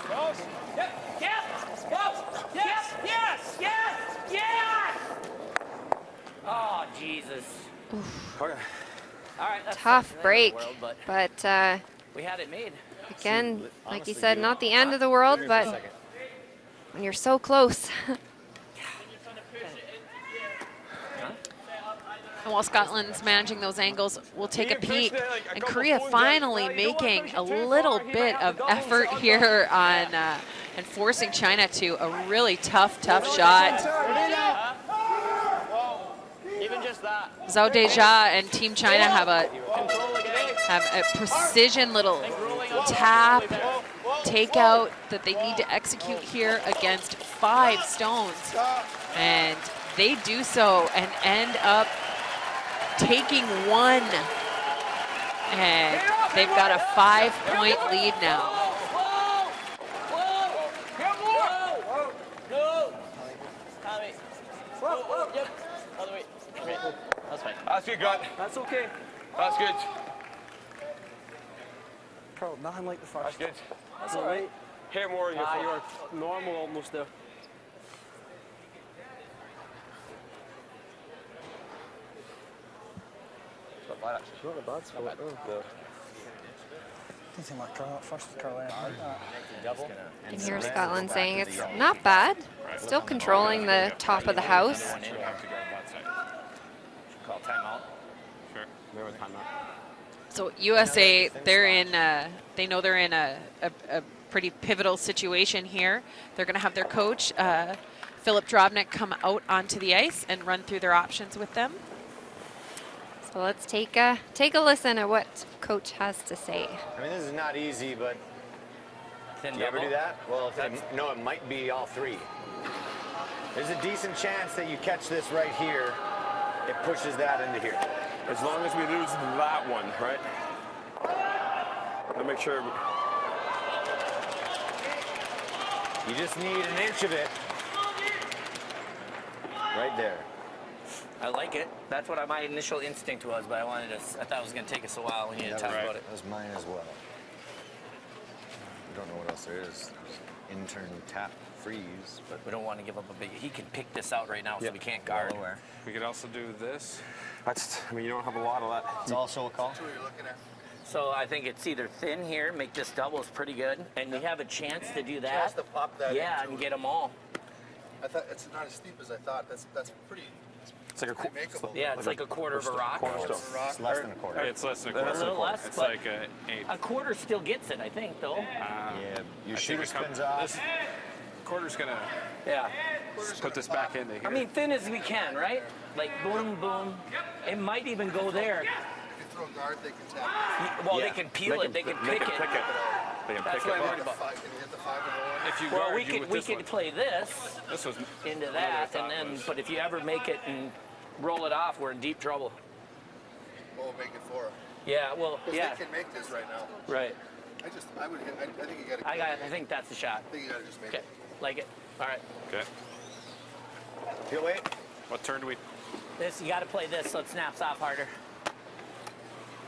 Close. Yep. Yes. Yes. Yes. Yes. Yes. Oh, Jesus. Okay. All right. That's Tough the break, world, but but we had it made. again, like you said, not the end of the world, but when you're so close. And while Scotland's managing those angles, we'll take a peek. And Korea finally making a little bit of effort here on and forcing China to a really tough shot. Even just that. Zhao Deja and Team China have a precision little tap, takeout that they need to execute here against 5 stones. And they do so and end up taking 1. And they've got a 5-point lead now. That's fine. That's good, Grant. That's okay. That's good. Carl, nothing like the first. That's good. That's all right. Hair more in your foot. You're normal almost there. Not bad, actually. Not a bad spot. No. Didn't seem like Carl at first. Carl like that. And here's Scotland saying it's not bad. Still controlling the top of the house. Call timeout. Sure. There was timeout. So USA, they're in. They know they're in a pretty pivotal situation here. They're going to have their coach, Philip Drobnik, come out onto the ice and run through their options with them. So let's take a listen at what coach has to say. I mean, this is not easy, but Thin do you ever double? do that? Well, no, it might be all 3. There's a decent chance that you catch this right here. It pushes that into here. As long as we lose that one, right? I'll make sure. You just need an inch of it. Right there. I like it. That's what my initial instinct was, but I thought it was going to take us a while. We needed to talk about it. That was mine as well. I don't know what else there is. Intern tap freeze, but We don't want to give up a big. He can pick this out right now, so we can't guard. We could also do this. That's. I mean, you don't have a lot of that. it's also a call. So I think it's either thin here, make this double is pretty good, and we have a chance to do that. Chance to pop that Yeah, into and it. get them all. I thought it's not as steep as I thought. That's pretty. It's like a Pretty makeable. Yeah, it's like a quarter of a rock. Cornerstone. It's less than a quarter. It's less than a A quarter. little less, It's but like a 8. a quarter still gets it, I think, though. Yeah, your I shooter think it spins comes- off. This quarter's gonna Yeah. put this back into here. I mean, thin as we can, right? Like boom, boom. It might even go there. If you throw a guard, they can tap. Well, they can peel it. They can pick it. They can That's pick what it I'm worried up. about. Can you hit the 5 and 1? If you Well, guard, we you could with we this could one. play this This was into what I that, thought and then. was- But if you ever make it and roll it off, we're in deep trouble. We'll make it 4. Yeah. Well. Because Yeah. they can make this right now. Right. I think you got to. I think that's the shot. I think you got to just make Okay. it. Like it. All right. Okay. Feel weight. What turn do we? This you got to play this so it snaps off harder.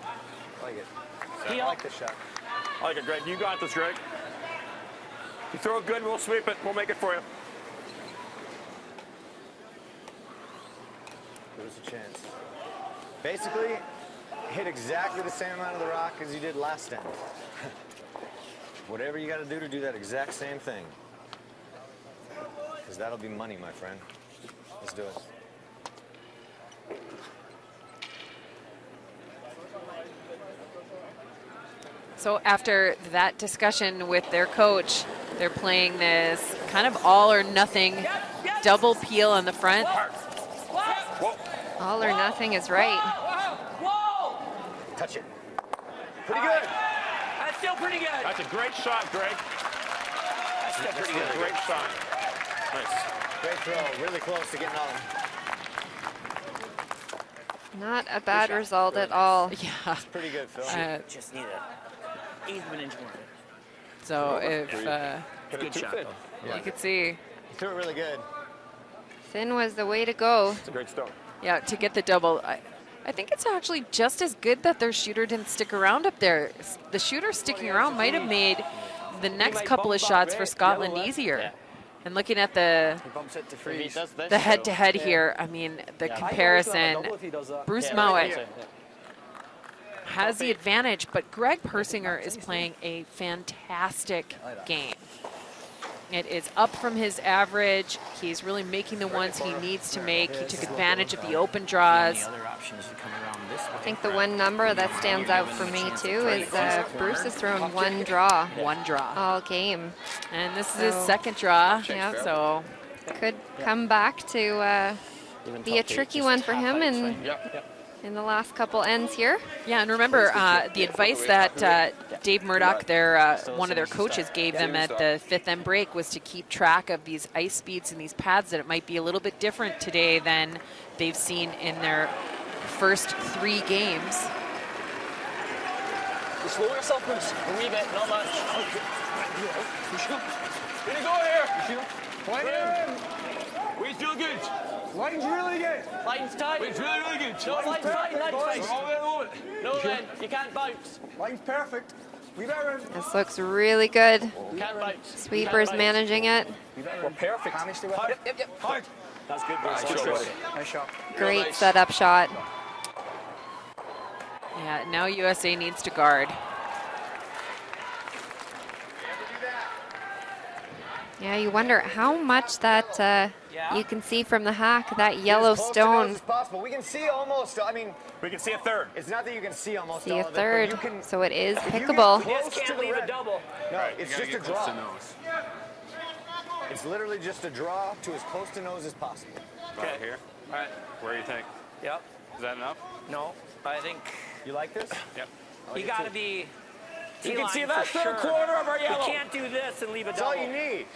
I like it. Peel. I like the shot. I like it, Greg. You got this, Greg. You throw it good, we'll sweep it. We'll make it for you. There's a chance. Basically, hit exactly the same amount of the rock as you did last end. Whatever you got to do that exact same thing. Because that'll be money, my friend. Let's do it. So after that discussion with their coach, they're playing this kind of all or nothing double peel on the front. All or nothing is right. Whoa! Touch it. Pretty good. That's still pretty good. That's a great shot, Greg. That's still pretty good. Great shot. Nice. Great throw. Really close to getting on him. Not a bad result at all. Yeah. Pretty good, Phil. Just need a eighth of an inch more. So if Good shot, though. you could see, You threw it really good. Thin was the way to go. It's a great stone. yeah, to get the double. I think it's actually just as good that their shooter didn't stick around up there. The shooter sticking around might have made the next couple of shots for Scotland easier. And looking at the Bumps it to If he freeze. does this, head-to-head here, I mean, the comparison, Bruce Mowat has the advantage, but Greg Persinger is playing a fantastic game. It is up from his average. He's really making the ones he needs to make. He took advantage of the open draws. The other option is to come around this way. I think the one number that stands out for me too is Bruce has thrown one draw. One draw. All game. And this is his second draw. Yeah. So could come back to be a tricky one for him in the last couple ends here. Yeah, and remember the advice that Dave Murdoch, one of their coaches, gave them at the 5th end break was to keep track of these ice speeds and these pads, that it might be a little bit different today than they've seen in their first 3 games. You slow yourself, Bruce. A wee bit, not much. Here you go here. Point in. We feel good. Line's really good. Line's tight. It's really, really good. No, line's tight, line's Boys. tight. All there, all it. No, then, you can't bounce. Line's perfect. We better. This looks really good. Can't bounce. Sweepers managing it. We're perfect. Hard. Yep. Hard. That's good, Bruce. Nice shot. Nice shot. Great setup shot. Yeah, now USA needs to guard. Yeah, you wonder how much that you can see from the hack, that yellow stone. As possible. We can see almost. I mean, We can see a third. it's not that you can see almost See all a of it, but third, you can. so it is if you get pickable. close Just to can't the leave a red- double. No, it's You just gotta a get close to draw. nose. It's literally just a draw to as close to nose as possible. About here. All right. Where do you think? Yep. Is that enough? No, I think You like this? Yep. you got to be. You can see T-line that for third sure. quarter of our You yellow. can't do this and leave a That's double. all you need.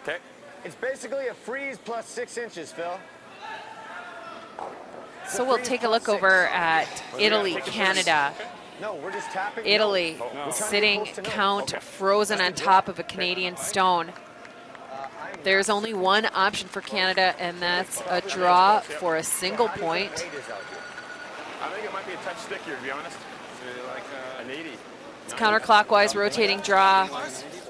Okay. It's basically a freeze plus 6 inches, Phil. So we'll take a look over at Italy, Canada. No, we're just tapping. Italy No. We're trying to get sitting close to nose. count frozen on top of a Canadian stone. There's only one option for Canada, and that's a draw for a single point. Weight is out here. I think it might be a touch stickier, to be honest. Like an 80. It's counterclockwise rotating draw.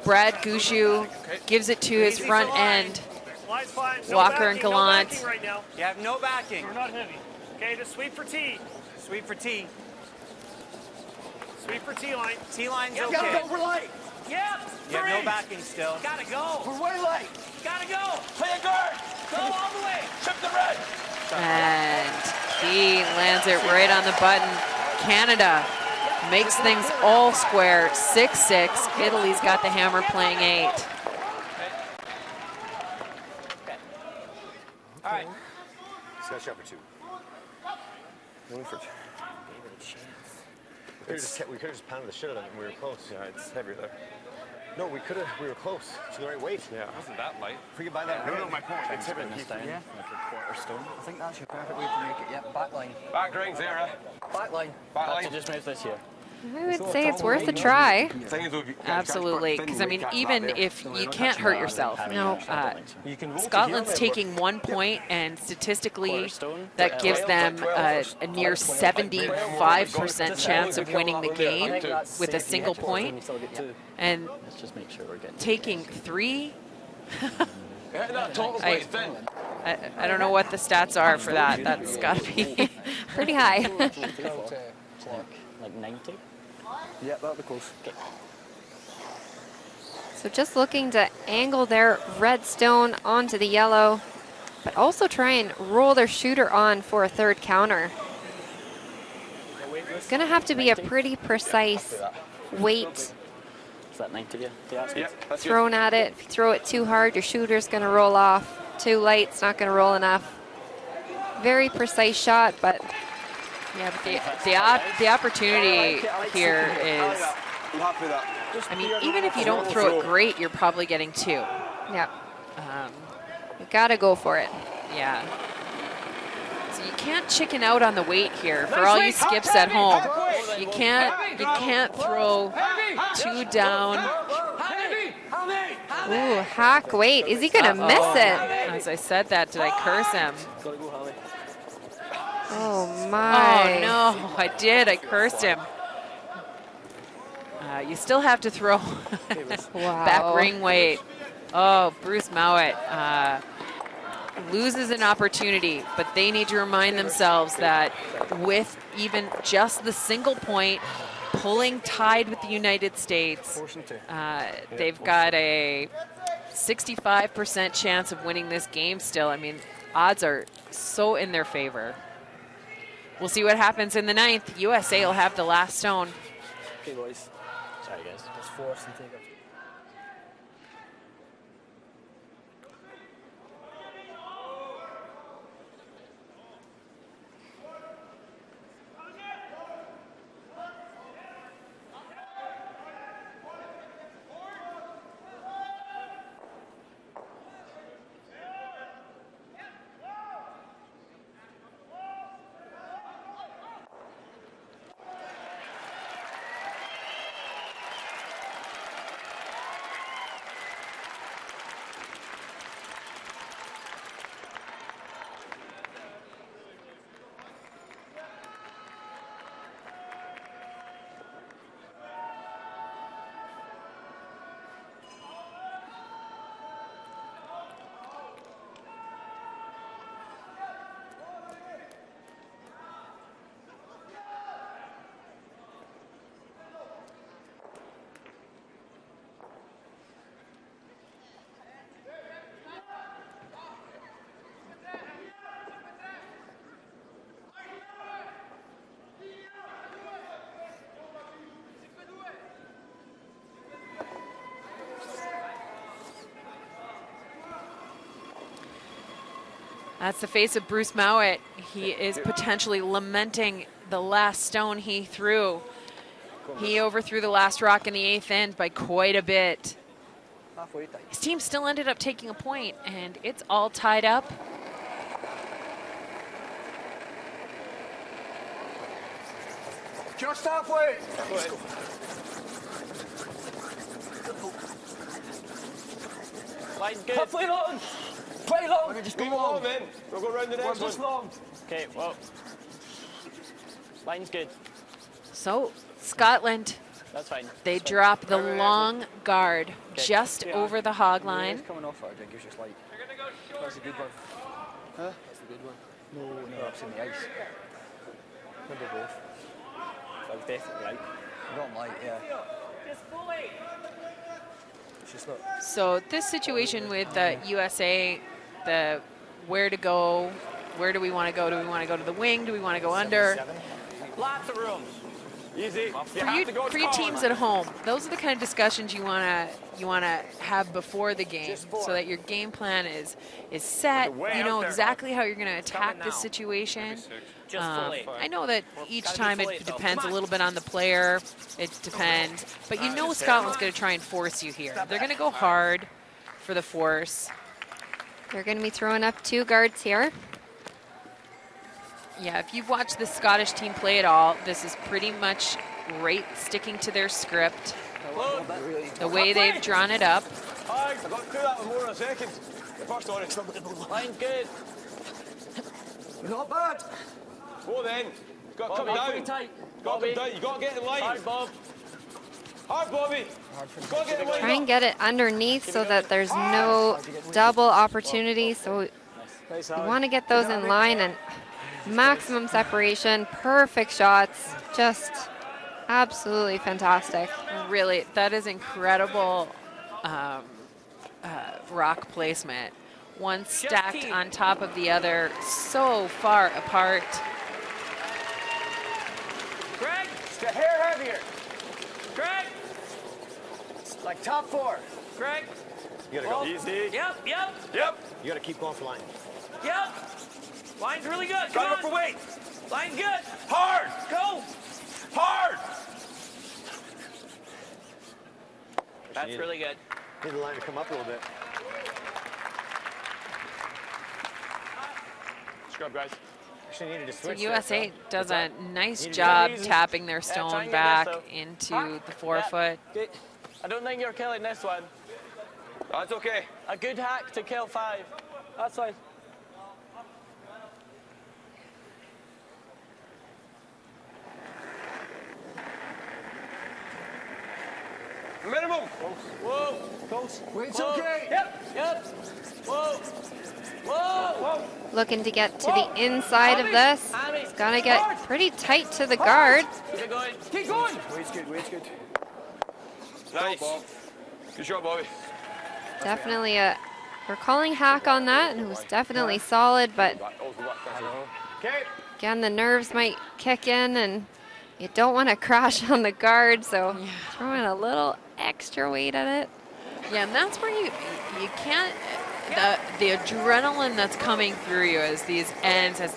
Brad Gushu gives it to his front end. Line's fine. No Walker and backing, Gallant. No backing right now. You have no backing. We're not heavy. Okay, just sweep for T. Sweep for T. Sweep for T line. T line's Yep. okay. Gotta go for light. Yep. You have no backing still. Gotta go. We're way light. Gotta go. Play a guard. Go all the way. Chip the red. And he lands it right on the button. Canada makes things all square, 6-6. Italy's got the hammer playing 8. All right. He's got a shot for 2. Going for We could have just pounded the shit out of it and we were close. Yeah, it's heavier there. No, we were close. It's the right weight. Yeah, it wasn't that light. If we could buy that ring. my point. It's heavy. Bring this down like a quarter stone. I think that's your perfect way to make it. Yep, back line. Back rings there, Back line. Back Have line. to just move this here. I would say it's worth a try. Thing is, if you- Absolutely, because I mean, even if you can't hurt yourself, No. You can roll Scotland's together, taking 1 point, and statistically, Cornerstone. that gives them a near 75% chance of winning the game with a single point. And Let's just make sure we're getting taking 3, Yeah, that total I- plays thin. I don't know what the stats are for that. That's got to be Pretty high. like 90. Yeah, that'll be close. So just looking to angle their red stone onto the yellow, but also try and roll their shooter on for a third counter. It's going to have to be a pretty precise weight Is that 90? Yeah, that's good. Yeah, that's good. thrown at it. If you throw it too hard, your shooter's going to roll off. Too light, it's not going to roll enough. Very precise shot, but yeah. But the opportunity here is, I'm happy with that. I mean, even if you don't throw it great, you're probably getting 2. yeah, Um, you got to go for it. Yeah. So you can't chicken out on the weight here. For all you skips at home, you can't throw 2 down. Ooh, hack weight. Is he going to miss it? As I said that, did I curse him? Gotta go, Holly. Oh my. Oh no, I did. I cursed him. You still have to throw Wow. back ring weight. Oh, Bruce Mowat loses an opportunity, but they need to remind themselves that with even just the single point, pulling tied with the United States. They've got a 65% chance of winning this game still. I mean, odds are so in their favor. We'll see what happens in the 9th. USA will have the last stone. Okay, boys. Sorry, guys. Let's force and take it. That's the face of Bruce Mowat. He is potentially lamenting the last stone he threw. He overthrew the last rock in the 8th end by quite a bit. His team still ended up taking a point, and it's all tied up. Just halfway. Line's good. Halfway long. Play long. Just go long, man. We'll go round the next one. Just long. Okay, well. Line's good. So Scotland, That's fine. they drop the long guard just over the hog line. Coming off it, I think it's just like. That's a good one. Huh? That's a good one. No, it's in the ice. Maybe both. That's definitely right. Not light, yeah. It's just not. So this situation with the USA, the where to go, where do we want to go? Do we want to go to the wing? Do we want to go under? Lots of rooms. Easy. For you teams at home, those are the kind of discussions you wanna have before the game, so that your game plan is set. You know exactly how you're gonna attack this situation. I know that each time it depends a little bit on the player. It depends, but you know Scotland's gonna try and force you here. They're gonna go hard for the force. They're going to be throwing up 2 guards here. Yeah, if you've watched the Scottish team play at all, this is pretty much right sticking to their script, the way they've drawn it up. I got through that in more than a second. The first on it. Line's good. Not bad. Go then. Got to come down. Got to come down. You got to get in line. Hard, Bob. Hard, Bobby. Got to get in line. Try and get it underneath so that there's no double opportunity. So we want to get those in line and maximum separation, perfect shots, just absolutely fantastic. Really, that is incredible rock placement. One stacked on top of the other, so far apart. Greg, It's a hair heavier. Greg, It's like top 4. Greg. You gotta go. Easy. Yep. Yep. You gotta keep going for line. Yep. Line's really good. Drive Come up for on. weight. Line's good. Hard. Go. Hard. That's really good. Need the line to come up a little bit. Scrub, guys. Actually needed to So switch. USA there, does a nice Easy. job Easy. tapping their trying stone your back best, though. into the forefoot. Yeah. I don't think you're killing this one. That's okay. A good hack to kill 5. That's fine. minimum. Whoa. Close. Weight's Whoa. okay. Yep. Whoa. Whoa. Looking to get to the inside of this. It's gonna get pretty tight to the guard. Keep it going. Keep going. Weight's good. Weight's good. Nice. Good job, Bobby. Definitely we're calling hack on that, and it was definitely solid, but Okay. again, the nerves might kick in, and you don't want to crash on the guard, so throwing a little extra weight at it. Yeah, and that's where you can't, the adrenaline that's coming through you as these ends, as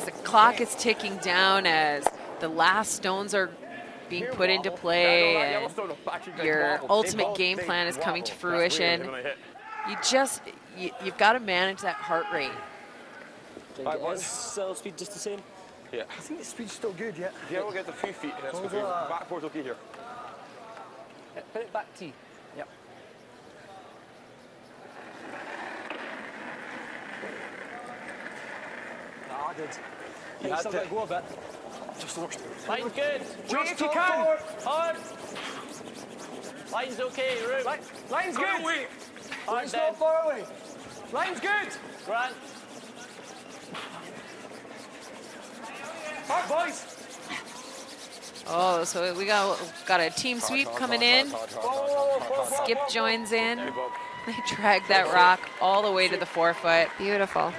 the clock is ticking down, as the last stones are being put into play, and your ultimate game plan is coming to fruition. You've got to manage that heart rate. Is speed just the same? Yeah. I think the speed's still good, yeah. Yeah, we'll get the few feet. Let's go through. Backboard's okay here. Put it back T. Yep. Ah, good. You You had still to- got to go a bit. Just the worst. Line's good. Just if you can. Hard. Line's okay, Root. Line's Go good. away. Hard, Line's Ben. not far away. Line's good. Grant. Hard, boys. Oh, so we got a team sweep coming in. Skip joins in. They drag that rock all the way to the forefoot. Beautiful.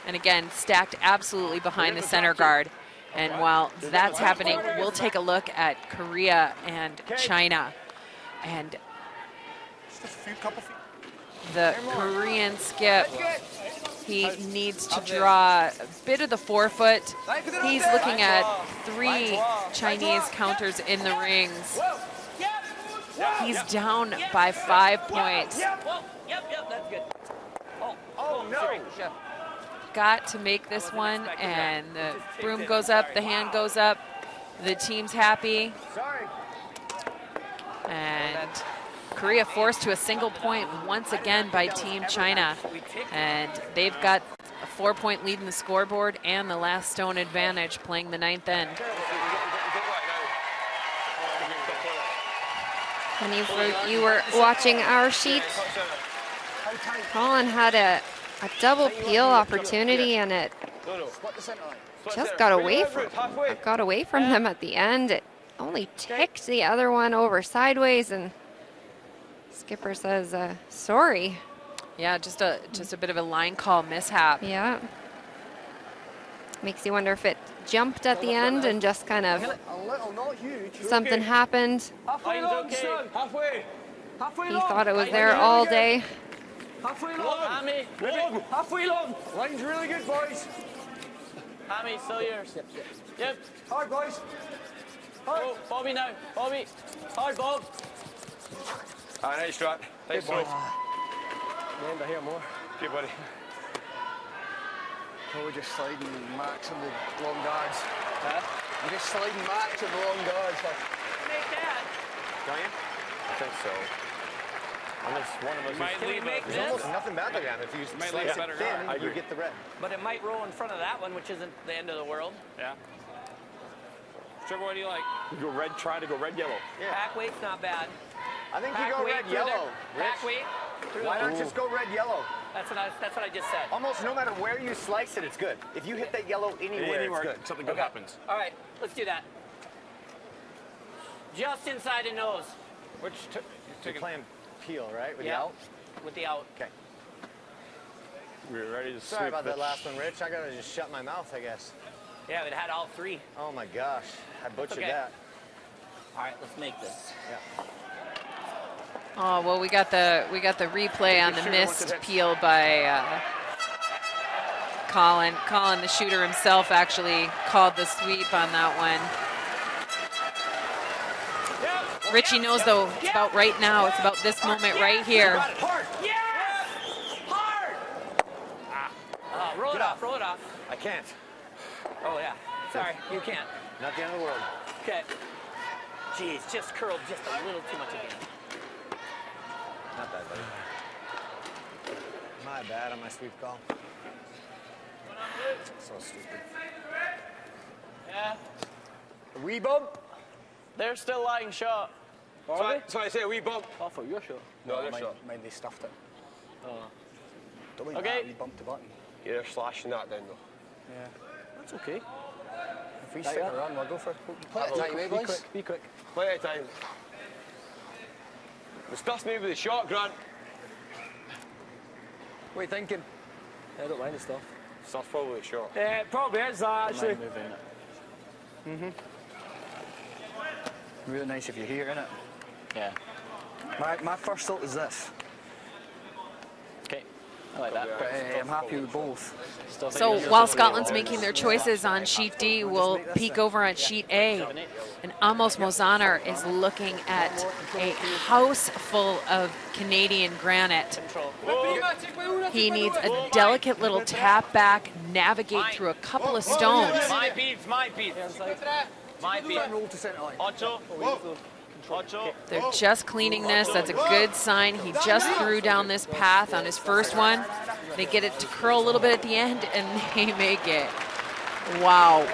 And again, stacked absolutely behind the center guard. And while that's happening, we'll take a look at Korea and China. And Just a few couple feet. the Korean skip, he needs to draw a bit of the forefoot. He's looking at 3 Chinese counters in the rings. He's down by 5 points. Yep, that's good. Oh no. Sorry. Got to make this one, and the broom goes up, the hand goes up, the team's happy. Sorry. And Korea forced to a single point once again by Team China. And they've got a 4-point lead in the scoreboard and the last stone advantage playing the 9th end. And if you were watching our sheet, Colin had a double peel opportunity, and it just got away from them at the end. It only ticked the other one over sideways, and skipper says, sorry. Yeah, just a bit of a line call mishap. Yeah. Makes you wonder if it jumped at the end and just kind of something happened. Halfway long, son. Halfway. Halfway He long. thought it was there all day. Halfway long. Hammy. Halfway long. Line's really good, boys. Hammy, still yours. Yep. Hard, boys. Hard. Oh, Bobby now. Bobby. Hard, Bob. Nice shot. Thanks, boys. Remember here more. Okay, buddy. Oh, we're just sliding max on the long guards. Huh? We're just sliding max on the long guards. Make that. Don't you? I think so. Unless one of us Can we make There's this? almost nothing bad to that. If you Might slice leave it better thin, guard. you get the red. But it might roll in front of that one, which isn't the end of the world. Yeah. Trevor, what do you like? You go red, try to go red, yellow. Yeah. Pack weight's not bad. I think Pack you go weight red, through yellow. there. Pack weight. through Why there. not just go red, yellow? That's what I just said. Almost no matter where you slice it, it's good. If you hit that yellow anywhere, it's good. Something good happens. All right, let's do that. Just inside the nose. Which you're playing peel, right? With Yeah. the out? With the out. Okay. we're ready to Sorry about that last one, Rich. I gotta just shut my mouth, I guess. Yeah, it had all 3. Oh my gosh, I butchered Okay. that. All right, let's make this. Yeah. Oh, well, we got the replay on the missed peel by Colin. Colin, the shooter himself, actually called the sweep on that one. Richie knows, though, it's about right now. It's about this moment right here. Hard. Yes! Hard! Roll it off, roll it off. I can't. Oh, yeah. Sorry, you can't. Not the end of the world. Okay. Jeez, just curled just a little too much again. Not bad, buddy. My bad on my sweep call. So stupid. Yeah. A wee bump. They're still lying shot. So I say a wee bump. Oh, for your shot. No, their mine, shot. mine they stuffed it. Don't leave Okay. that, we bumped the button. Yeah, they're slashing that down though. Yeah. That's okay. If we Right, stick yeah. around, we'll go for it. Play it tight, mate, Be boys. quick, be quick. Plenty of time. Discuss me with the shot, Grant. What are you thinking? I don't mind the stuff. Stuff's probably a shot. Yeah, it probably is that, Don't actually. mind moving it. Really nice if you're here, innit? Yeah. My first thought is this, Okay. I like that. but I'm happy with both. Still think So yours while is Scotland's okay. making their choices on sheet D, we'll peek over at sheet A. And Amos Mozaner is looking at a house full of Canadian granite. He needs a delicate little tap back, navigate through a couple of stones. My beats, my beats. My beats. Roll to centre line. Ocho. Ocho. They're just cleaning this. That's a good sign. He just threw down this path on his first one. They get it to curl a little bit at the end, and they make it. Wow,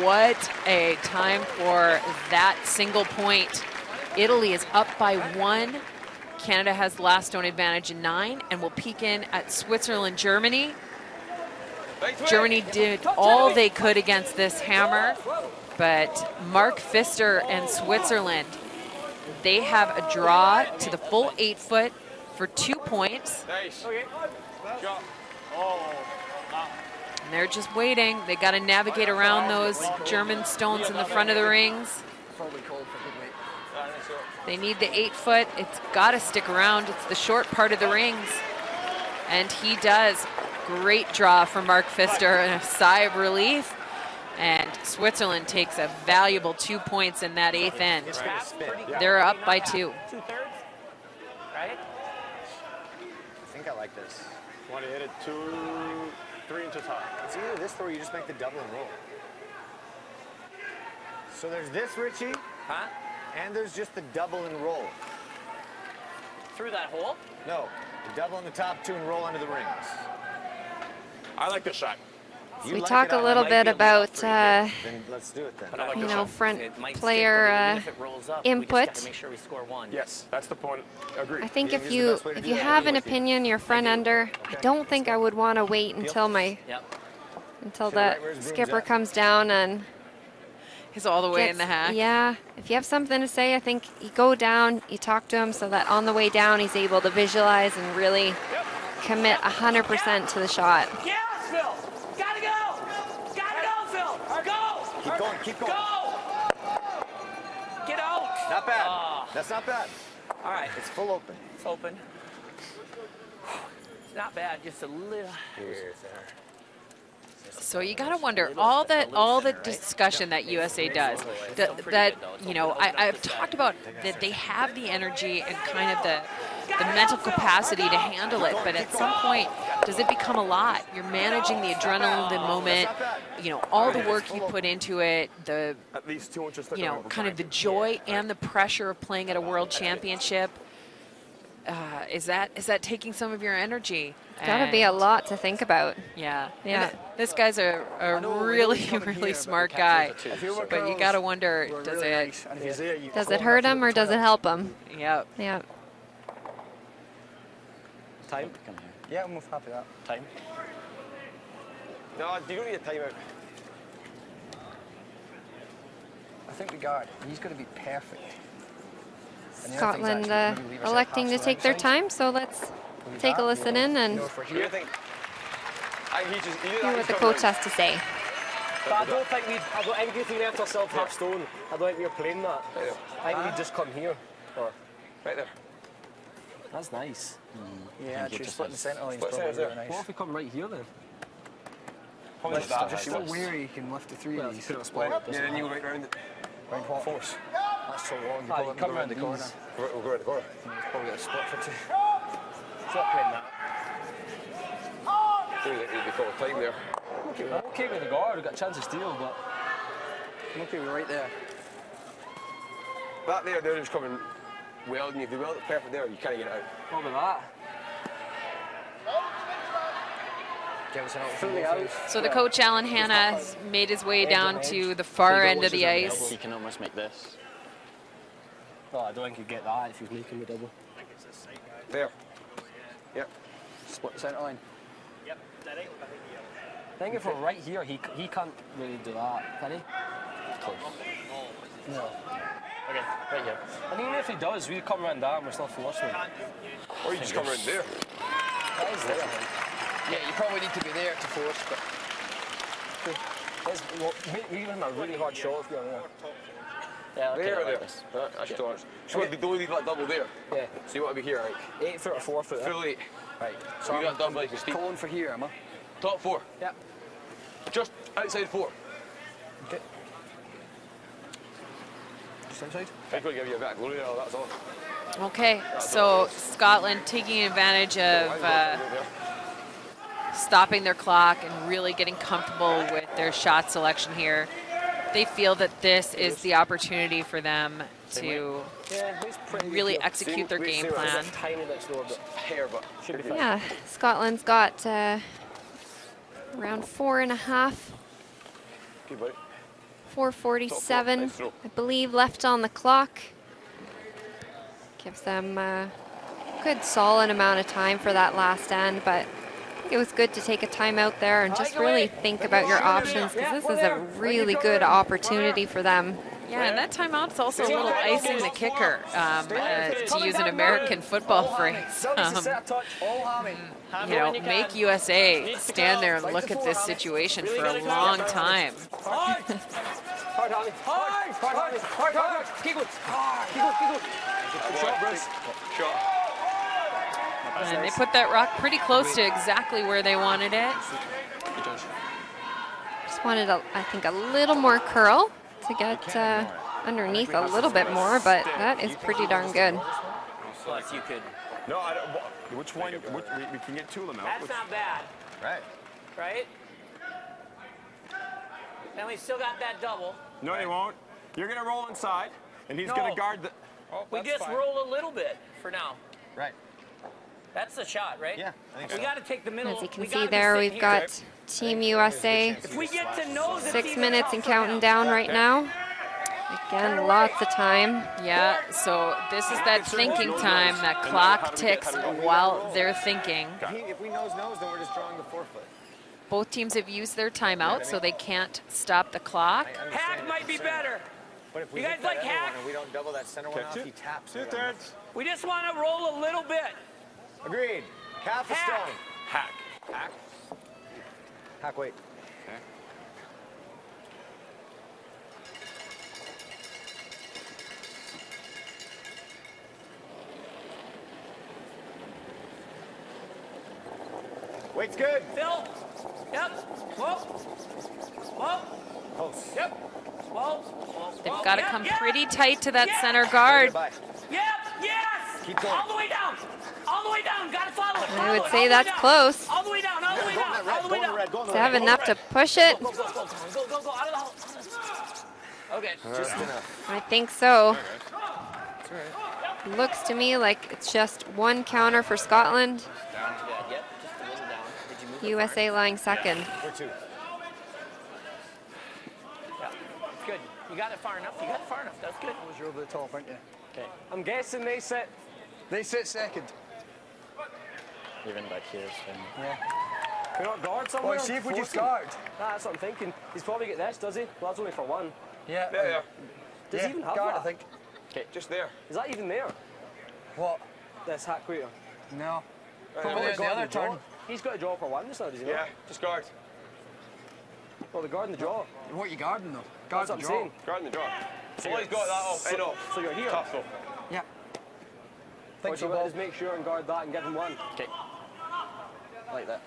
what a time for that single point. Italy is up by 1. Canada has the last stone advantage in 9, and will peek in at Switzerland, Germany. Germany did all they could against this hammer, but Mark Pfister and Switzerland, they have a draw to the full 8 foot for 2 points. Nice. Shot. And they're just waiting. They got to navigate around those German stones in the front of the rings. Probably called for big weight. They need the 8 foot. It's got to stick around. It's the short part of the rings. And he does. Great draw from Mark Pfister and a sigh of relief. And Switzerland takes a valuable 2 points in that 8th end. They're up by 2. 2/3. Right? I think I like this. Want to hit it 3 inches high. It's either this or you just make the double and roll. So there's this, Richie, Huh? and there's just the double and roll. Through that hole? No, the double in the top 2 and roll under the rings. I like this shot. You We like talk it, a I little like bit it. about, Then let's do it then. But I like you this know, one. front It might stick, player but even if it rolls up, we just input. gotta make sure we score 1. Yes, that's the point. Agreed. I think Yeah, if this is the you best way to if do you that. have an opinion, your front ender, I don't think I would want to wait until Yep. until Should the right where his broom's skipper at. comes down and He's all the way in the gets- hack. Yeah, if you have something to say, I think you go down, you talk to him so that on the way down he's able to visualize and really commit 100% to the shot. Yes, Phil. Gotta go. Gotta go, Phil. Go. Keep going, keep going. Go. Get out. Not bad. Ah. That's not bad. All right, It's full open. it's open. It's not bad, just a little. So you got to wonder all the discussion that USA does, that you know, I've talked about that they have the energy and kind of the mental capacity to handle it, but at some point, does it become a lot? You're managing the adrenaline, the moment, you know, all the work you put into it, the At least 2 inches. you know, kind of the joy and the pressure of playing at a world championship. Is that taking some of your energy? Got to be a And- lot to think about. Yeah. Yeah. And this guy's a really, really smart guy. But you got to wonder, does it, And if he's there, you Does it hurt him or does it help him? yep. Yeah. Time. Yeah, I'm happy with that. Time. No, you don't need a timeout. I think the guard, he's going to be perfect. And the other thing's Scotland actually maybe leave us electing to past the take their outside. time, so let's take a listen in and You know, if we're What do you here, think? He hear what the coach has to say. But I don't think I don't think if we left ourselves half stone, I don't think we were playing that. I think we'd just come here. Or Right there. That's nice. yeah, actually splitting the centre line's Split probably centre's really there. nice. what if we come right here then? Probably Just, that. just so wary you can lift the 3 of these. Put it a split. Yeah, then you go right round it. Round what? Force. That's so long. You Aye, probably come go round the these. corner. We'll go around the corner. It's probably a split for 2. Stop playing that. We call time there. I'm okay with the guard. We've got a chance to steal, but I'm okay, we're right there. That there, they're just coming welding. If you weld it perfect there, you can't get it out. what about that? Give us an out. Fully out. So the coach, Alan Hanna, has made his way down to the far end of the ice. He can almost make this. No, I don't think he'd get that if he was making the double. There. Yep. Split the centre line. Yep, that ain't. I think if we're right here, he can't really do that, can he? Close. No. Okay, right here. And even if he does, we come around that and we're still forcing him. Or you just come around there. That is there, I think. Yeah, you probably need to be there to force, but We give him a really hard shot if you're there. Yeah, okay, there, I like there. this. That's too hard. So what, don't leave that double there. Yeah. So you want to be here, like 8 foot or 4 foot. full 8. right. So you got double like a steep. Calling for here, am I? Top 4. Yeah. Just outside 4. Okay. Just outside. I'm going to give you a bit of glory now, that's all. Okay, so Scotland taking advantage of stopping their clock and really getting comfortable with their shot selection here. They feel that this is the opportunity for them to really execute their game plan. Yeah, Scotland's got around 4.5. Good buddy. 4:47, I believe, left on the clock. Gives them a good solid amount of time for that last end, but I think it was good to take a timeout there and just really think about your options, because this is a really good opportunity for them. Yeah, and that timeout's also a little icing the kicker, to use an American football phrase. You know, make USA stand there and look at this situation for a long time. Hard, Holly. Hard. Keep it. Shot, Bruce. Shot. And they put that rock pretty close to exactly where they wanted it. Just wanted, I think, a little more curl to get underneath a little bit more, but that is pretty darn good. Plus, you could. No, I don't. Which one? We can get 2 of them out. That's not bad. Right. Right? Then we still got that double. No, you won't. You're going to roll inside, and he's going to guard the... Oh, We just roll a little bit for now. Right. That's the shot, right? Yeah, I think We so. got to take the middle. As you can we see gotta be there, sitting we've here. got Team USA If we get to know the 6 team minutes and enough for counting him. down right now. Again, lots of time. Yeah, so this is that thinking time. That clock ticks while they're thinking. If we nose, then we're just drawing the 4 foot. Both teams have used their timeout, so they can't stop the clock. Hack might be better. But if we You hit guys that like other hack? one and we don't double that center one off, he taps. 2/3. We just want to roll a little bit. Agreed. Calf is Hack. stone. Hack. Hack. Hack, wait. Weight's good. Phil. Yep. Whoa. Whoa. Close. Yep. Whoa. They've got to Yep, come yep. pretty tight to that Yep. center guard. Bye. Yep. Yes. Keep going. All the way down. All the way down. Got to follow it. I would Follow it. say All the way that's down. close. All the way down. All the way Go on down. that red. All the Go way on the down. red. Go on the To red. have enough to push it, Go. Out of the hole. Okay. Just enough. I think so. Looks to me like it's just one counter for Scotland. Yep. Just a little down. Did you move it USA lying second. We're 2. Yeah. Good. You got it far enough. You got it far enough. That's good. You're over the top, aren't you? Okay. I'm guessing they sit. They sit second. Even back here, so. We're not guard somewhere. Well, see if we just Force him. guard. Nah, that's what I'm thinking. He's probably get this, does he? Well, that's only for one. Yeah. There. Does he even have guard, that? I think. Okay, just there. Is that even there? What? This hack waiter. No. Right, Probably there. the other turn. He's got a draw for one just now, does he not? Yeah, just guard. Well, the guard and the draw. What are you guarding, though? That's Guard what the I'm draw. saying. Guard in the draw. So he's got that off. Head off. So you're here. Tough though. Yeah. Or Think so so, you Bob. just make sure and guard that and give him one. Okay. Like that.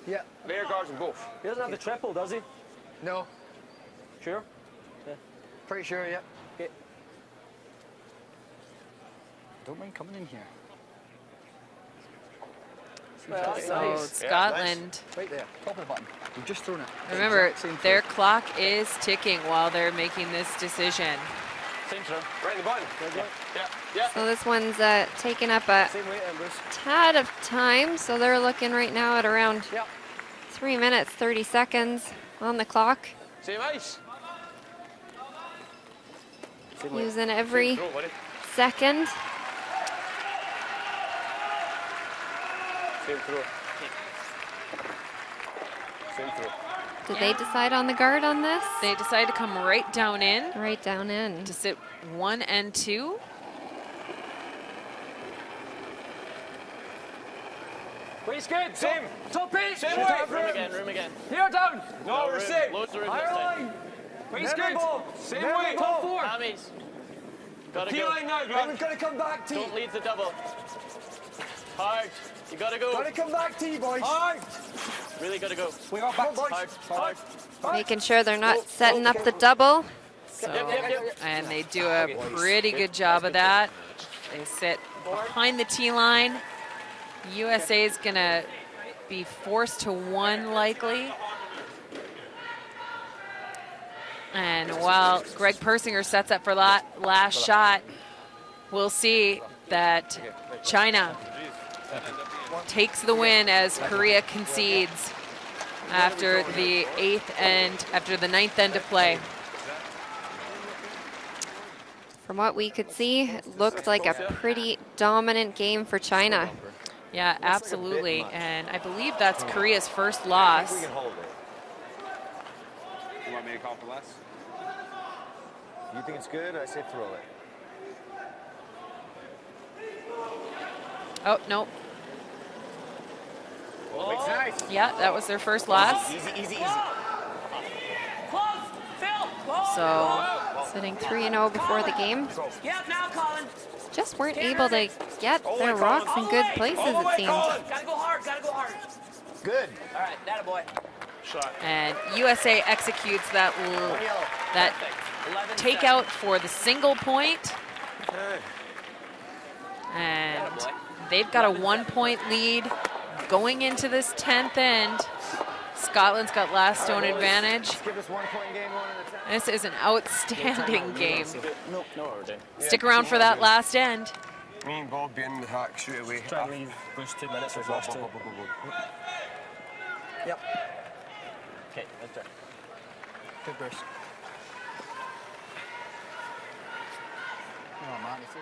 Yeah. There guards them both. He doesn't have the triple, does he? No. Sure. Pretty sure, yeah. Okay. Don't mind coming in here. So Scotland, Right there. Top of the button. You've just thrown it. remember, Exact same their thing. clock is ticking while they're making this decision. Same throw. Right in the button. Yeah. So this one's taking up a Same weight, Bruce. tad of time. So they're looking right now at around Yep. 3 minutes, 30 seconds on the clock. Same ice. Using every Throw, buddy. second. Same throw. Same throw. Did they decide on the guard on this? They decided to come right down in. Right down in. To sit 1 and 2. Waist good. Same. Top eight. Same Room way. again, room again. Here down. No we're room. safe. Loads of room Higher this time. line. Waist Never good. ball. Same Never way. ball. Top 4. Hammies. Gotta Key go. line now, Grant. We've got to come back, T. Don't lead the double. Hard. You gotta go. Got to come back, T, boys. Hard. Really gotta go. We got back, boys. Hard. Making sure they're not setting up the double. So, and they do a pretty good job of that. They sit behind the tee line. USA is going to be forced to 1 likely. And while Greg Persinger sets up for last shot, we'll see that China takes the win as Korea concedes after the 9th end of play. From what we could see, it looked like a pretty dominant game for China. Yeah, absolutely. And I believe that's Korea's first loss. You want me to call for less? You think it's good? I say throw it. Oh, no. Oh, it's nice. Yeah, that was their first loss. Easy, easy, easy. Close. Phil. Close. So Sitting 3-0 before the game. Yep, now Colin. Just weren't able to get their rocks in good places, it seemed. Gotta go hard, gotta go hard. Good. All right, that a boy. Shot. and USA executes that takeout for the single point. And they've got a 1-point lead going into this 10th end. Scotland's got last stone advantage. This is an outstanding game. Stick around for that last end. Me and Bob be in the hack straight away. Try and leave Bush 2 minutes or last 2. Yep. Okay, that's right. Good burst. Oh man, it's it.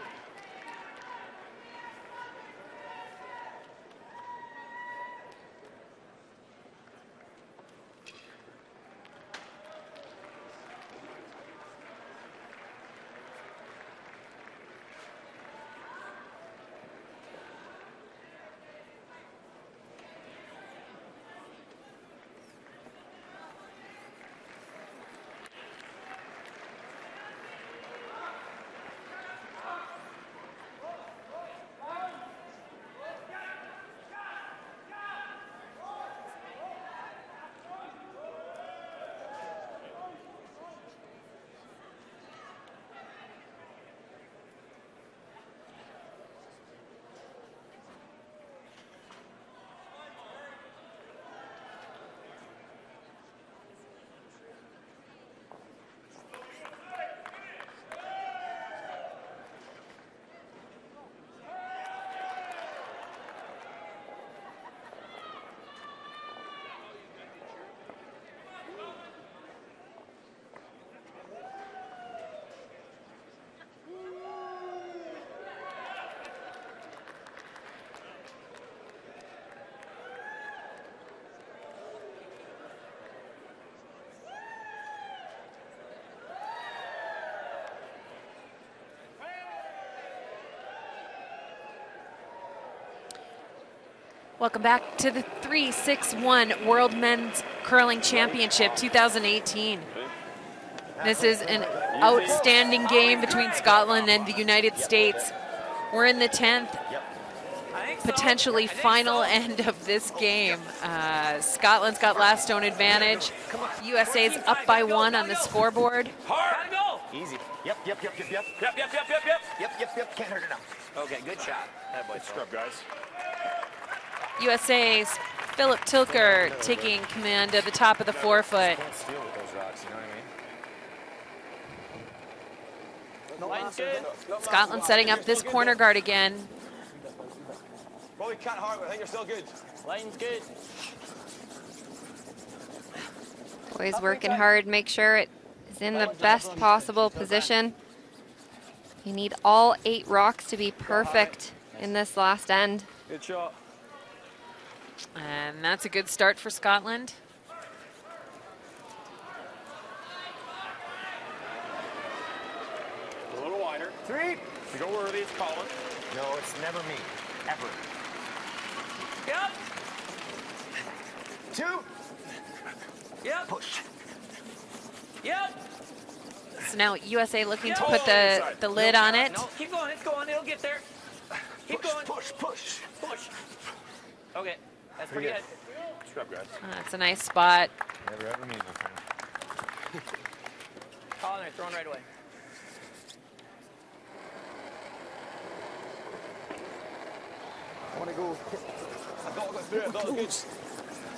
Welcome back to the 3-6-1 World Men's Curling Championship 2018. This is an outstanding game between Scotland and the United States. We're in the 10th, potentially final end of this game. Scotland's got last stone advantage. USA's up by 1 on the scoreboard. Gotta go. Easy. Yep. Yep. Can't hurt it now. Okay, good shot. That boy. Scrub, guys. USA's Philip Tilker taking command at the top of the forefoot. Can't steal with those rocks, you know what I mean? Line's good. Scotland setting up this corner guard again. Probably can't hard, but I think you're still good. Line's good. Boys working hard, make sure it is in the best possible position. You need all 8 rocks to be perfect in this last end. Good shot. And that's a good start for Scotland. A little wider. 3. You go worthy, it's Colin. No, it's never me. Ever. Yep. 2. Yep. Push. Yep. So now USA looking to put the lid on it. No, keep going. It's going. It'll get there. Keep going. Push, push. Push. Okay. That's pretty good. Scrub, guys. That's a nice spot. Never ever me, my friend. Colin, they're throwing right away. I want to go.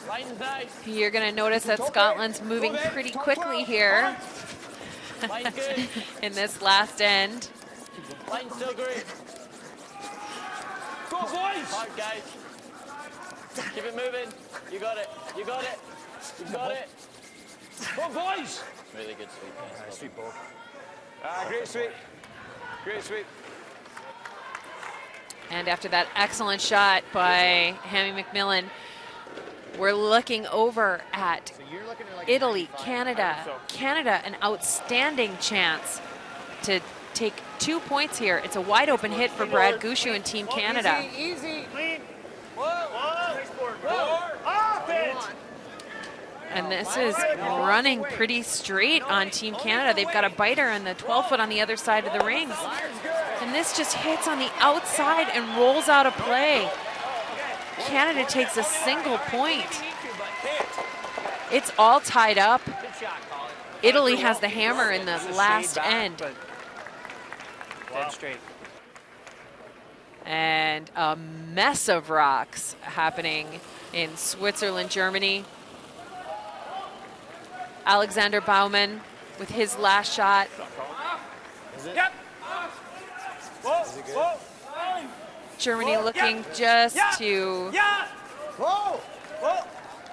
Light and tight. You're going to notice that Scotland's moving pretty quickly here Line's good. in this last end. Line's still great. Go, boys. Hard, guys. Keep it moving. You got it. You got it. You got it. Go, boys. Really good sweep pass. Nice sweep ball. Great sweep. Great sweep. And after that excellent shot by Hammy McMillan, we're looking over at Italy, Canada. Canada, an outstanding chance to take 2 points here. It's a wide open hit for Brad Gushue and Team Canada. Easy. Clean. Whoa. Nice board. Whoa. Up it. And this is running pretty straight on Team Canada. They've got a biter in the 12-foot on the other side of the rings. And this just hits on the outside and rolls out of play. Canada takes a single point. It's all tied up. Italy has the hammer in the last end. Dead straight. And a mess of rocks happening in Switzerland, Germany. Alexander Baumann with his last shot. Yep. Whoa. Whoa. Germany looking just to Whoa. Whoa.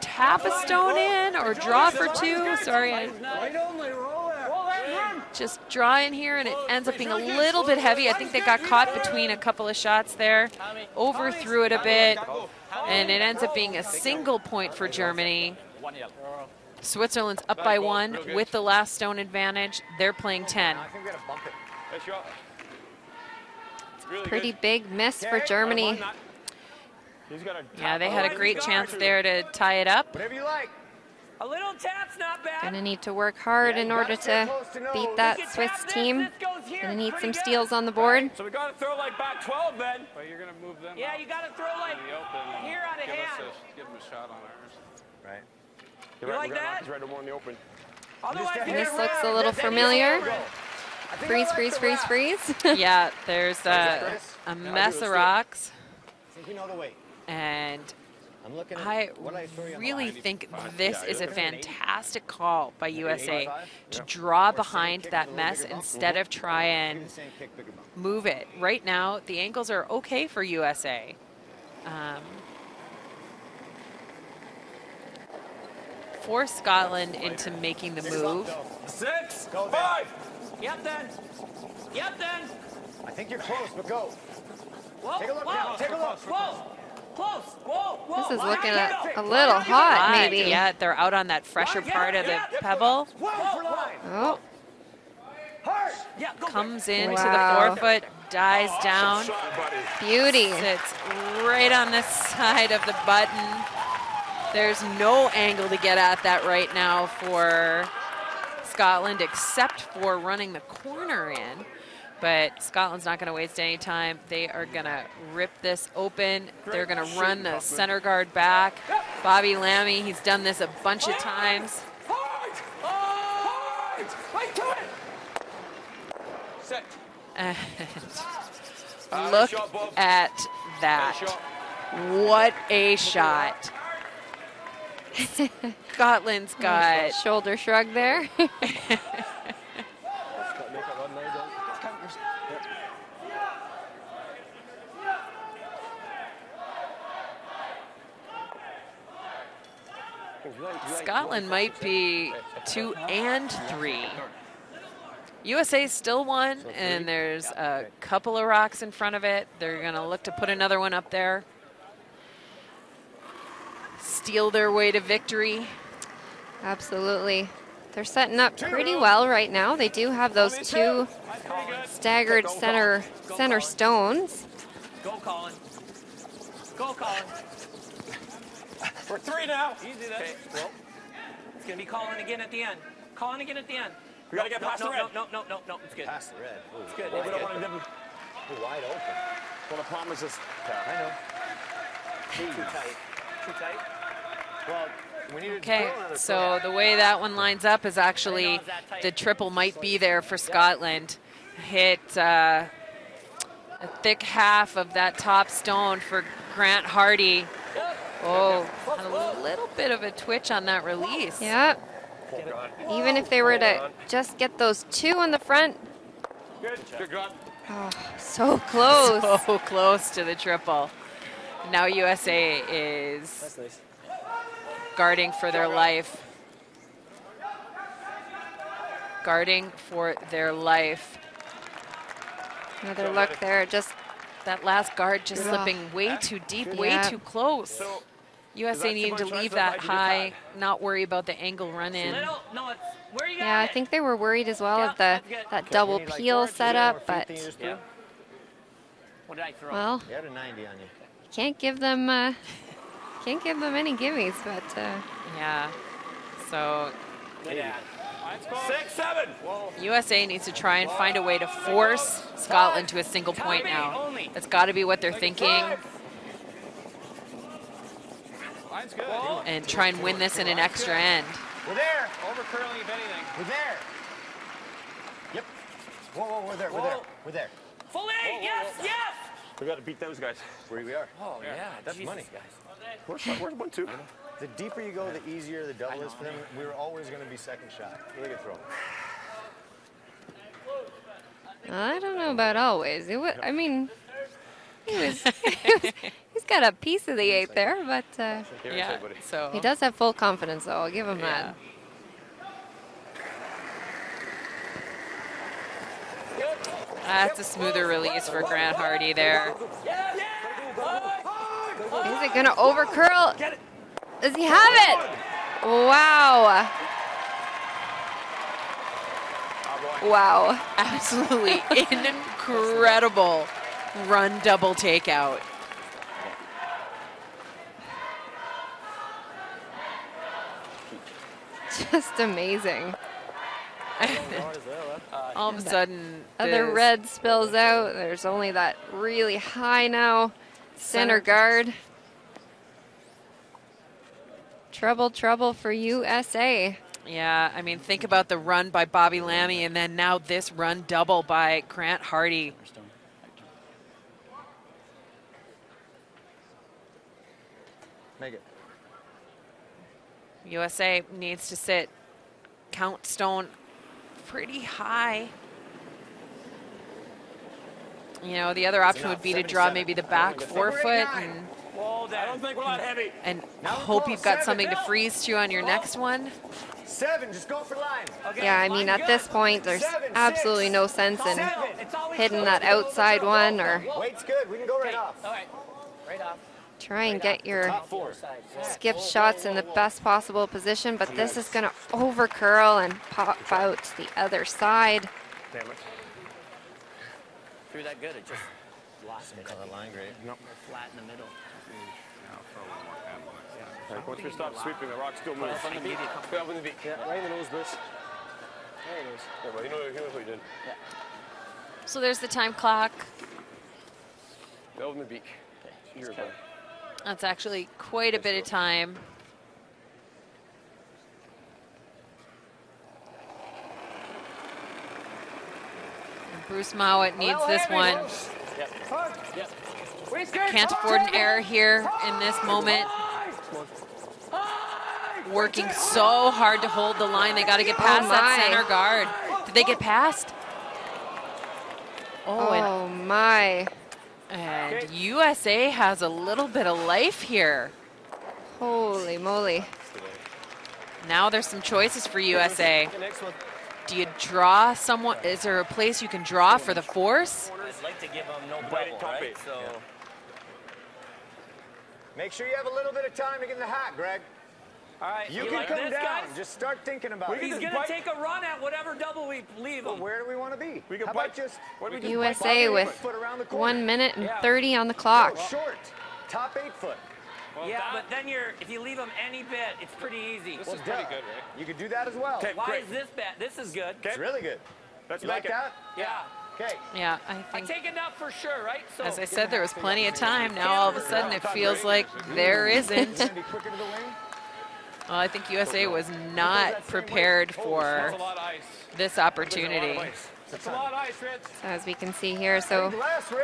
tap a stone in or draw for 2. Sorry, I Right only. Roll there. Roll there. just draw in here, and it ends up being a little bit heavy. I think they got caught between a couple of shots there, overthrew it a bit, and it ends up being a single point for Germany. Switzerland's up by 1 with the last stone advantage. They're playing 10. I think we gotta bump it. Nice shot. Really Pretty good. big miss for Germany. He's got a Yeah, they had a great chance there to tie it up. Whatever you like. A little tap's not bad. Gonna need to work hard in order to beat that Swiss team. Gonna need some steals on the board. So we got to throw like back 12 then. But you're going to move them Yeah, out you got to throw like in the open. and here out of hand. Give them a shot on ours. Right. You're You right, like we got that? Marcus right more in the open. Otherwise, And this looks a little familiar. Freeze, freeze, freeze, freeze. Yeah, there's a mess of rocks, I think you know the way. and I'm looking at I what I throw you on the really line. think this is a fantastic call by USA to draw behind that mess instead of try and Same kick, bigger bump. move it. Right now, the angles are okay for USA. Force Scotland into making the move. 6, Go there. 5. Yep, then. Yep, then. I think you're close, but go. Whoa. Take a look whoa. now. Take a look. Whoa. Close. Whoa. Whoa. This is Why looking not a get up? little hot, Right, maybe. yeah, they're out on that fresher part of the pebble. Whoa, for line. Oh, Hard. Yeah, go. Comes into Wow. the 4-foot, dies down, beauty. sits right on the side of the button. There's no angle to get at that right now for Scotland except for running the corner in. But Scotland's not going to waste any time. They are going to rip this open. They're going to run the center guard back. Bobby Lammy, he's done this a bunch of times. Hard. Hard. Right to it. Set. And look shot, Bob. at that. Nice shot. What a shot. Scotland's got Shoulder shrug there. Scotland might be 2 and 3 USA still won, and there's a couple of rocks in front of it. They're going to look to put another one up there. Steal their way to victory. Absolutely. They're setting up pretty well right now. They do have those 2 staggered center stones. Go, Colin. Go, Colin. For 3 now. Easy then. Okay, well, it's going to be Colin again at the end. Colin again at the end. We got to get past the red. No, it's good. Past the red. Ooh. It's good. Well, It's we don't good. want to give them. Wide open. Well, the problem is this. I know. Too tight. Too tight. Well, we need to Okay, so the way that one lines up is actually the triple might be there for Scotland. Hit a thick half of that top stone for Grant Hardy. Oh, had a little bit of a twitch on that release. Yeah. Even if they were to just get those 2 on the front. Good. Good God. Oh, so close. So close to the triple. Now USA is guarding for their life. Guarding for their life. Another look there, just that last guard just slipping way too deep, way too close. USA needing to leave that high, not worry about the angle run in. Yeah, I think they were worried as well of that double peel setup, but What did I throw? well, You had a 90 on you. can't give them any gimmies, but Yeah, so Yeah. 6, 7. USA needs to try and find a way to force Scotland to a single point now. That's got to be what they're thinking. Line's good. And try and win this in an extra end. We're there. Over curling, if anything. We're there. Yep. Whoa, we're there. We're there. We're there. Full A, yes, yes! We got to beat those guys. Where we are. Oh, yeah, That's Jesus, money. guys. Where's 1, 2? The deeper you go, the easier the double is for them. We were always going to be second shot. Really good throw. I don't know about always. I mean, he's got a piece of the 8 there, but Yeah, so he does have full confidence, though. I'll give him that. That's a smoother release for Grant Hardy there. Is it going to overcurl? Does he have it? Wow. Wow. Absolutely incredible run double takeout. Just amazing. All of a sudden, Other this- red spills out. There's only that really high now. Center guard. Trouble for USA. Yeah, I mean, think about the run by Bobby Lammy, and then now this run double by Grant Hardy. Make it. USA needs to sit count stone pretty high. You know, the other option would be to draw maybe the back forefoot and I don't think we're that heavy. hope you've got something to freeze to on your next one. 7, just go for line. Yeah, I mean, at this point, there's absolutely no sense in hitting that outside one or Weight's good. We can go right off. All right, right off. try and get your skip shots in the best possible position, but this is going to overcurl and pop out to the other side. Damn it. Threw that good, it just lost it. Color line grade. Nope. Flat in the middle. Right, once we stop sweeping, the rock still moves. Up on the beat. Put up on the beat. Yeah, right in the nose, Bruce. There it is. Yeah, well, he knows what he did. So there's the time clock. Elvin the beak. Here, buddy. That's actually quite a bit of time. And Bruce Mowat needs this one. Can't afford an error here in this moment. Working so hard to hold the line. They got to get past that my. center guard. Did they get past? Oh, my. And USA has a little bit of life here. Holy moly. Now there's some choices for USA. Okay, next one. Do you draw someone? Is there a place you can draw for the force? I'd like to give them no bubble, right? So. Make sure you have a little bit of time to get in the hat, Greg. All right, You you can like come this, down. guys? Just start thinking about it. He's gonna take a run at whatever double we leave him. Where do we want to be? We can How bite. about just USA with foot around the corner? 1 minute and 30 on the clock. Short, top 8 foot. Yeah, but then if you leave him any bit, it's pretty easy. This is pretty good, right? You could do that as well. Why is this bad? This is good. It's really good. Let's You make like it. that? Yeah. Okay. Yeah, I I think, take enough for sure, right? So as I said, there was plenty of time. Now all of a sudden it feels like there isn't. Be quicker to the wing. Well, I think USA was not prepared for this opportunity. That's a lot of ice, Rich. So as we can see here, so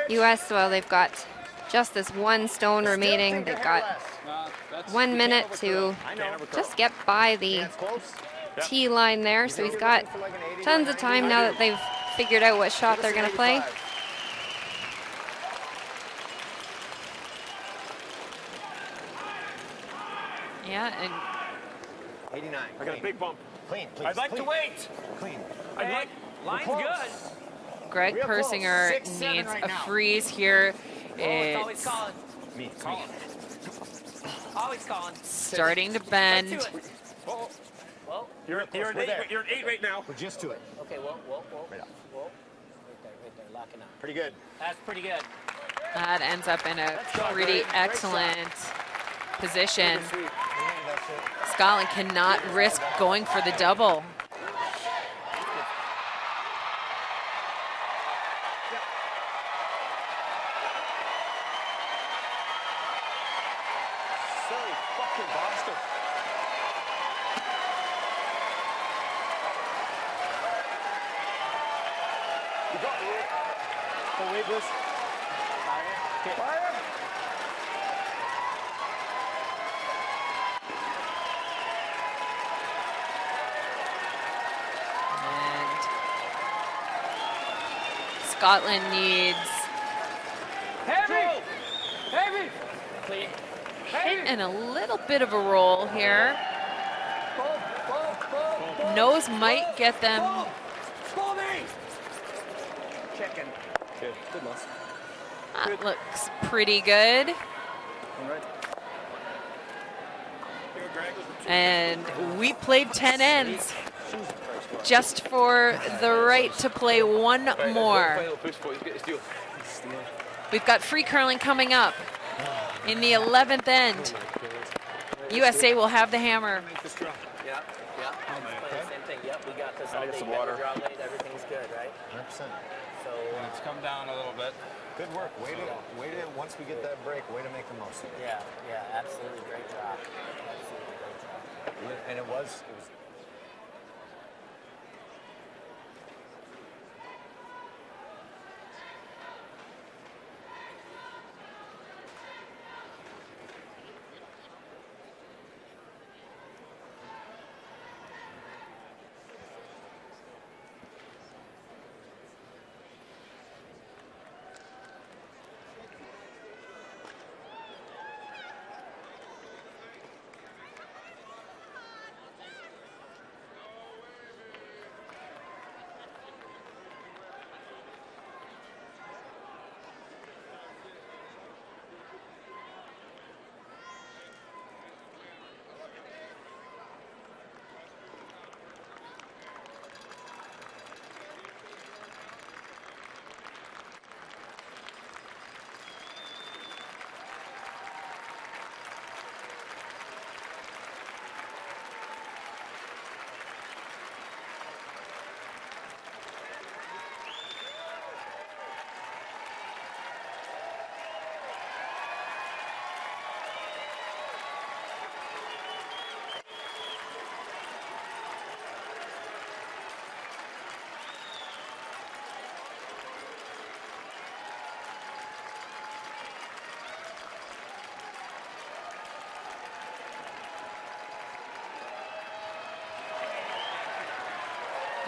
US, well, they've got just this one stone remaining. They've got 1 minute to just get by the tee line there. So he's got tons of time now that they've figured out what shot they're going to play. Yeah, and 89. I got a big bump. Clean, please. I'd like to clean. wait. Clean. I'd like. Line's Close. good. Greg Real close. Persinger 6-7 needs right a now. freeze here. Oh, it's always It's calling. Me. Always calling. starting to bend. Let's do it. Whoa. You're an We're there. 8 right now. We're just to it. Okay, whoa. Right up. Whoa. Right there, locking up. Pretty good. That's pretty good. That ends up in a pretty excellent position. Scotland cannot risk going for the double. Silly fucking bastard. You got it. Oh, wait, Liz. Fire. And Scotland needs Heavy! Heavy! Clean. and a little bit of a roll here. Nose might get them. Checking. Good. Good loss. That looks pretty good. All right. Here, Greg. And we played 10 ends just for the right to play one more. Final push for you, get the steal. We've got free curling coming up in the 11th end. USA will have the hammer. Yeah. Play the same thing. Yep, we got this all day. some You got water. the draw late, everything's good, right? 100%. So It's come down a little bit. Good work. Way to, once we get that break, way to make the most of it. yeah, absolutely great draw. Absolutely great draw. And it was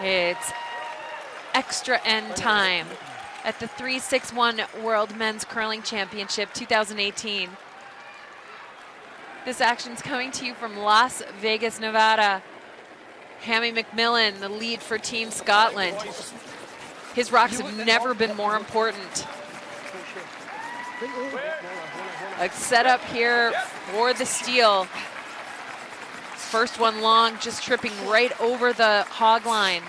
It's extra end time at the 3-6-1 World Men's Curling Championship 2018. This action's coming to you from Las Vegas, Nevada. Hammy McMillan, the lead for Team Scotland. His rocks have never been more important. A setup here for the steal. First one long, just tripping right over the hog line.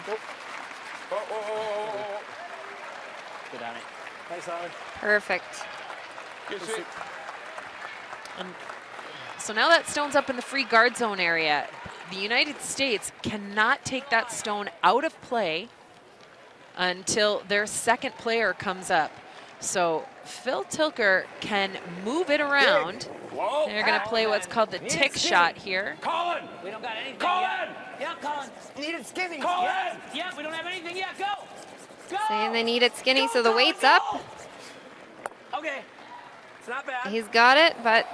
Good on it. Thanks, Alan. Perfect. So now that stone's up in the free guard zone area. The United States cannot take that stone out of play until their second player comes up. So Phil Tilker can move it around. They're going to play what's called the tick shot here. Colin! We don't got anything Colin! yet. Yeah, Colin. Needed skinny. Colin! Yeah, we don't have anything yet. Go! Go! Saying they need it skinny, so the weight's up. Okay. It's not bad. He's got it, but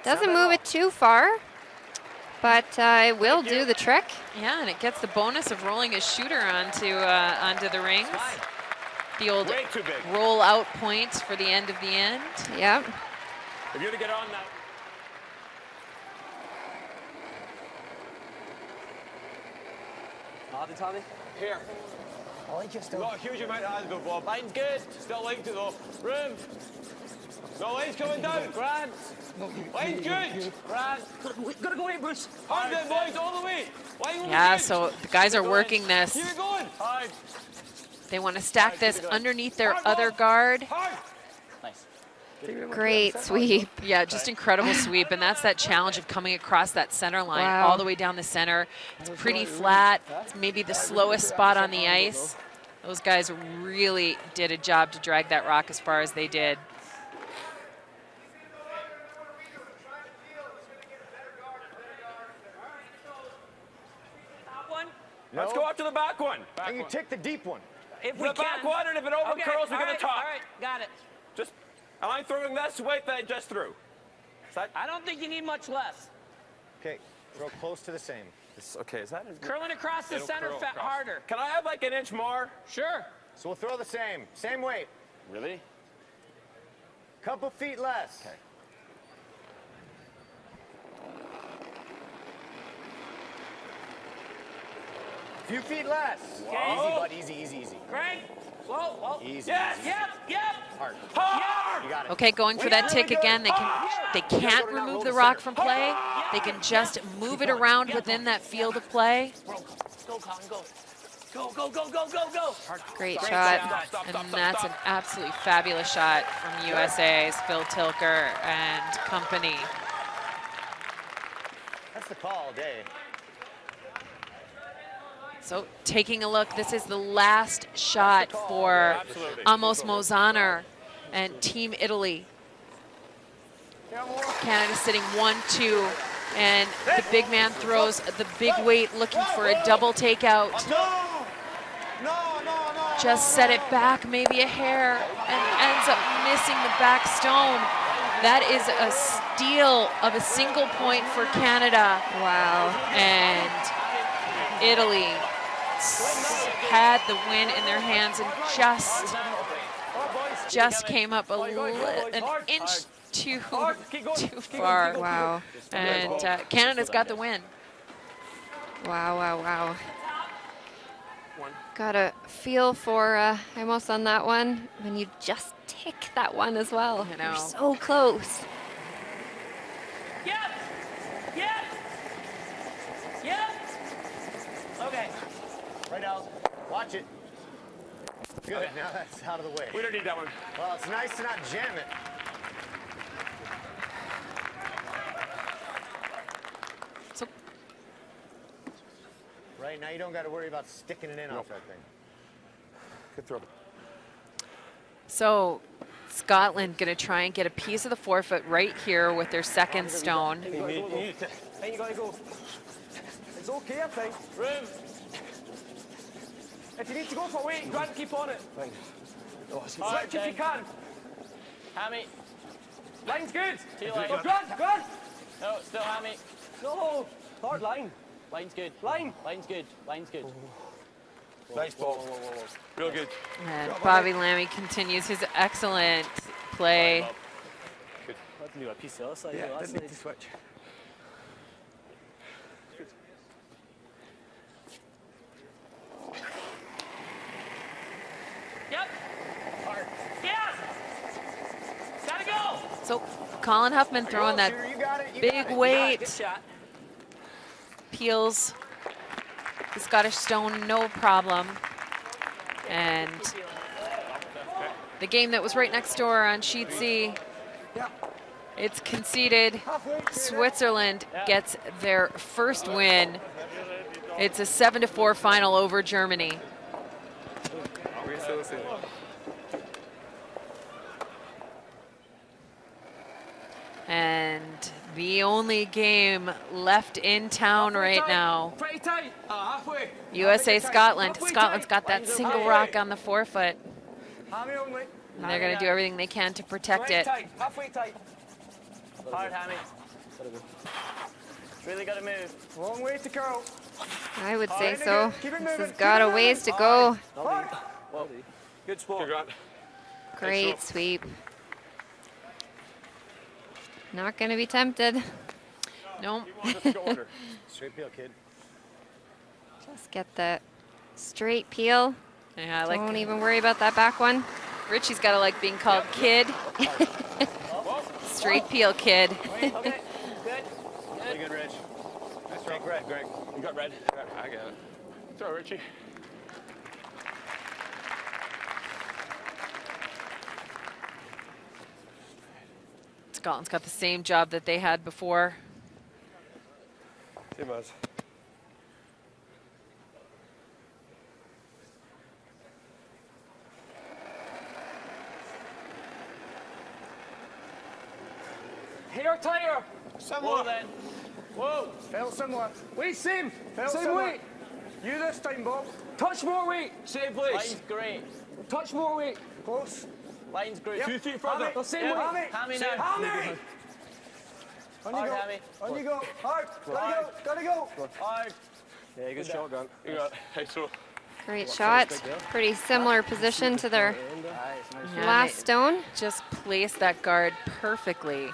doesn't move it too far. But it will do the trick. Yeah, and it gets the bonus of rolling his shooter onto the rings. The old roll out point for the end of the end. Yep. If you're to get on now. Tommy? Here. I like it still. Not a huge amount of Advil, Bob. Line's good. Still liked it though. Room. No, line's coming down. Grant. Line's good. Grant. Gotta go in, Bruce. Hard then, boys, all the way. Line Yeah, good. so the guys are working this. Keep it going. Hard. They want to stack this underneath their other guard. Nice. Great sweep. Yeah, just incredible sweep. And that's that challenge of coming across that center line all the way down the center. It's pretty flat. It's maybe the slowest spot on the ice. Those guys really did a job to drag that rock as far as they did. No. Let's go up to the back one. And you take the deep one. If The we back can. one, and if it over curls, we all get the top. All right, got it. Just, am I throwing this weight that I just threw? I don't think you need much less. Okay, throw close to the same. Okay, is that? Curling across the center harder. Can I have like an inch more? Sure. So we'll throw the same weight. Really? Couple feet less. Okay. Few feet less. Okay. Easy, bud. Easy, easy, easy. Crank. Whoa, whoa. Easy. Yes. Easy. Yep. Hard. Hard. You got it. Okay, going for that tick again. They can't remove the rock from play. They can just move it around within that field of play. Go, Colin, go. Go, go, go, go, go, go. Great shot. And that's an absolutely fabulous shot from USA's Phil Tilker and company. That's the call all day. So taking a look, this is the last shot for Amos Mozaner and Team Italy. Canada sitting 1-2, and the big man throws the big weight looking for a double takeout. Just set it back maybe a hair and ends up missing the back stone. That is a steal of a single point for Canada. Wow. And Italy had the win in their hands and just came up an inch too far. Wow. And Canada's got the win. Wow, wow, wow. Got a feel for Amos on that one when you just tick that one as well. I know. You're so close. Yep. Yep. Yep. Okay. Right out. Watch it. Good. Now that's out of the way. We don't need that one. Well, it's nice to not jam it. So Right now, you don't got to worry about sticking it in off that thing. Good throw. So Scotland going to try and get a piece of the forefoot right here with their second stone. You gotta go. It's okay, I think. Room. If you need to go for weight, Grant, keep on it. All right, Switch if you can. Hammy. Line's good. Two line. Go, Grant. No, still Hammy. No, hard line. Line's good. Line. Line's good. Line's good. Nice ball. Real good. And Bobby Lammy continues his excellent play. Good. Let's do a piece of outside. Yeah, didn't need to switch. Colin Huffman throwing that big weight. Good shot. Peels the Scottish Stone no problem. And the game that was right next door on Sheet C, it's conceded. Switzerland gets their first win. It's a 7-4 final over Germany. And the only game left in town right now, Pretty tight. Halfway. USA Scotland. Scotland's got that single rock on the forefoot. Hammy only. And they're going to do everything they can to protect it. Tight. Halfway tight. Hard, Hammy. Really got to move. Long way to curl. I would say so. This has got a ways to go. Well, good sport. Great sweep. Not going to be tempted. Nope. Straight peel, kid. Just get the straight peel. Yeah, I like Don't even worry about that back one. Richie's got to like being called kid. Straight peel, kid. Okay, good. Really good, Rich. Nice job, Greg. You got red. I got it. Throw, Richie. Scotland's got the same job that they had before. Same as. Hair tighter. Whoa, then. Whoa. Felt similar. Weight same. Felt same similar. Weight. You this time, Bob. Touch more weight. Same place. Line's great. Touch more weight. Close. Line's great. Yep. 2 feet further. The same Yeah. weight. Hammy Same. now. Hammy. On you Hard, go. Hammy. On you go. Hard. Gotta go. Gotta go. Hard. Yeah, good shot, Grant. You got it. Hey, so. Great shot. Pretty similar position to their Yeah, last they stone. just placed that guard perfectly.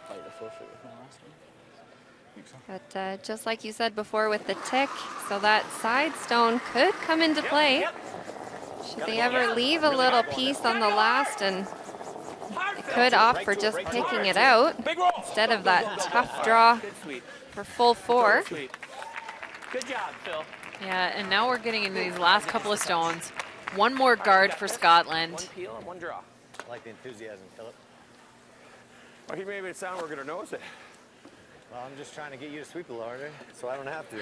Like the 4 foot with my last one. But just like you said before with the tick, so that side stone could come into play. Should they ever leave a little piece on the last, and they could opt for just picking it out instead of that tough draw Good sweep. for full 4. Good sweep. Good job, Phil. Yeah, and now we're getting into these last couple of stones. One more guard for One Scotland. peel and one draw. I like the enthusiasm, Philip. Well, he made it sound we're going to notice it. Well, I'm just trying to get you to sweep a little harder, so I don't have to.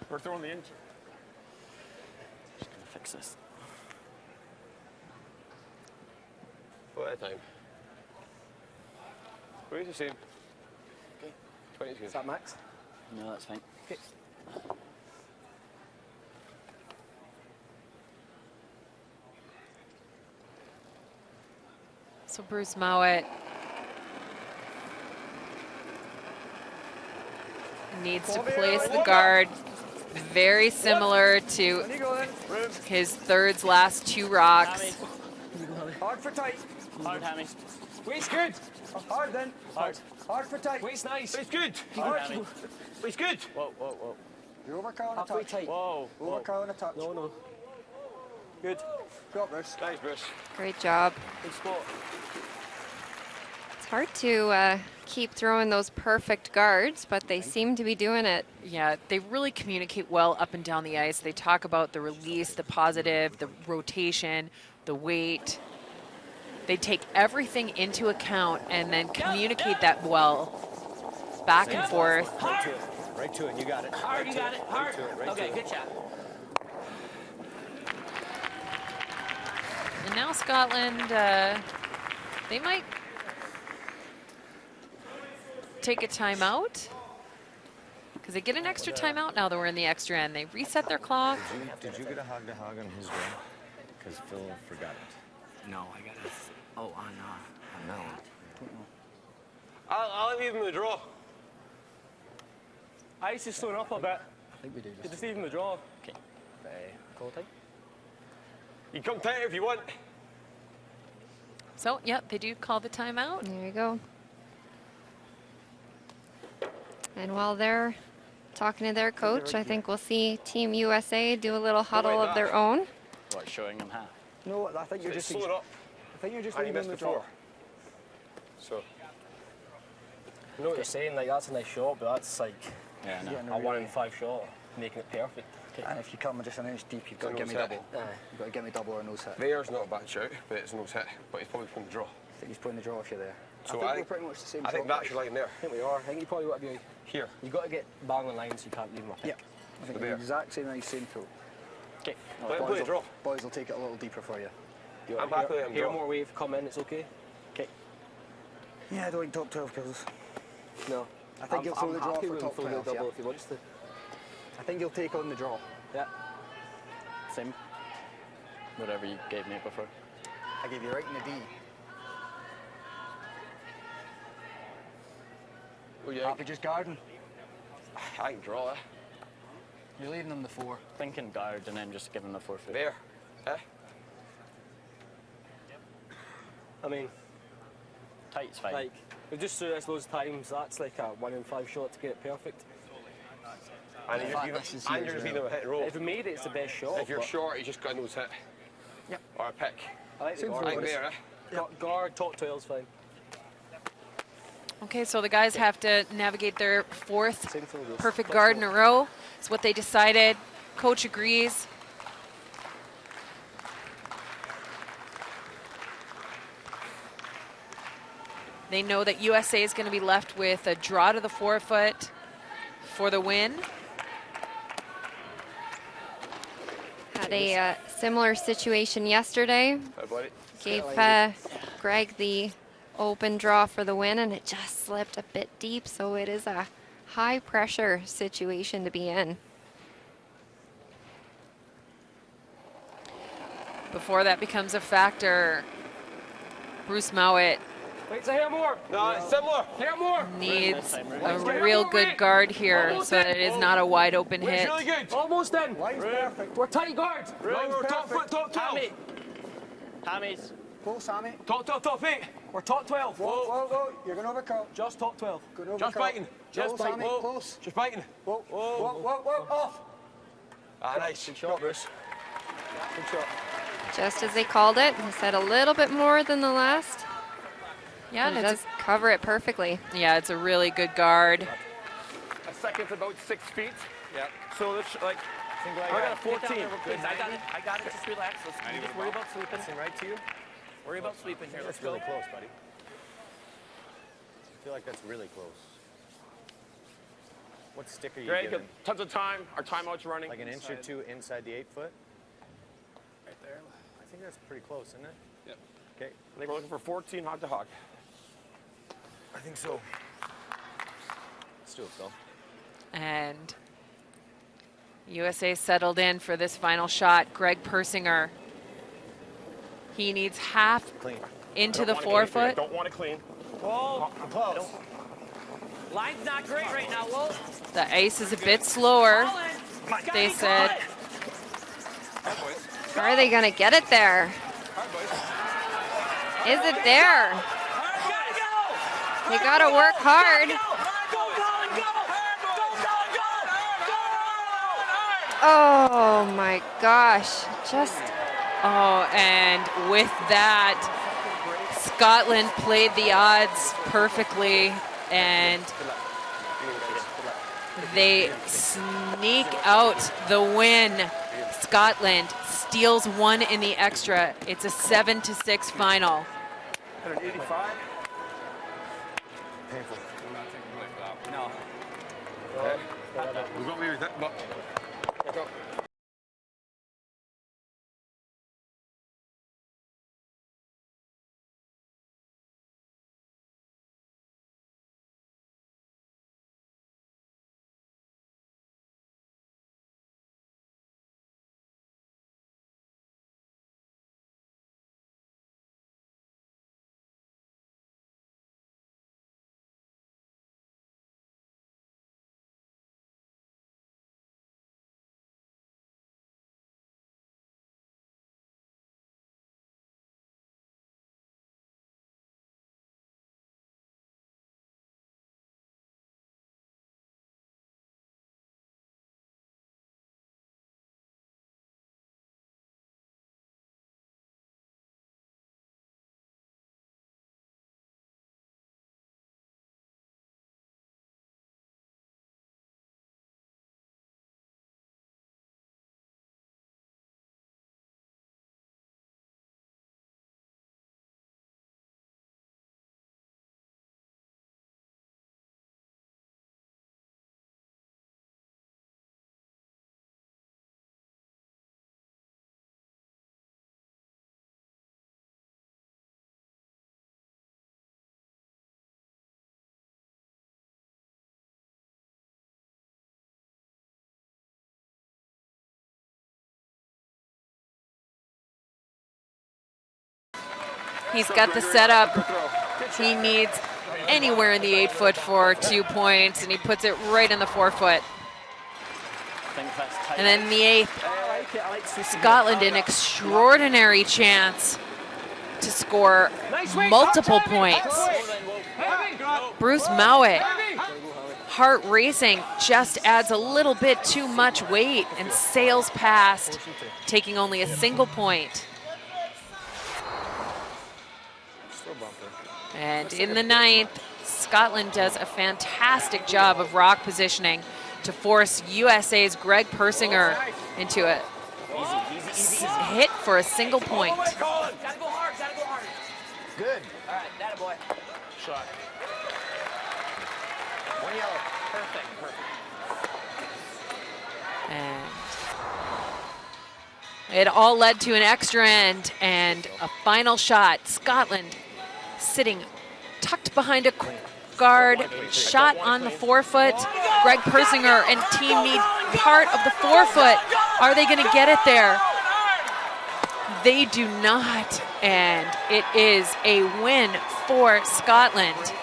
We're throwing the insert. Just gonna fix this. One at a time. Where's the same? Okay. 20 is good. Is that max? No, that's fine. Okay. So Bruce Mowat needs to place the guard very similar to On you go then. his third's last 2 rocks. Hard for tight. Hard, Hammy. Weight's good. Hard then. Hard. Hard for tight. Weight's nice. It's good. Hard. Hammy. It's good. Whoa, whoa, whoa. You're over curl and a Halfway touch. tight. Whoa. Over curl and a touch. No, no. Good. Drop this. Nice, Bruce. Great job. Good spot. It's hard to keep throwing those perfect guards, but they seem to be doing it. Yeah, they really communicate well up and down the ice. They talk about the release, the positive, the rotation, the weight. They take everything into account and then communicate that well back and forth. Right to it. You got it. Hard, you got it. Hard. Right Okay, to it. good shot. And now Scotland, they might take a timeout because they get an extra timeout now that we're in the extra end. They reset their clock. Did you get a hog to hog on his way? Because Phil forgot it. No, I got this. Oh, on No. I'll leave him the draw. Ice is slowing up a bit. I think we do. Just leave him the draw. Okay. Call tight. You can come tight if you want. So, yep, they do call the timeout. There you go. And while they're talking to their coach. I think we'll see Team USA do a little huddle of their own. What, showing them half? No, I think you're just. Slow it up. I think you're just And he leaving missed them the before. draw. So. You know what you're saying? Like that's a nice shot, but that's like Yeah, no. a 1 in 5 shot, making it perfect. And if you come just an inch deep, you've got to Nose give me hit. double. You've got to give me double or nose hit. There's not a bad shout, but it's nose hit. But he's probably putting the draw. I think he's putting the draw if you're there. So I think we're pretty much the same. I think top that's your line there. I think we are. I think you probably want to be Here. You got to get bang on line so you can't leave them a pick. Yeah. I think there. the exact same ice, same throw. Okay. Let him play the draw. Boys will take it a little deeper for you. I'm happy to let him Hear draw. more wave come in, it's okay. Okay. Yeah, I don't think top 12 kills. No. I think he'll throw the draw happy for with him top throwing the 12. double Yeah. if he wants to. I think he'll take on the draw. Yeah. Same. Whatever you gave me before. I gave you right in the D. Oh, yeah. Happy just guarding. I can draw it. You're leaving them the 4. Thinking guard and then just giving the forfeit. There. Eh? I mean, Tight's fine. like, we just threw this loads of times. That's like a 1 in 5 shot to get it perfect. And you're fact, just this is and huge you're just now. leaving him a hit and roll. If we made it, it's the best shot. If you're but short, you just got a nose hit. Yep. Or a pick. I like the Same guard. Like there, eh? Guard, top 12's fine. Okay, so the guys have to navigate their fourth Same throw goes. perfect Top guard in 12. a row. It's what they decided. Coach agrees. They know that USA is going to be left with a draw to the forefoot for the win. Had a similar situation yesterday. Hi, buddy. Gave Greg the open draw for the win, and it just slipped a bit deep, so it is a high pressure situation to be in. Before that becomes a factor, Bruce Mowat Wait, say here more. No, it's similar. Here more. needs a real good guard here so that it is not a wide open It's hit. really good. Almost in. Line's perfect. We're tight guard. Right, we're top foot, top 12. Hammy. Hammy's. Pull, Sammy. Top 12, top 8. We're top 12. Whoa, whoa, whoa. You're going to overcut. Just top 12. Going to Just overcut. biting. Just biting. Sammy, Whoa. close. Just biting. Whoa, whoa, whoa, whoa, off. Ah, nice. Good shot, Bruce. Good shot. Just as they called it, he said a little bit more than the last. Yeah, And it and does cover it perfectly. yeah, it's a really good guard. A second's about 6 feet. Yeah. So this, like, I got a 14. I got it. I got it. Just relax. Let's just worry about sweeping. Right to you? Worry about sweeping here. Let's That's really go. close, buddy. I feel like that's really close. What stick are you Greg, giving? tons of time. Our timeout's running. Like an inch or two inside the 8 foot? Right there. I think that's pretty close, isn't it? Yep. Okay. I think we're looking for 14 hog to hog. I think so. Let's do it, Phil. And USA settled in for this final shot. Greg Persinger. He needs half Clean. into I the don't wanna clean. I forefoot. don't want to clean. Whoa. I'm close. Line's not great right now, Wolf. The ice is a bit slower. Colin. They Scotty, said. Colin. Hi, boys. How are they going to get it there? Hi, boys. Is it there? Gotta go. They got to work hard. Go, Colin, go. Go, Colin, go. Oh my gosh. Just Oh, and with that, Scotland played the odds perfectly, and they sneak out the win. Scotland steals one in the extra. It's a 7-6 final. 185. Painful. No. We've got me with that, but. He's got the setup he needs anywhere in the 8-foot for 2 points, and he puts it right in the 4-foot. And then in the 8th, Scotland an extraordinary chance to score multiple points. Bruce Mowat, heart racing, just adds a little bit too much weight and sails past, taking only a single point. And in the 9th, Scotland does a fantastic job of rock positioning to force USA's Greg Persinger into a hit for a single point. Gotta go hard, gotta go hard. Good. All right, that boy. Shot. One yellow. Perfect. And it all led to an extra end and a final shot. Scotland sitting tucked behind a guard, shot on the 4-foot. Greg Persinger and team need part of the 4-foot. Are they going to get it there? They do not, and it is a win for Scotland.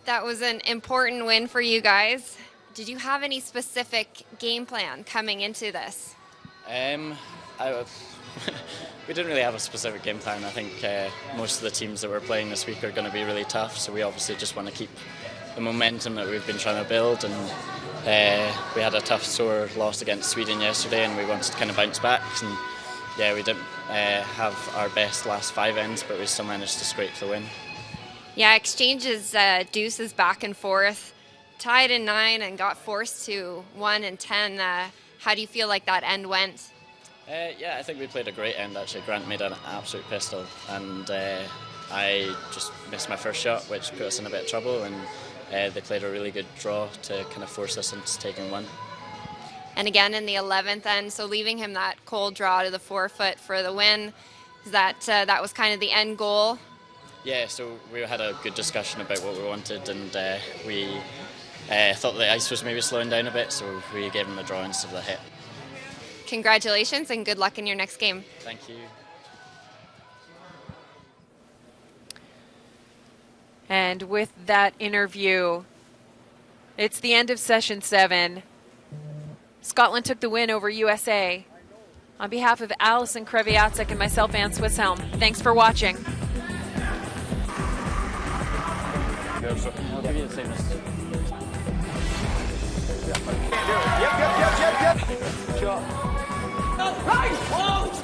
That was an important win for you guys. Did you have any specific game plan coming into this? We didn't really have a specific game plan. I think most of the teams that we're playing this week are going to be really tough, so we obviously just want to keep the momentum that we've been trying to build. And we had a tough, sore loss against Sweden yesterday, and we wanted to kind of bounce back. And yeah, we didn't have our best last 5 ends, but we still managed to scrape the win. Yeah, exchanges, deuces back and forth, tied in 9 and got forced to 1 and 10. How do you feel like that end went? Yeah, I think we played a great end actually. Grant made an absolute pistol, and I just missed my first shot, which put us in a bit of trouble, and they played a really good draw to kind of force us into taking 1. And again in the 11th end, so leaving him that cold draw to the 4-foot for the win, that was kind of the end goal. Yeah, so we had a good discussion about what we wanted, and we thought the ice was maybe slowing down a bit, so we gave him a draw instead of a hit. Congratulations and good luck in your next game. Thank you. And with that interview, it's the end of session 7. Scotland took the win over USA. On behalf of Alison Kreviatsik and myself, Ann Swisshelm, thanks for watching. I'll give you the same as... Yep. Right! Oh,